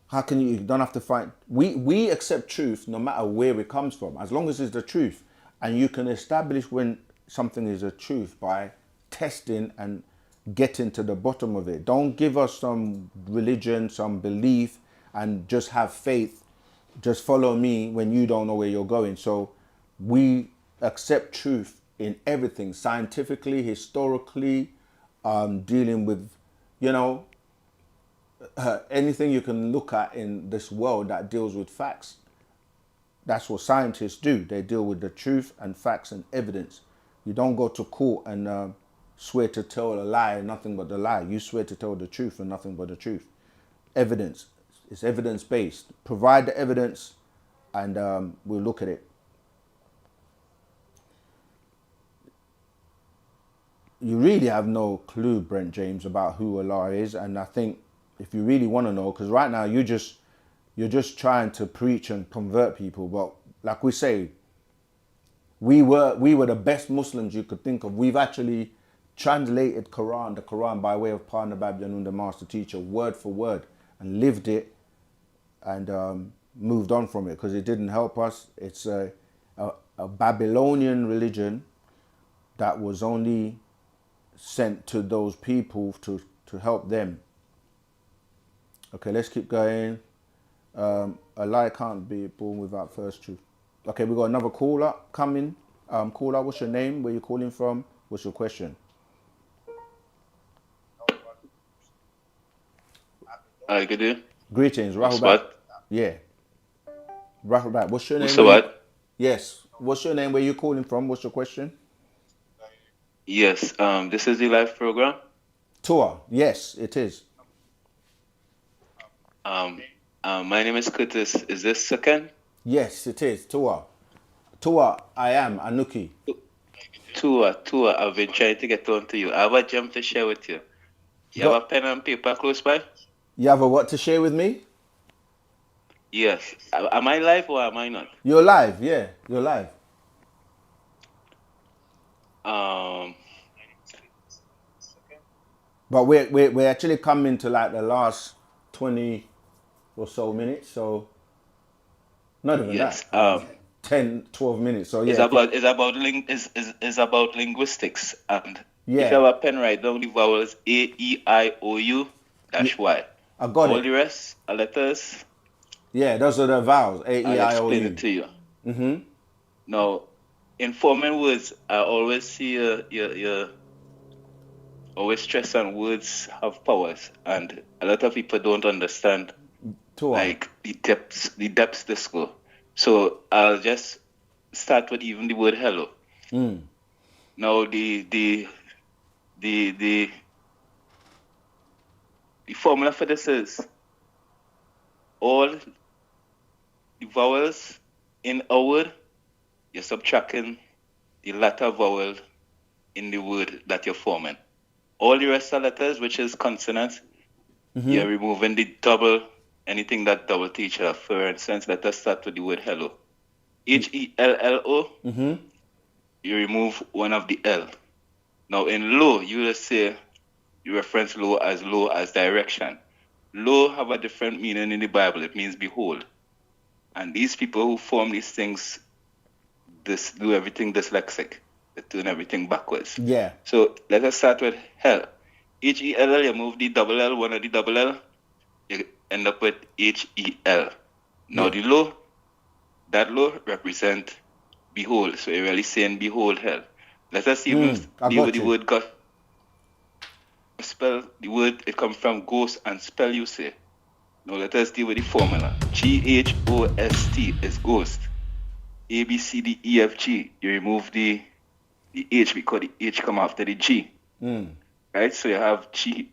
how can you don't have to find. We accept truth no matter where it comes from, as long as it's the truth. And you can establish when something is a truth by testing and getting to the bottom of it. Don't give us some religion, some belief, and just have faith. Just follow me when you don't know where you're going. So we accept truth in everything, scientifically, historically, dealing with, anything you can look at in this world that deals with facts. That's what scientists do. They deal with the truth and facts and evidence. You don't go to court and swear to tell a lie and nothing but the lie. You swear to tell the truth and nothing but the truth. Evidence. It's evidence-based. Provide the evidence and we'll look at it. you really have no clue, Brent James, about who Allah is. And I think if you really want to know, because right now you're just trying to preach and convert people. But like we say, we were the best Muslims you could think of. We've actually translated the Quran by way of Partner Babylon, the master teacher, word for word, and lived it, and moved on from it because it didn't help us. It's a Babylonian religion that was only sent to those people to help them. Okay, let's keep going. A lie can't be born without first truth. Okay, we got another caller coming. Caller, what's your name? Where you calling from? What's your question? Hi, good day. Greetings, Rahu. Wu-Sabat. Yeah. Wabat. What's your name? Wu-Sabat. Yes. What's your name? Where you calling from? What's your question? Yes, this is the live program. Tour. Yes, it is. My name is Curtis. Is this second? Yes, it is. Tour. Tour. I am Anuki. Tua. I've been trying to get on to you. I have a gem to share with you. You have a pen and paper close by? You have a what to share with me? Yes. Am I live or am I not? You're live. Yeah, you're live. But we're actually coming to like the last 20 or so minutes, so not even Yes. that. 10, 12 minutes. So yeah. It's about linguistics, and Yeah. if you have a pen, write down the vowels A-E-I-O-U -Y. I got All it. the rest are letters. Yeah, those are the vowels. A, E, I'll I, O, explain U. it to you. Mm-hmm. Now, in forming words, I always see you always stress on words have powers, and a lot of people don't understand like the depths this go. So I'll just start with even the word hello. Now the formula for this is all the vowels in a word, you're subtracting the latter vowel in the word that you're forming. All the rest of letters, which is consonants, you're removing the double, anything that double teacher. For instance, let us start with the word hello. H-E-L-L-O, you remove one of the L. Now in low, you will say, you reference low as direction. Low have a different meaning in the Bible. It means behold. And these people who form these things, do everything dyslexic. They're doing everything backwards. Yeah. So let us start with hell. H-E-L-L, you move the double L, one of the double L, you end up with H-E-L. Now the low, that low represent behold. So you're really saying behold hell. Let us even deal with the word God. Spell the word, it comes from ghost, and spell you say. Now let us deal with the formula. G-H-O-S-T is ghost. A-B-C-D-E-F-G. You remove the H because the H come after the G. Right? So you have G-O-S-T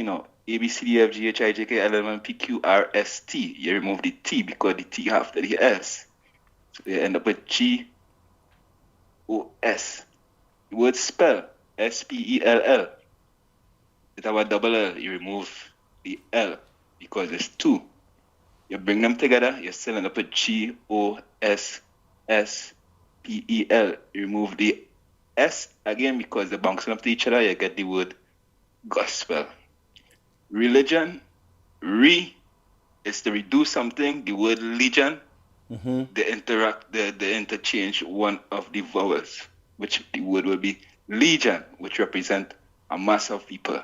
now. A-B-C-D-E-F-G-H-I-J-K-L-M-N-P-Q-R-S-T. You remove the T because the T after the S. So you end up with G-O-S. The word spell, S-P-E-L-L. It have a double L. You remove the L because it's two. You bring them together, you're still end up with G-O-S-S-P-E-L. You remove the S again because they're bouncing up to each other, you get the word gospel. Religion, is to reduce something. The word legion, they interchange one of the vowels, which the word will be legion, which represent a mass of people.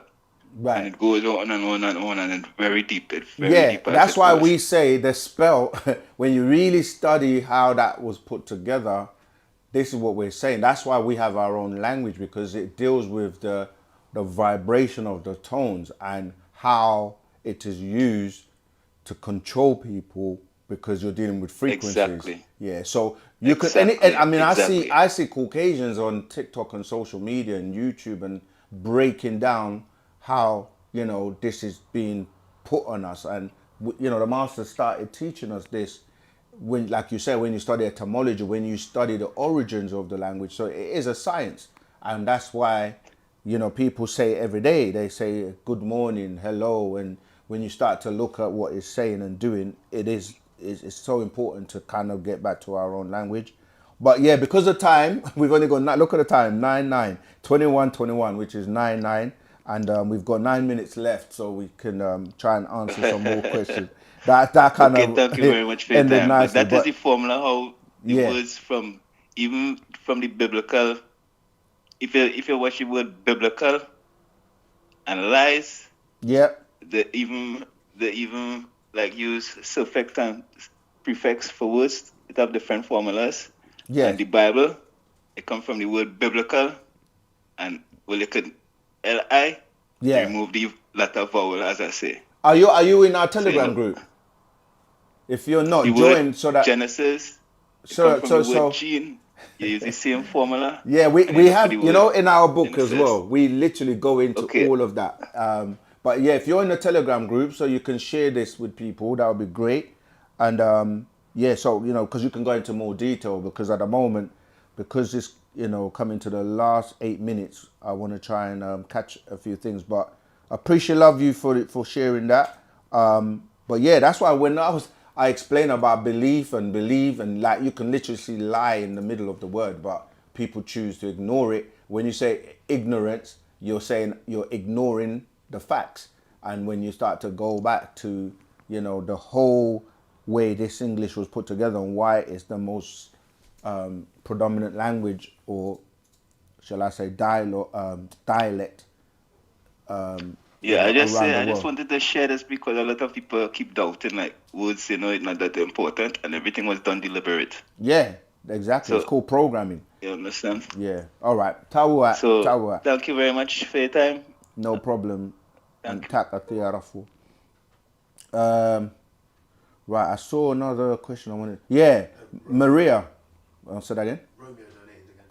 Right. And it goes on and on and on, and it's very deep. It's very deep. That's why we say the spell, when you really study how that was put together, this is what we're saying. That's why we have our own language, because it deals with the vibration of the tones and how it is used to control people, because you're dealing with frequencies. Exactly. Yeah. So you could, I see Caucasians on TikTok and social media and YouTube and breaking down how, this is being put on us. And, the master started teaching us this when, like you said, when you study etymology, when you study the origins of the language. So it is a science. And that's why, you know, people say every day, they say good morning, hello, and when you start to look at what it's saying and doing, it's so important to kind of get back to our own language. But yeah, because of time, we've only got, look at the time, 9:09, 21:21, which is 9:09. And we've got 9 minutes left, so we can try and answer some more questions. That kind Okay, of thank you very much for your ended time. But nicely. that is the But formula how the yeah, words from even from the biblical. If you watch the word biblical and lies, yeah, they even like use suffix and prefix for words. It have different formulas. yeah, And the Bible, it comes from the word biblical, and well, you could li yeah. remove the letter vowel, as I say. Are you in our So you Telegram know group? If you're the not, word join so that Genesis, it comes so from the so word so gene. You use the same formula, yeah, we, and you we look for the have, you word know, in our book as Genesis. well, we literally go into Okay. all of that. But yeah, if you're in the Telegram group, so you can share this with people, that would be great. And yeah, so, you know, because you can go into more detail, because at the moment, because it's, you know, coming to the last 8 minutes, I want to try and catch a few things. But I appreciate, love you for sharing that. But yeah, that's why when I explain about belief and believe, and like you can literally see lie in the middle of the word, but people choose to ignore it. When you say ignorance, you're saying you're ignoring the facts. And when you start to go back to, you know, the whole way this English was put together and why it's the most predominant language, or shall I say dialect, you Yeah, know, around the I just world. wanted to share this because a lot of people keep doubting like words, it's not that important, and everything was done deliberate. Yeah, exactly. It's So called programming. you understand? Yeah. All right. Tawuat. So Tawuat. thank you very much for your time. No problem. And Thank you. tak atiyarafu. Right. I saw another question I wanted. Yeah. Maria. I'll say that again. Romeo donated again.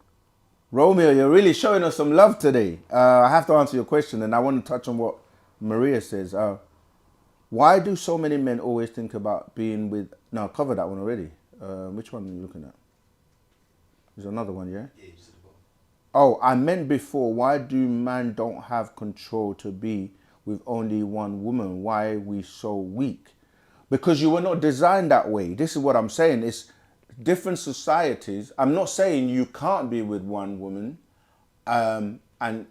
Romeo, you're really showing us some love today. I have to answer your question, and I want to touch on what Maria says. Why do so many men always think about being with? No, I covered that one already. Which one are you looking at? There's another one, yeah? Yeah, just at the bottom. Oh, I meant before, why do men don't have control to be with only one woman? Why are we so weak? Because you were not designed that way. This is what I'm saying. It's different societies. I'm not saying you can't be with one woman, and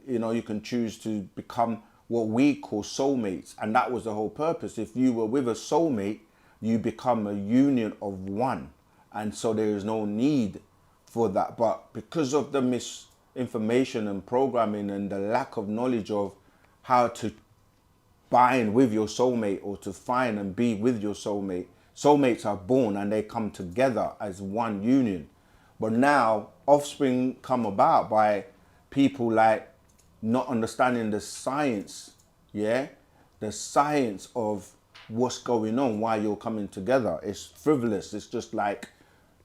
you know, you can choose to become what we call soulmates, and that was the whole purpose. If you were with a soulmate, you become a union of one, and so there is no need for that. But because of the misinformation and programming and the lack of knowledge of how to bind with your soulmate or to find and be with your soulmate, soulmates are born and they come together as one union. But now offspring come about by people like not understanding the science, yeah, the science of what's going on, why you're coming together. It's frivolous. It's just like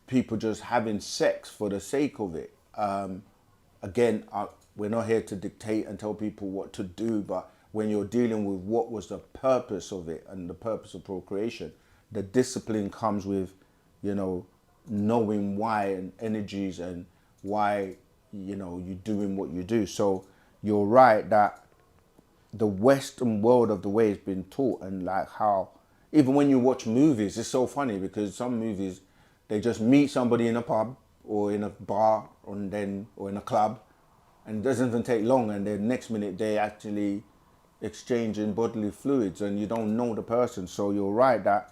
people just having sex for the sake of it. Again, we're not here to dictate and tell people what to do, but when you're dealing with what was the purpose of it and the purpose of procreation, the discipline comes with, you know, knowing why and energies and why, you know, you're doing what you do. So you're right that the Western world of the way it's been taught, and like how even when you watch movies, it's so funny because some movies they just meet somebody in a pub or in a bar or in a club, and it doesn't even take long, and then next minute they actually exchanging bodily fluids, and you don't know the person. So you're right that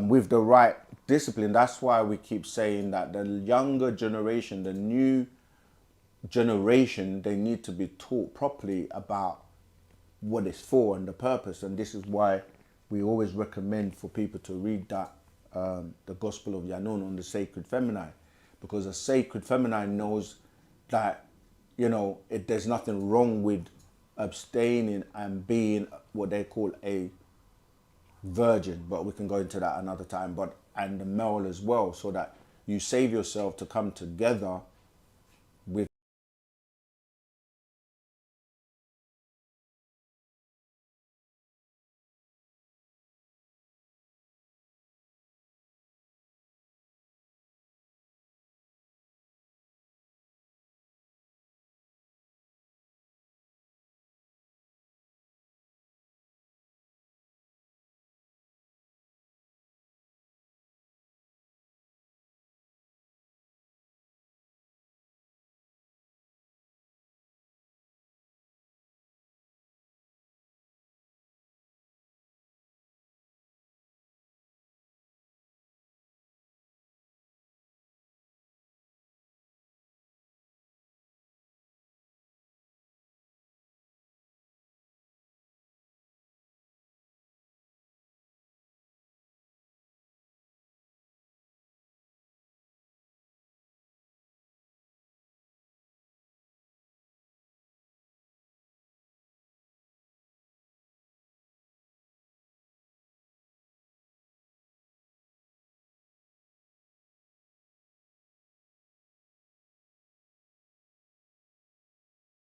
with the right discipline, that's why we keep saying that the younger generation, the new generation, they need to be taught properly about what it's for and the purpose. And this is why we always recommend for people to read that the Gospel of Yanun on the Sacred Feminine, because the Sacred Feminine knows that, you know, there's nothing wrong with abstaining and being what they call a virgin, but we can go into that another time. But and the male as well, so that you save yourself to come together with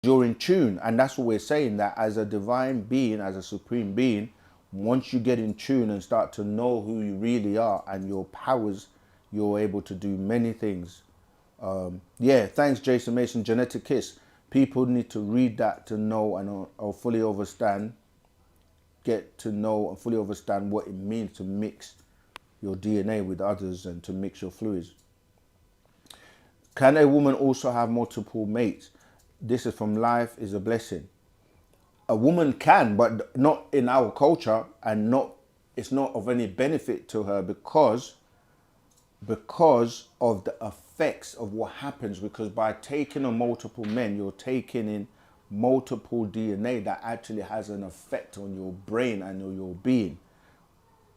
you're in tune. And that's what we're saying, that as a divine being, as a supreme being, once you get in tune and start to know who you really are and your powers, you're able to do many things. Yeah, thanks, Jason Mason. Genetic Kiss. People need to read that to know and or fully understand, get to know and fully understand what it means to mix your DNA with others and to mix your fluids. Can a woman also have multiple mates? This is from Life is a Blessing. A woman can, but not in our culture, and it's not of any benefit to her because of the effects of what happens. Because by taking on multiple men, you're taking in multiple DNA that actually has an effect on your brain and on your being.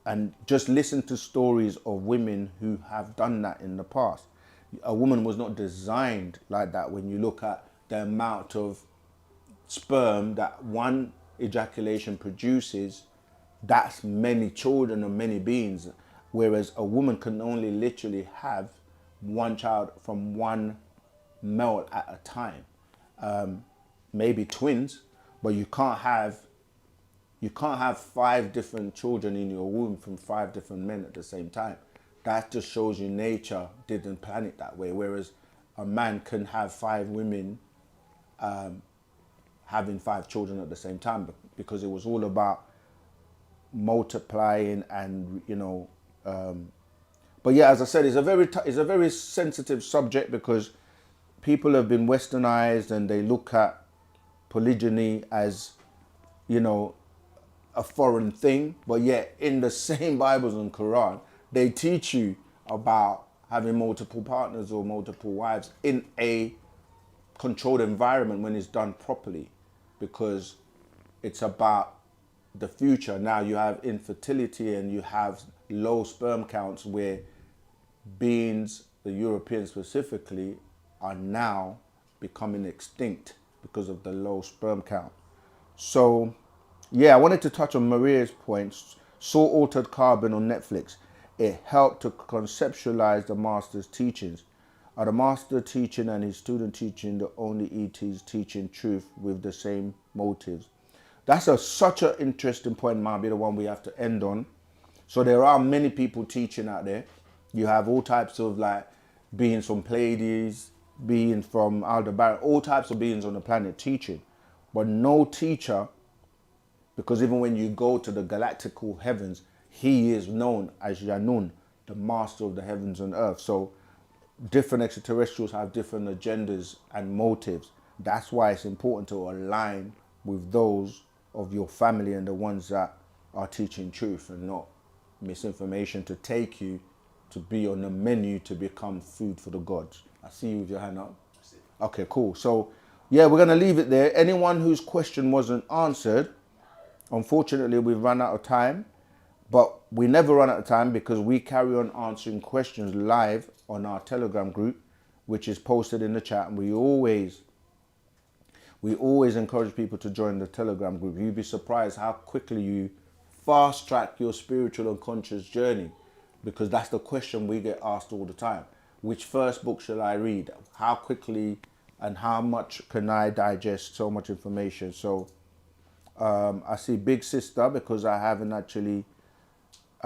And just listen to stories of women who have done that in the past. A woman was not designed like that. When you look at the amount of sperm that one ejaculation produces, that's many children and many beings. Whereas a woman can only literally have one child from one male at a time. Maybe twins, but you can't have 5 different children in your womb from 5 different men at the same time. That just shows you nature didn't plan it that way. Whereas a man can have 5 women having 5 children at the same time, because it was all about multiplying and, you know. But yeah, as I said, it's a very sensitive subject because people have been westernized and they look at polygyny as, you know, a foreign thing. But yet in the same Bibles and Quran, they teach you about having multiple partners or multiple wives in a controlled environment when it's done properly, because it's about the future. Now you have infertility and you have low sperm counts where beings, the Europeans specifically, are now becoming extinct because of the low sperm count. So yeah, I wanted to touch on Maria's points. Saw Altered Carbon on Netflix. It helped to conceptualize the master's teachings. Are the master teaching and his student teaching the only ETs teaching truth with the same motives? That's such an interesting point, might be the one we have to end on. So there are many people teaching out there. You have all types of like beings from Pleiades, beings from Aldebaran, all types of beings on the planet teaching. But no teacher, because even when you go to the galactical heavens, he is known as Yanun, the master of the heavens and earth. So different extraterrestrials have different agendas and motives. That's why it's important to align with those of your family and the ones that are teaching truth and not misinformation to take you to be on the menu to become food for the gods. I see you with your hand up. Okay, cool. So yeah, we're going to leave it there. Anyone whose question wasn't answered, unfortunately, we've run out of time. But we never run out of time because we carry on answering questions live on our Telegram group, which is posted in the chat. And we always encourage people to join the Telegram group. You'd be surprised how quickly you fast track your spiritual and conscious journey, because that's the question we get asked all the time. Which first book shall I read? How quickly and how much can I digest so much information? So I see Big Sister, because I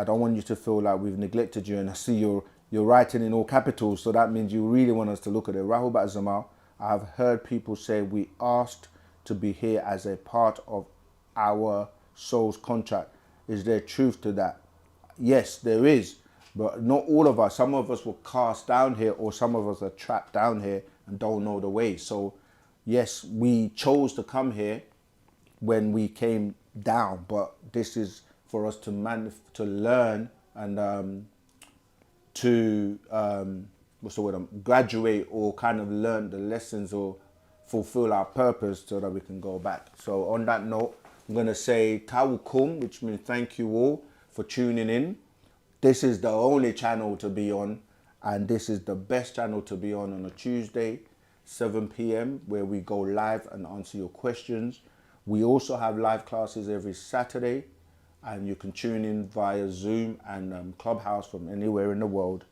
don't want you to feel like we've neglected you, and I see you're writing in all capitals, so that means you really want us to look at it. Rahu Batzamal, I have heard people say we asked to be here as a part of our soul's contract. Is there truth to that? Yes, there is, but not all of us. Some of us were cast down here, or some of us are trapped down here and don't know the way. So yes, we chose to come here when we came down, but this is for us to learn and graduate or kind of learn the lessons or fulfill our purpose so that we can go back. So on that note, I'm going to say Tawukum, which means thank you all for tuning in. This is the only channel to be on, and this is the best channel to be on a Tuesday, 7 p.m, where we go live and answer your questions. We also have live classes every Saturday, and you can tune in via Zoom and Clubhouse from anywhere in the world.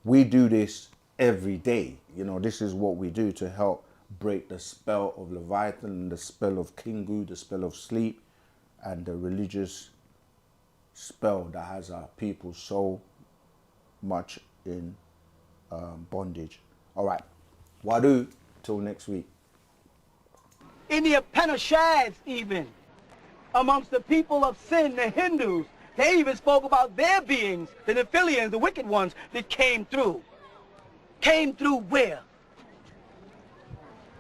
We do this every day. You know, this is what we do to help break the spell of Leviathan, the spell of Kingu, the spell of sleep, and the religious spell that has our people so much in bondage. All right, Wadu, till next week. In the Upanishads even, amongst the people of sin, the Hindus, they even spoke about their beings, the Nephilians, the wicked ones, that came through. Came through where?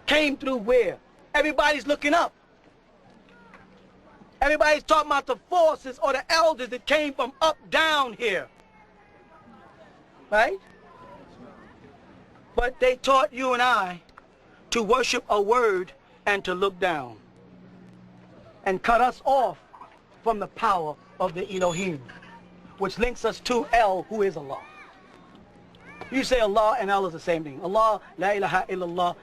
Came through where? Everybody's looking up. Everybody's talking about the forces or the elders that came from up down here. Right? But they taught you and I to worship a word and to look down. And cut us off from the power of the Elohim, which links us to El, who is Allah. You say Allah and Allah is the same thing. Allah, la ilaha illallah,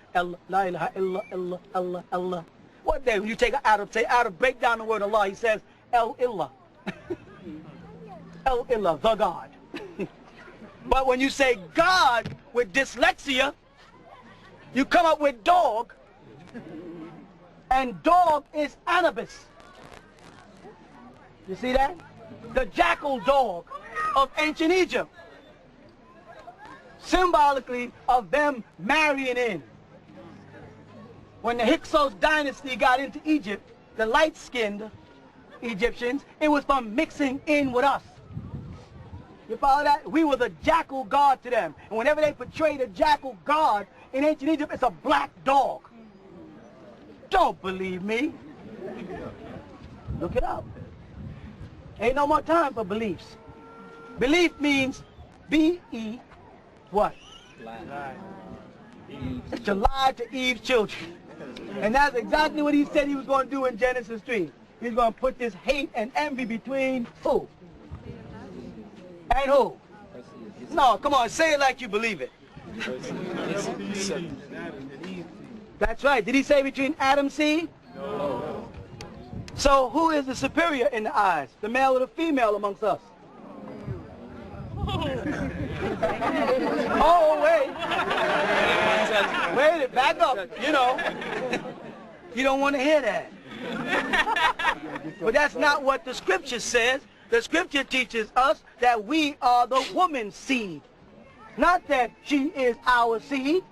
la ilaha illallah, Allah, Allah. What day when you take an Arab, say Arab, break down the word Allah, he says El Illah. El Illah, the God. But when you say God with dyslexia, you come up with dog, and dog is Anubis. You see that? The jackal dog of ancient Egypt. Symbolically of them marrying in. When the Hyksos dynasty got into Egypt, the light-skinned Egyptians, it was from mixing in with us. You follow that? We were the jackal god to them. And whenever they portrayed a jackal god in ancient Egypt, it's a black dog. Don't believe me. Look it up. Ain't no more time for beliefs. Belief means B-E what? Lie. It's to lie to Eve's children. And that's exactly what he said he was going to do in Genesis 3. He's going to put this hate and envy between who? And who? No, come on, say it like you believe it. That's right. Did he say between Adam's seed? No. So who is the superior in the eyes? The male or the female amongst us? Oh, wait. Wait, back up. You know. You don't want to hear that. But that's not what the scripture says. The scripture teaches us that we are the woman's seed. Not that she is our seed.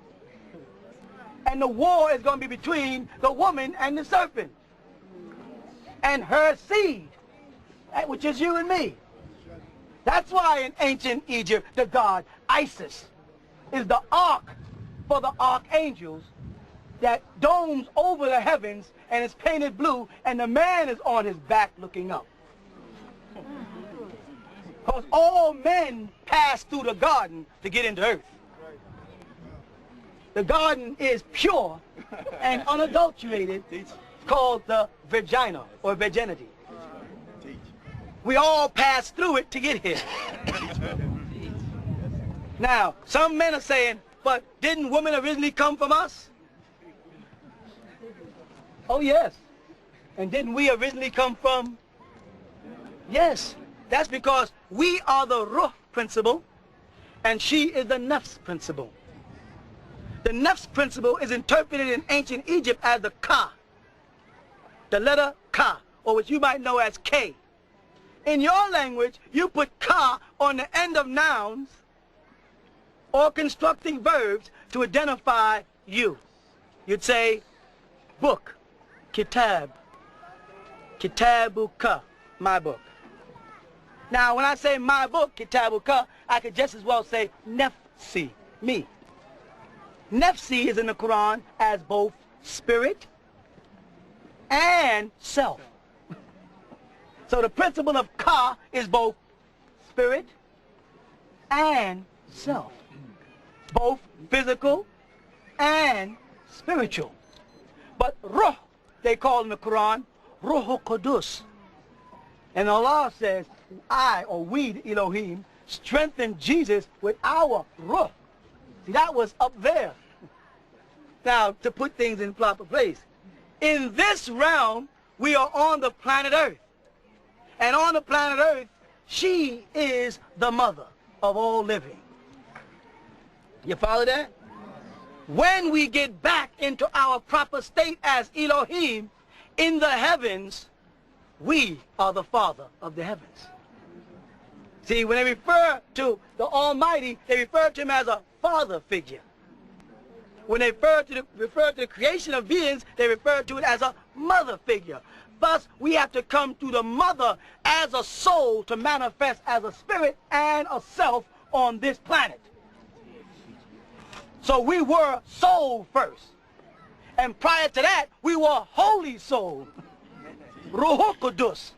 And the war is going to be between the woman and the serpent. And her seed, which is you and me. That's why in ancient Egypt, the god Isis is the ark for the archangels that domes over the heavens and is painted blue, and the man is on his back looking up. Because all men pass through the garden to get into earth. The garden is pure and unadulterated, called the vagina or virginity. We all pass through it to get here. Now, some men are saying, but didn't women originally come from us? Oh, yes. And didn't we originally come from? Yes. That's because we are the ruh principle, and she is the nafs principle. The nafs principle is interpreted in ancient Egypt as the ka, the letter ka, or what you might know as K. In your language, you put ka on the end of nouns or constructing verbs to identify you. You'd say book, kitab, kitabu ka, my book. Now, when I say my book, kitabu ka, I could just as well say nafsi, me. Nafsi is in the Quran as both spirit and self. So the principle of ka is both spirit and self. Both physical and spiritual. But ruh, they call in the Quran, ruh qudus. And Allah says, I, or we, the Elohim, strengthened Jesus with our ruh. See, that was up there. Now, to put things in proper place. In this realm, we are on the planet Earth. And on the planet Earth, she is the mother of all living. You follow that? when we get back into our proper state as Elohim in the heavens, we are the Father of the heavens. See, when they refer to the Almighty, they refer to him as a father figure. When they refer to the creation of beings, they refer to it as a mother figure. Thus, we have to come to the mother as a soul to manifest as a spirit and a self on this planet. So we were soul first. And prior to that, we were holy soul. Ruhu Qudus.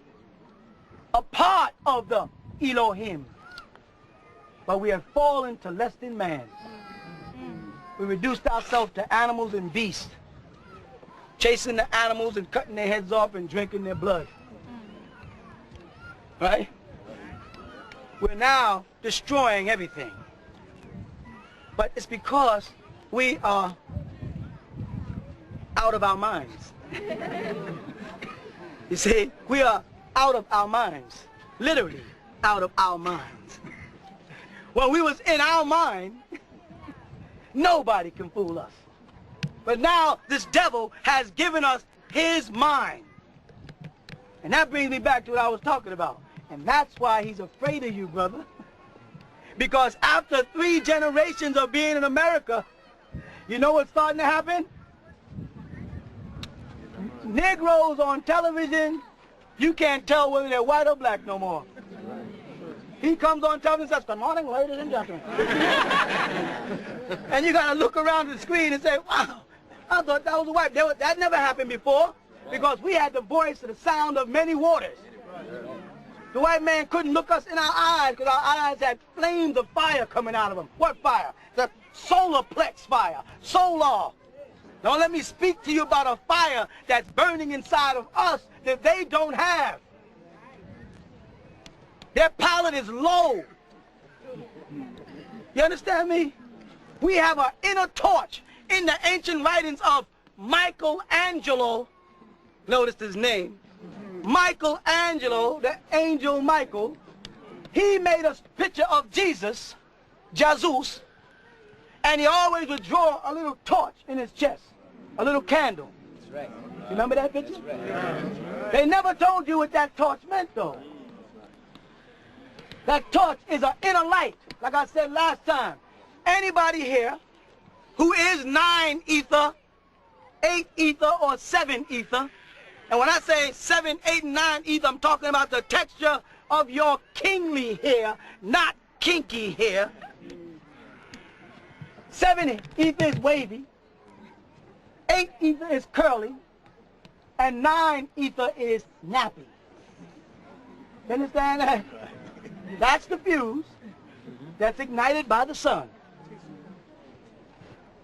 A part of the Elohim. But we have fallen to less than man. We reduced ourselves to animals and beasts, chasing the animals and cutting their heads off and drinking their blood. Right? We're now destroying everything. But it's because we are out of our minds. You see, we are out of our minds. Literally out of our minds. When we was in our mind, nobody can fool us. But now this devil has given us his mind. And that brings me back to what I was talking about. And that's why he's afraid of you, brother. Because after 3 generations of being in America, you know what's starting to happen? Negroes on television, you can't tell whether they're white or black no more. He comes on television and says, "Good morning, ladies and gentlemen." And you got to look around the screen and say, "Wow, I thought that was a white." That never happened before, because we had the voice of the sound of many waters. The white man couldn't look us in our eyes because our eyes had flames of fire coming out of them. What fire? The solar plex fire. Solar. Don't let me speak to you about a fire that's burning inside of us that they don't have. Their palate is low. You understand me? We have an inner torch in the ancient writings of Michelangelo. Notice his name. Michelangelo, the angel Michael. He made a picture of Jesus, Jesus, and he always would draw a little torch in his chest, a little candle. That's right. You remember that picture? That's right. They never told you what that torch meant, though. That torch is an inner light, like I said last time. Anybody here who is 9 ether, 8 ether, or 7 ether, and when I say 7, 8, and 9 ether, I'm talking about the texture of your kingly hair, not kinky hair. 7 ether is wavy, 8 ether is curly, and 9 ether is nappy. You understand that? That's the fuse that's ignited by the sun.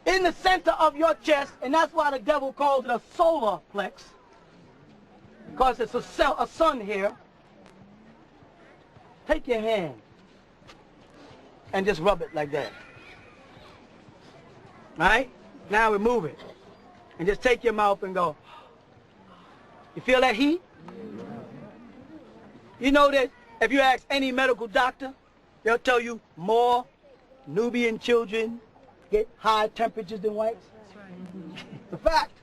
In the center of your chest, and that's why the devil calls it a solar plex, because it's a sun here. Take your hand and just rub it like that. Right? Now we move it. And just take your mouth and go. You feel that heat? You know that if you ask any medical doctor, they'll tell you more Nubian children get higher temperatures than whites. That's right. The fact.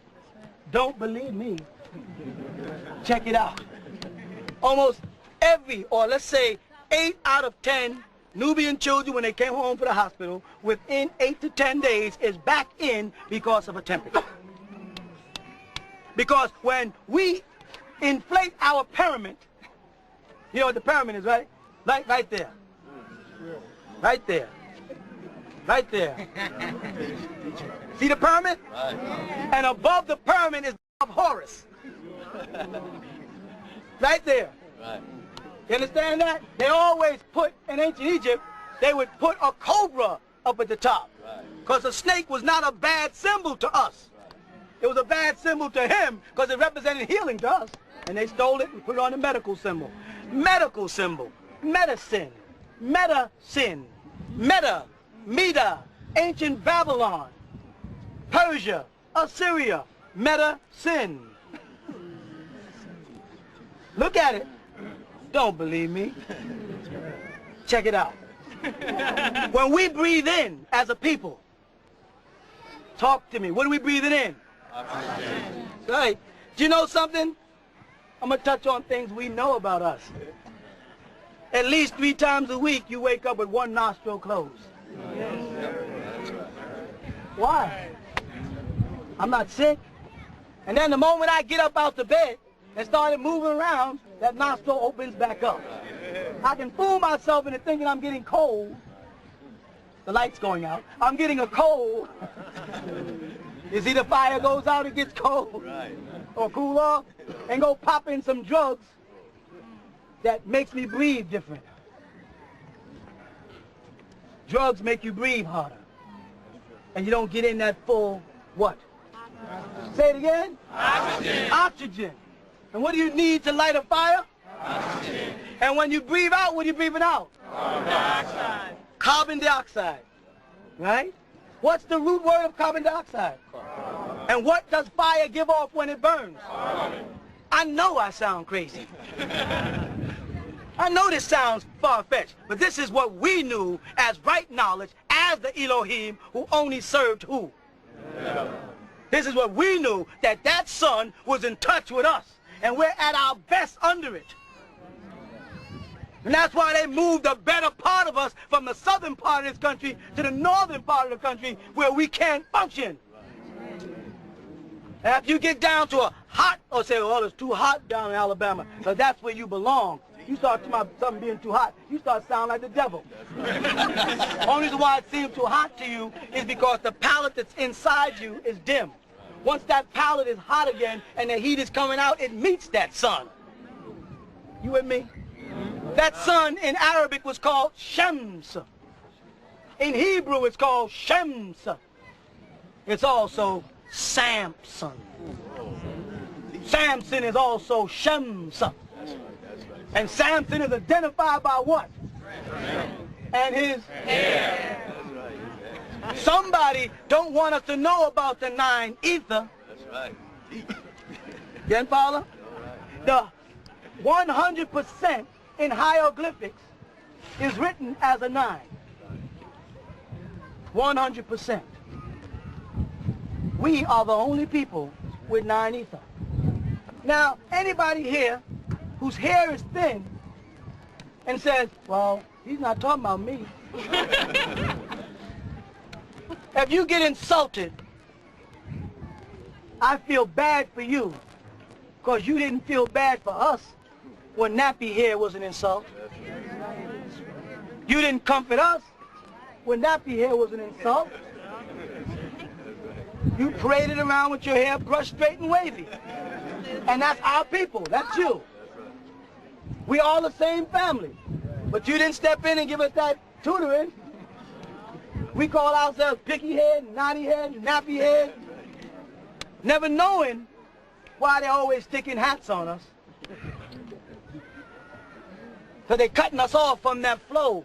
Don't believe me. Check it out. Almost every, or let's say 8 out of 10 Nubian children, when they came home from the hospital, within 8 to 10 days is back in because of a temperature. Because when we inflate our pyramid, you know what the pyramid is, right? Right there. Right there. Right there. See the pyramid? Right. And above the pyramid is of Horus. Right there. Right. You understand that? They always put, in ancient Egypt, they would put a cobra up at the top. Because a snake was not a bad symbol to us. It was a bad symbol to him because it represented healing to us. And they stole it and put it on the medical symbol. Medical symbol. Medicine. Meta-sin. Meta. Meda. Ancient Babylon. Persia. Assyria. Meta-sin. Look at it. Don't believe me. Check it out. When we breathe in as a people, Talk to me. What are we breathing in? Oxygen. Right. Do you know something? I'm going to touch on things we know about us. At least 3 times a week, you wake up with one nostril closed. Why? I'm not sick. And then the moment I get up out the bed and started moving around, that nostril opens back up. I can fool myself into thinking I'm getting cold. The light's going out. I'm getting a cold. You see, the fire goes out, it gets cold. Or cool off, and go pop in some drugs that makes me breathe different. Drugs make you breathe harder. And you don't get in that full, what? Say it again? Oxygen. Oxygen. And what do you need to light a fire? Oxygen. And when you breathe out, what are you breathing out? Carbon dioxide. Carbon dioxide. Right? What's the root word of carbon dioxide? Carbon. And what does fire give off when it burns? Carbon. I know I sound crazy. I know this sounds far-fetched, but this is what we knew as right knowledge, as the Elohim who only served who? Yeah. This is what we knew, that that sun was in touch with us, and we're at our best under it. And that's why they moved the better part of us from the southern part of this country to the northern part of the country where we can't function. After you get down to a hot, or say, oh, it's too hot down in Alabama, so that's where you belong. You start talking about something being too hot, you start sounding like the devil. The only reason why it seems too hot to you is because the palate that's inside you is dim. Once that palate is hot again and the heat is coming out, it meets that sun. You with me? That sun in Arabic was called Shams. In Hebrew it's called Shams. It's also Samson. Samson is also Shams. And Samson is identified by what? And his hair. Somebody don't want us to know about the 9 ether. That's right. You follow? The 100% in hieroglyphics is written as a 9. 100%. We are the only people with 9 ether. Now, anybody here whose hair is thin and says, well, he's not talking about me. If you get insulted, I feel bad for you because you didn't feel bad for us when nappy hair was an insult. You didn't comfort us when nappy hair was an insult. You paraded around with your hair brushed straight and wavy. And that's our people. That's you. We all the same family. But you didn't step in and give us that tutoring. We call ourselves picky head, naughty head, nappy head, never knowing why they're always sticking hats on us. So they're cutting us off from that flow,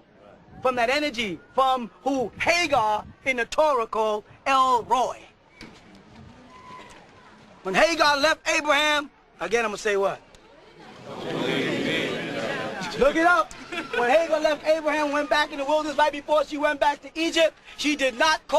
from that energy, from who Hagar in the Torah called El Roy. When Hagar left Abraham, again I'm going to say what? Look it up. When Hagar left Abraham, went back in the wilderness right before she went back to Egypt, she did not call